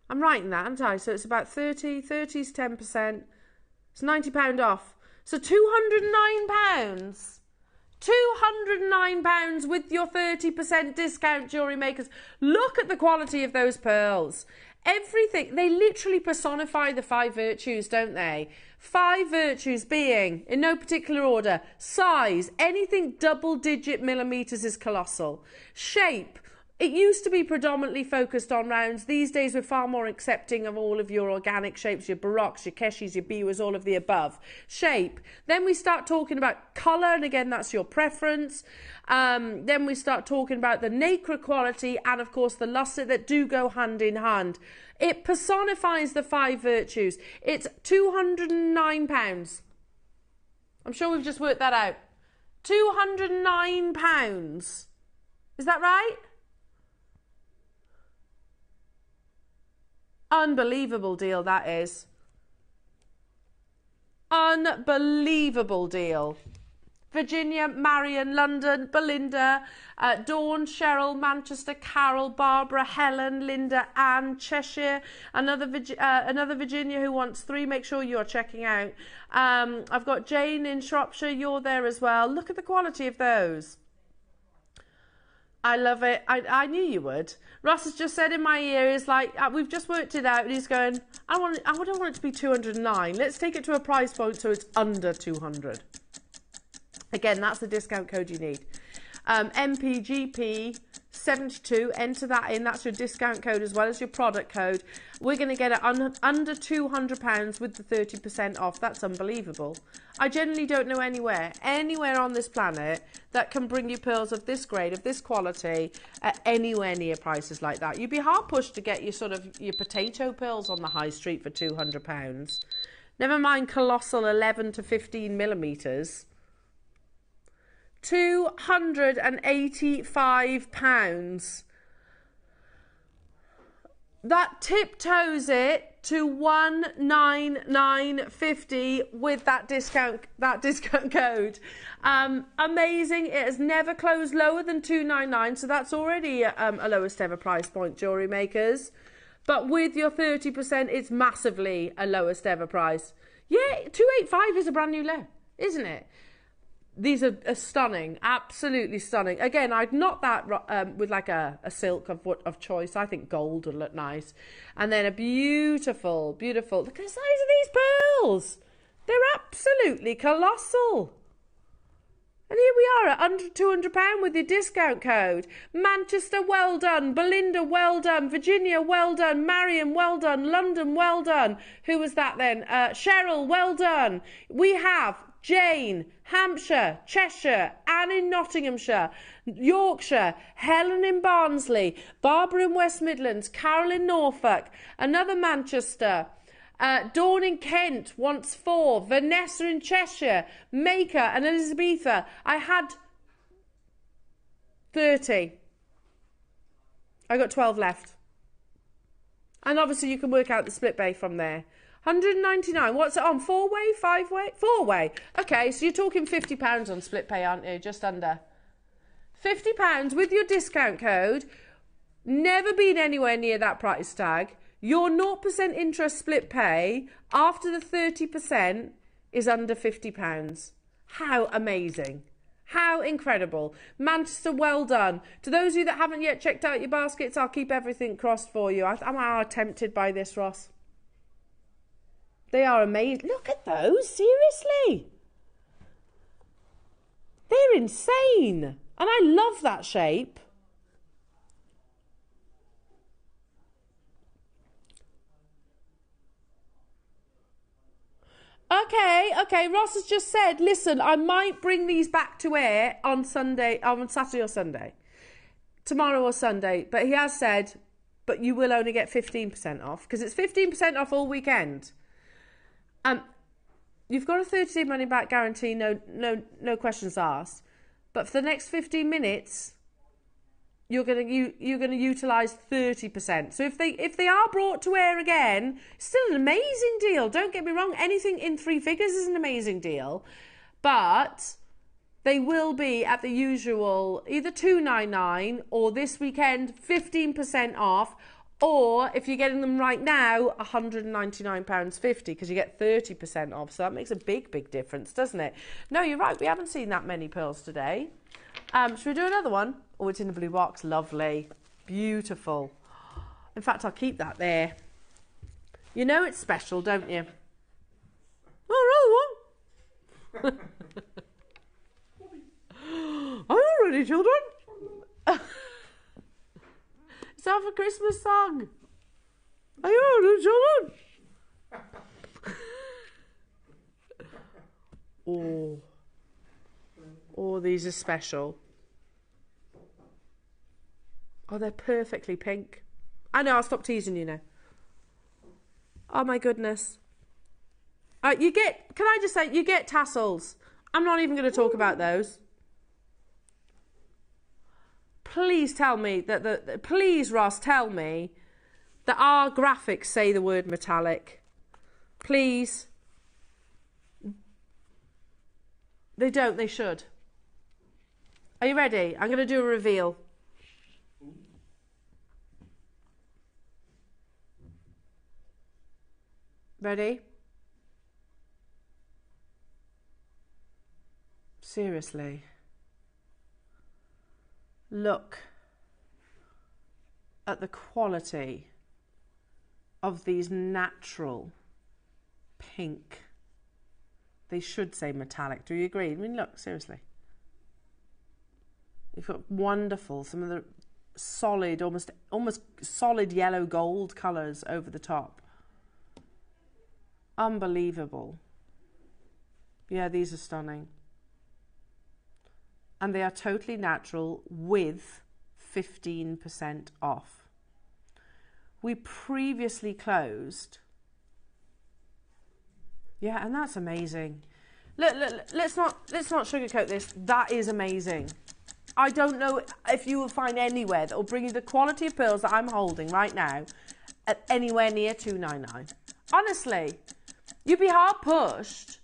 I'm writing that, aren't I? So it's about 30, 30's 10%. It's £90 off. So £209. £209 with your 30% discount, jewellery makers. Look at the quality of those pearls. Everything, they literally personify the 5 virtues, don't they? 5 virtues being, in no particular order, size, anything double-digit millimetres is colossal. Shape, it used to be predominantly focused on rounds. These days we're far more accepting of all of your organic shapes, your barocks, your keshis, your biwas, all of the above. Shape. Then we start talking about colour, and again that's your preference. Then we start talking about the nacre quality and of course the lustre that do go hand in hand. It personifies the 5 virtues. It's £209. I'm sure we've just worked that out. £209. Is that right? Unbelievable deal that is. Unbelievable deal. Virginia, Marion, London, Belinda, Dawn, Cheryl, Manchester, Carol, Barbara, Helen, Linda, Anne, Cheshire, another Virginia who wants 3. Make sure you're checking out. I've got Jane in Shropshire. You're there as well. Look at the quality of those. I love it. I knew you would. Ross has just said in my ear, is like, we've just worked it out, and he's going, I don't want it to be 209. Let's take it to a price point so it's under 200. Again, that's the discount code you need. MPGP 72, enter that in. That's your discount code as well as your product code. We're going to get it under £200 with the 30% off. That's unbelievable. I generally don't know anywhere on this planet that can bring you pearls of this grade, of this quality, at anywhere near prices like that. You'd be hard pushed to get your potato pearls on the high street for £200. Never mind colossal 11 to 15 millimetres. £285. That tiptoes it to $199.50 with that discount code. Amazing. It has never closed lower than $299, so that's already a lowest ever price point, jewellery makers. But with your 30%, it's massively a lowest ever price. Yeah, $285 is a brand new low, isn't it? These are stunning, absolutely stunning. Again, I'd knot that with like a silk of choice. I think gold would look nice. And then a beautiful, beautiful, look at the size of these pearls. They're absolutely colossal. And here we are at under £200 with your discount code. Manchester, well done. Belinda, well done. Virginia, well done. Marion, well done. London, well done. Who was that then? Cheryl, well done. We have Jane, Hampshire, Cheshire, Anne in Nottinghamshire, Yorkshire, Helen in Barnsley, Barbara in West Midlands, Carol in Norfolk, another Manchester, Dawn in Kent wants 4, Vanessa in Cheshire, Maker and Elizabetha. I had 30. I got 12 left. And obviously you can work out the split bay from there. 199. What's it on? 4-way? 5-way? 4-way. Okay, so you're talking £50 on split pay, aren't you? Just under. £50 with your discount code. Never been anywhere near that price tag. Your 0% interest split pay after the 30% is under £50. How amazing. How incredible. Manchester, well done. To those of you that haven't yet checked out your baskets, I'll keep everything crossed for you. I'm tempted by this, Ross. They are amazing. Look at those, seriously. They're insane. And I love that shape. Okay, Ross has just said, listen, I might bring these back to air on Saturday or Sunday. Tomorrow or Sunday. But he has said, but you will only get 15% off, because it's 15% off all weekend. You've got a 30-day money-back guarantee, no questions asked. But for the next 15 minutes, you're going to utilise 30%. So if they are brought to air again, it's still an amazing deal. Don't get me wrong. Anything in 3 figures is an amazing deal, but they will be at the usual either $299 or this weekend 15% off. Or if you're getting them right now, £199.50 because you get 30% off. So that makes a big difference, doesn't it? No, you're right. We haven't seen that many pearls today. Should we do another one? Oh, it's in the blue box. Lovely. Beautiful. In fact, I'll keep that there. You know it's special, don't you? Oh, another one. Are you ready, children? It's our Christmas song. Are you ready, children? Oh, these are special. Oh, they're perfectly pink. I know, I'll stop teasing you now. Oh my goodness. Can I just say, you get tassels. I'm not even going to talk about those. Please tell me please, Ross, tell me that our graphics say the word metallic. Please. They don't, they should. Are you ready? I'm going to do a reveal. Ready? Seriously. Look at the quality of these natural pink. They should say metallic. Do you agree? I mean, look, seriously. You've got wonderful, some of the solid, almost solid yellow gold colours over the top. Unbelievable. Yeah, these are stunning. And they are totally natural with 15% off. We previously closed. Yeah, and that's amazing. Look, let's not sugarcoat this. That is amazing. I don't know if you will find anywhere that will bring you the quality of pearls that I'm holding right now at anywhere near $299. Honestly, you'd be hard pushed.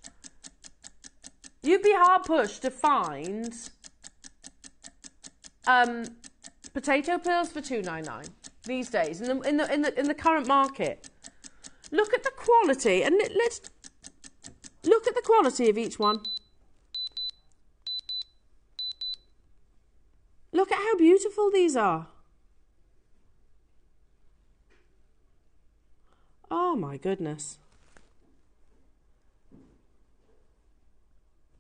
You'd be hard pushed to find potato pearls for $299 these days in the current market. Look at the quality, and let's look at the quality of each one. Look at how beautiful these are. Oh my goodness.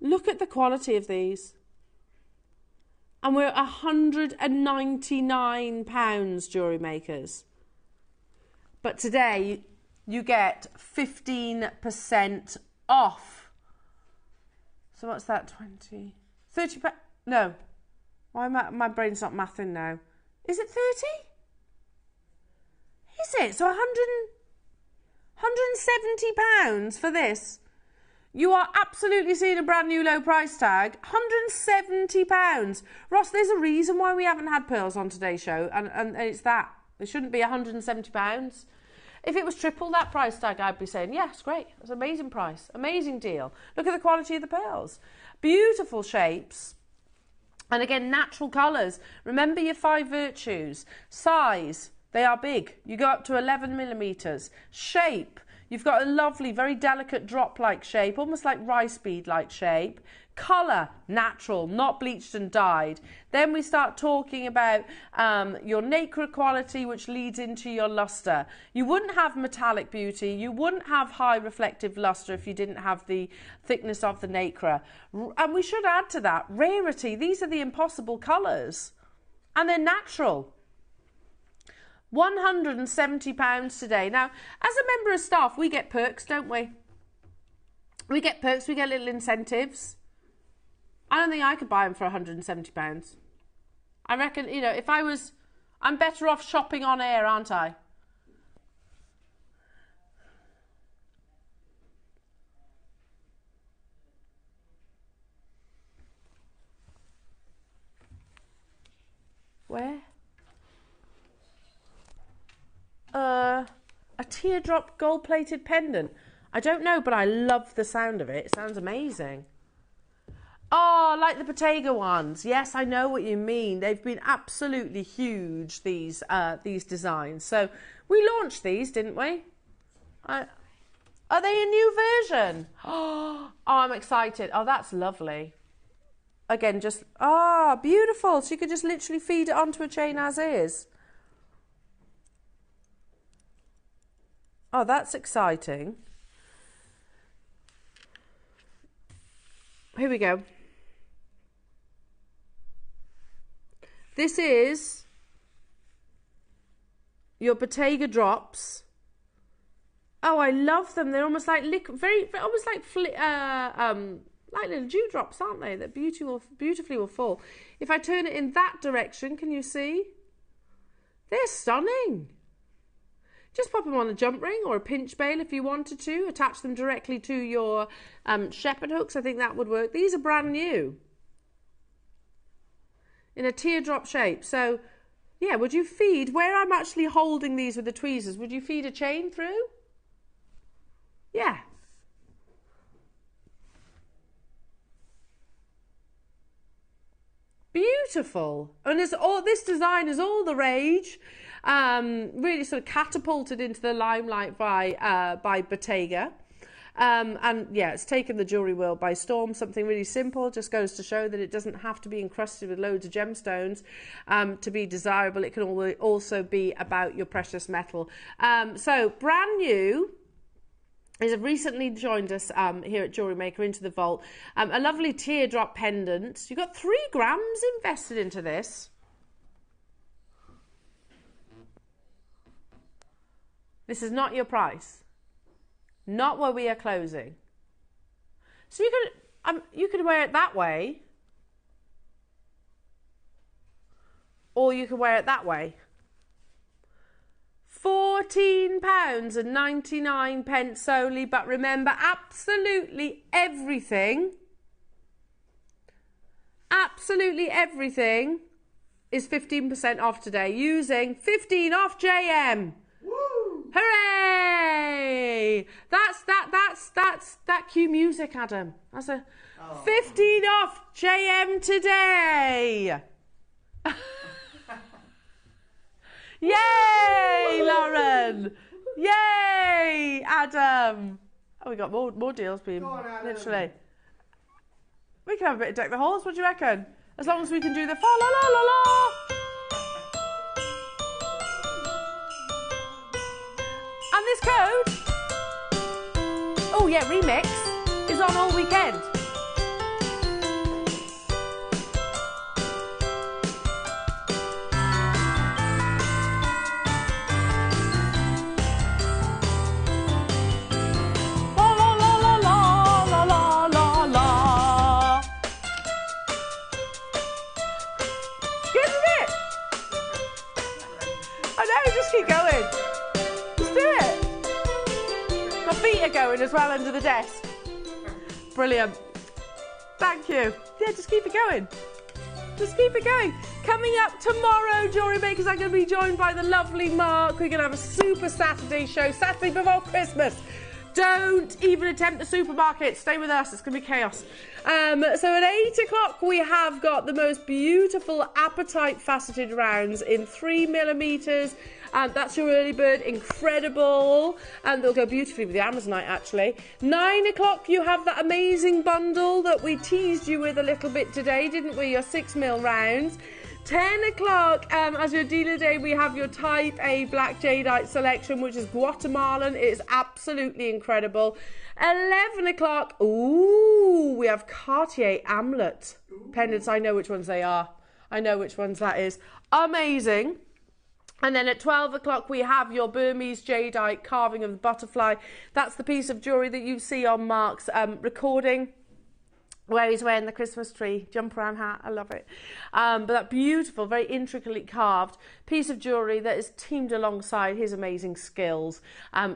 Look at the quality of these. And we're £199, jewellery makers. But today, you get 15% off. So what's that, 20? 30, no. Why am my brain's not mathing now. Is it 30? Is it? So £170 for this. You are absolutely seeing a brand new low price tag. £170. Ross, there's a reason why we haven't had pearls on today's show, and it's that. They shouldn't be £170. If it was triple that price tag, I'd be saying, yes, great. That's an amazing price. Amazing deal. Look at the quality of the pearls. Beautiful shapes. And again, natural colours. Remember your 5 virtues. Size, they are big. You go up to 11 millimetres. Shape, you've got a lovely, very delicate drop-like shape, almost like rice bead-like shape. Colour, natural, not bleached and dyed. Then we start talking about your nacre quality, which leads into your lustre. You wouldn't have metallic beauty, you wouldn't have high reflective lustre if you didn't have the thickness of the nacre. And we should add to that, rarity. These are the impossible colours. And they're natural. £170 today. Now, as a member of staff, we get perks, don't we? We get perks, we get little incentives. I don't think I could buy them for £170. I reckon, you know, if I was... I'm better off shopping on air, aren't I? Where? A teardrop gold-plated pendant. I don't know, but I love the sound of it. It sounds amazing. Oh, like the Bottega ones. Yes, I know what you mean. They've been absolutely huge, these designs. So we launched these, didn't we? Are they a new version? Oh, I'm excited. Oh, that's lovely. Again, just, beautiful. So you could just literally feed it onto a chain as is. Oh, that's exciting. Here we go. This is your Bottega drops. Oh, I love them. They're almost like almost like little dewdrops, aren't they? That beautifully will fall. If I turn it in that direction, can you see? They're stunning. Just pop them on a jump ring or a pinch bail if you wanted to. Attach them directly to your shepherd hooks. I think that would work. These are brand new. In a teardrop shape. So, yeah, would you feed, where I'm actually holding these with the tweezers, would you feed a chain through? Yeah. Beautiful. And this design is all the rage. Really sort of catapulted into the limelight by Bottega. And yeah, it's taken the jewellery world by storm. Something really simple, just goes to show that it doesn't have to be encrusted with loads of gemstones to be desirable. It can also be about your precious metal. So brand new. Has recently joined us here at JewelleryMaker into the vault. A lovely teardrop pendant. You've got 3 grams invested into this. This is not your price. Not where we are closing. So you could wear it that way. Or you could wear it that way. £14.99 only, but remember, absolutely everything is 15% off today using 15 off JM. Woo! Hooray! That's that cue music, Adam. That's a 15 off JM today. Yay, Lauren! Yay, Adam! Oh, we got more deals being literally. We can have a bit of deck the halls. What do you reckon? As long as we can do the fa la la la la. And this code, oh yeah, remix is on all weekend. just keep going. Just do it. My feet are going as well under the desk. Brilliant. Thank you. Yeah, just keep it going. Just keep it going. Coming up tomorrow, Jewellery Makers, I'm going to be joined by the lovely Mark. We're going to have a super Saturday show, Saturday before Christmas. Don't even attempt the supermarket. Stay with us. It's going to be chaos. So at 8 o'clock, we have got the most beautiful apatite faceted rounds in 3mm. That's your early bird, incredible. And they'll go beautifully with the Amazonite, actually. 9 o'clock, you have that amazing bundle that we teased you with a little bit today, didn't we? Your 6mm rounds. 10 o'clock, as your dealer day, we have your Type A Black Jadeite selection, which is Guatemalan. It is absolutely incredible. 11 o'clock, ooh, we have Cartier Amulet pendants. I know which ones they are. I know which ones that is. Amazing. And then at 12 o'clock, we have your Burmese Jadeite carving of the butterfly. That's the piece of jewellery that you see on Mark's recording, where he's wearing the Christmas tree jumper and hat. I love it. But that beautiful, very intricately carved piece of jewellery that is teamed alongside his amazing skills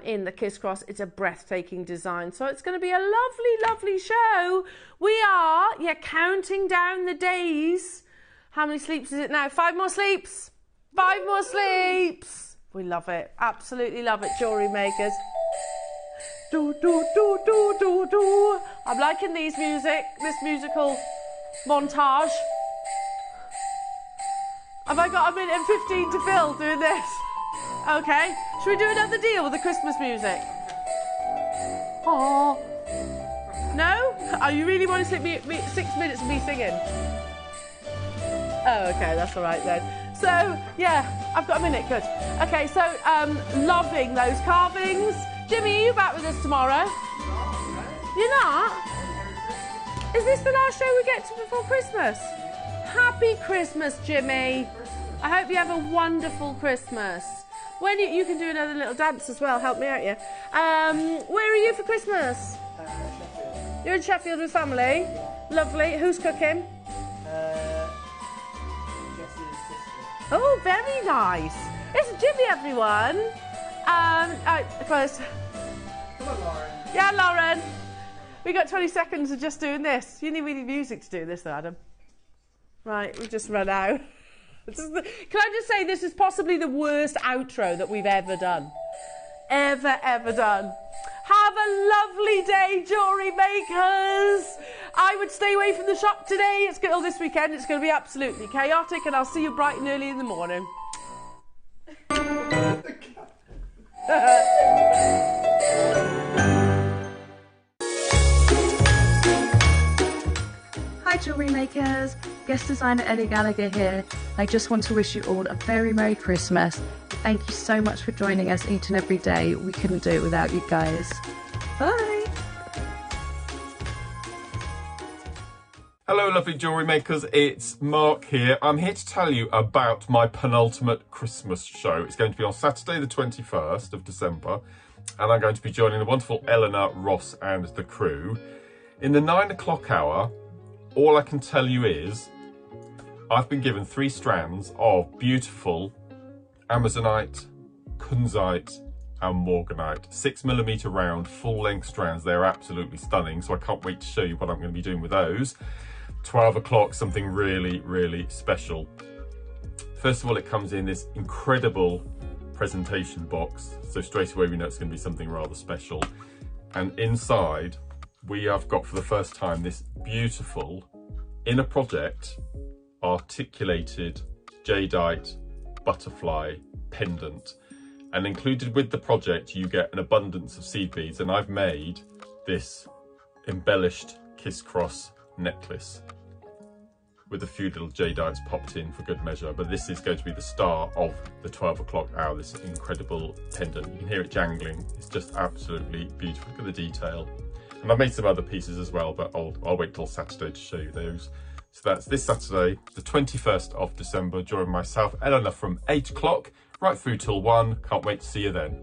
in the Kiss Cross. It's a breathtaking design. So it's going to be a lovely, lovely show. We are, counting down the days. How many sleeps is it now? 5 more sleeps. 5 more sleeps. We love it. Absolutely love it, Jewellery Makers. Do, do, do, do, do, do. I'm liking this musical montage. Have I got a minute and 15 to fill doing this? Okay. Should we do another deal with the Christmas music? Oh. No? Oh, you really want to slip me 6 minutes of me singing? Oh, okay, that's all right then. So, yeah, I've got a minute, good. Okay, so, loving those carvings. Jimmy, are you back with us tomorrow? You're not? Is this the last show we get to before Christmas? Happy Christmas, Jimmy. I hope you have a wonderful Christmas. When you can do another little dance as well, help me out, yeah. Where are you for Christmas? Sheffield. You're in Sheffield with family? Yeah. Lovely. Who's cooking? Oh, very nice. It's Jimmy, everyone. Close. Come on, Lauren. Yeah, Lauren. We got 20 seconds of just doing this. You need really music to do this, though, Adam. Right, we've just run out. Can I just say this is possibly the worst outro that we've ever done. Ever done. Have a lovely day, Jewellery Makers. I would stay away from the shop today. This weekend. It's going to be absolutely chaotic, and I'll see you bright and early in the morning. Hi Jewellery Makers, guest designer Ellie Gallagher here. I just want to wish you all a very Merry Christmas. Thank you so much for joining us each and every day. We couldn't do it without you guys. Bye! Hello lovely jewellery makers, it's Mark here. I'm here to tell you about my penultimate Christmas show. It's going to be on Saturday the 21st of December, and I'm going to be joining the wonderful Eleanor, Ross and the crew. In the 9 o'clock hour, all I can tell you is I've been given 3 strands of beautiful Amazonite, Kunzite and Morganite. 6mm round, full length strands. They're absolutely stunning, so I can't wait to show you what I'm going to be doing with those. 12 o'clock, something really, really special. First of all, it comes in this incredible presentation box, so straight away we know it's going to be something rather special. And inside, we have got for the first time this beautiful, in a project, articulated jadeite butterfly pendant. And included with the project, you get an abundance of seed beads, and I've made this embellished Kiss Cross necklace with a few little jadeites popped in for good measure. But this is going to be the star of the 12 o'clock hour, this incredible pendant. You can hear it jangling. It's just absolutely beautiful. Look at the detail. And I've made some other pieces as well, but I'll wait till Saturday to show you those. So that's this Saturday, the 21st of December. Join myself, Eleanor, from 8 o'clock right through till 1. Can't wait to see you then.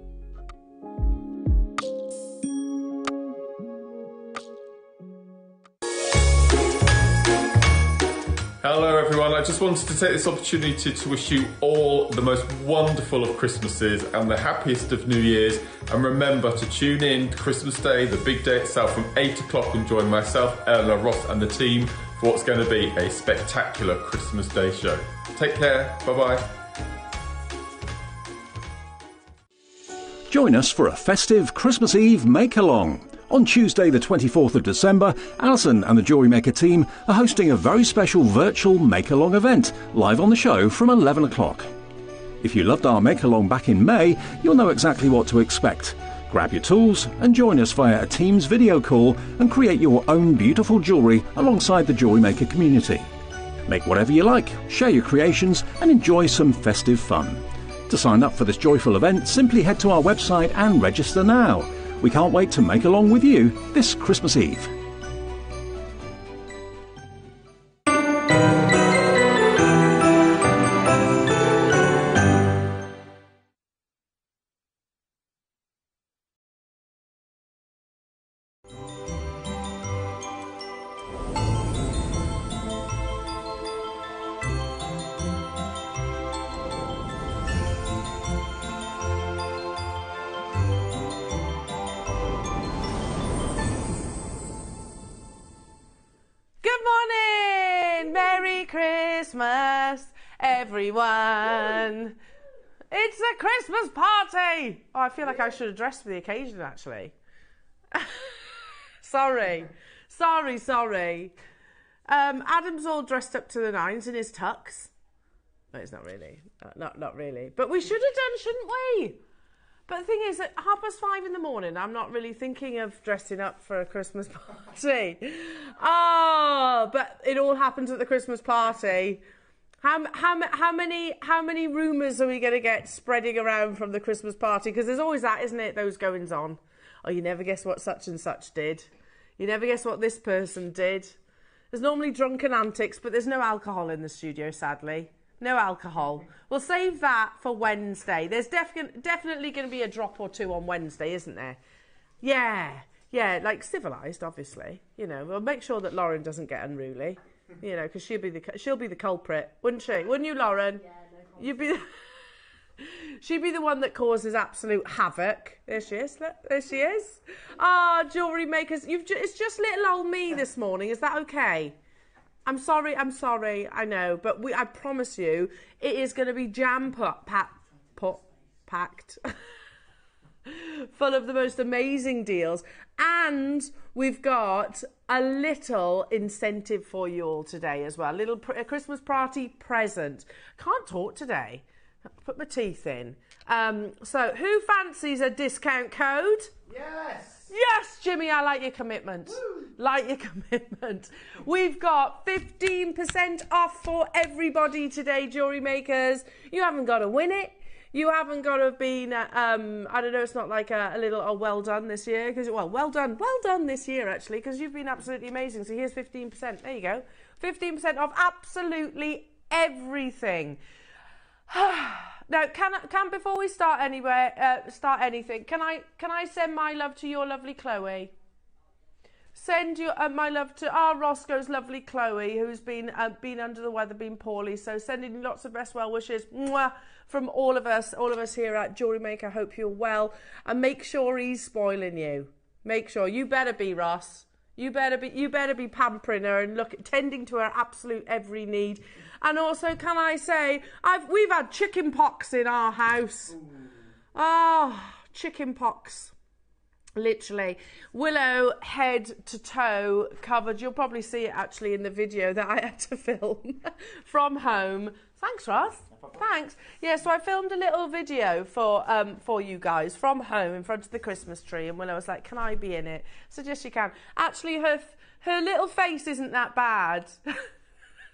Hello everyone. I just wanted to take this opportunity to wish you all the most wonderful of Christmases and the happiest of New Years. And remember to tune in to Christmas Day, the big day itself, from 8 o'clock and join myself, Eleanor, Ross and the team for what's going to be a spectacular Christmas Day show. Take care. Bye-bye. Join us for a festive Christmas Eve make-along. On Tuesday the 24th of December, Alashan and the JewelleryMaker team are hosting a very special virtual make-along event live on the show from 11 o'clock. If you loved our make-along back in May, you'll know exactly what to expect. Grab your tools and join us via a Teams video call and create your own beautiful jewellery alongside the JewelleryMaker community. Make whatever you like, share your creations and enjoy some festive fun. To sign up for this joyful event, simply head to our website and register now. We can't wait to make along with you this Christmas Eve. Christmas, everyone. It's a Christmas party. Oh, I feel like I should have dressed for the occasion, actually. Sorry. Adam's all dressed up to the nines in his tux. No, it's not really. Not really. But we should have done, shouldn't we? But the thing is, at 5:30 in the morning, I'm not really thinking of dressing up for a Christmas party. Oh, but it all happens at the Christmas party. How many rumours are we going to get spreading around from the Christmas party? Because there's always that, isn't it? Those goings on. Oh, you never guess what such and such did. You never guess what this person did. There's normally drunken antics, but there's no alcohol in the studio, sadly. No alcohol. We'll save that for Wednesday. There's definitely going to be a drop or two on Wednesday, isn't there? Yeah, like civilised, obviously. You know, we'll make sure that Lauren doesn't get unruly. You know, because she'll be the culprit, wouldn't she? Wouldn't you, Lauren? Yeah, no. You'd be. She'd be the one that causes absolute havoc. There she is. Look, there she is. Ah, jewellery makers. It's just little old me this morning. Is that okay? I'm sorry, I know, but I promise you, it is going to be packed, full of the most amazing deals, and we've got a little incentive for you all today as well, a Christmas party present. Can't talk today, put my teeth in. So, who fancies a discount code? Yes, Jimmy, I like your commitment. Woo. Like your commitment. We've got 15% off for everybody today, jewellery makers. You haven't got to win it. You haven't got to have been, I don't know, it's not like a little well done this year. Well done this year, actually, because you've been absolutely amazing. So here's 15%. There you go. 15% off absolutely everything. Now, can before we start anything, can I send my love to your lovely Chloe? Send your my love to our Roscoe's lovely Chloe, who's been under the weather, been poorly. So sending lots of best well wishes from all of us here at JewelleryMaker. Hope you're well, and make sure he's spoiling you. Make sure you better be, Ross. You better be pampering her and tending to her absolute every need. And also, can I say, we've had chicken pox in our house. Oh, chicken pox. Literally. Willow head to toe covered. You'll probably see it actually in the video that I had to film from home. Thanks, Ross. Thanks. Yeah, so I filmed a little video for you guys from home in front of the Christmas tree, and Willow was like, can I be in it? So yes, you can. Actually, her little face isn't that bad.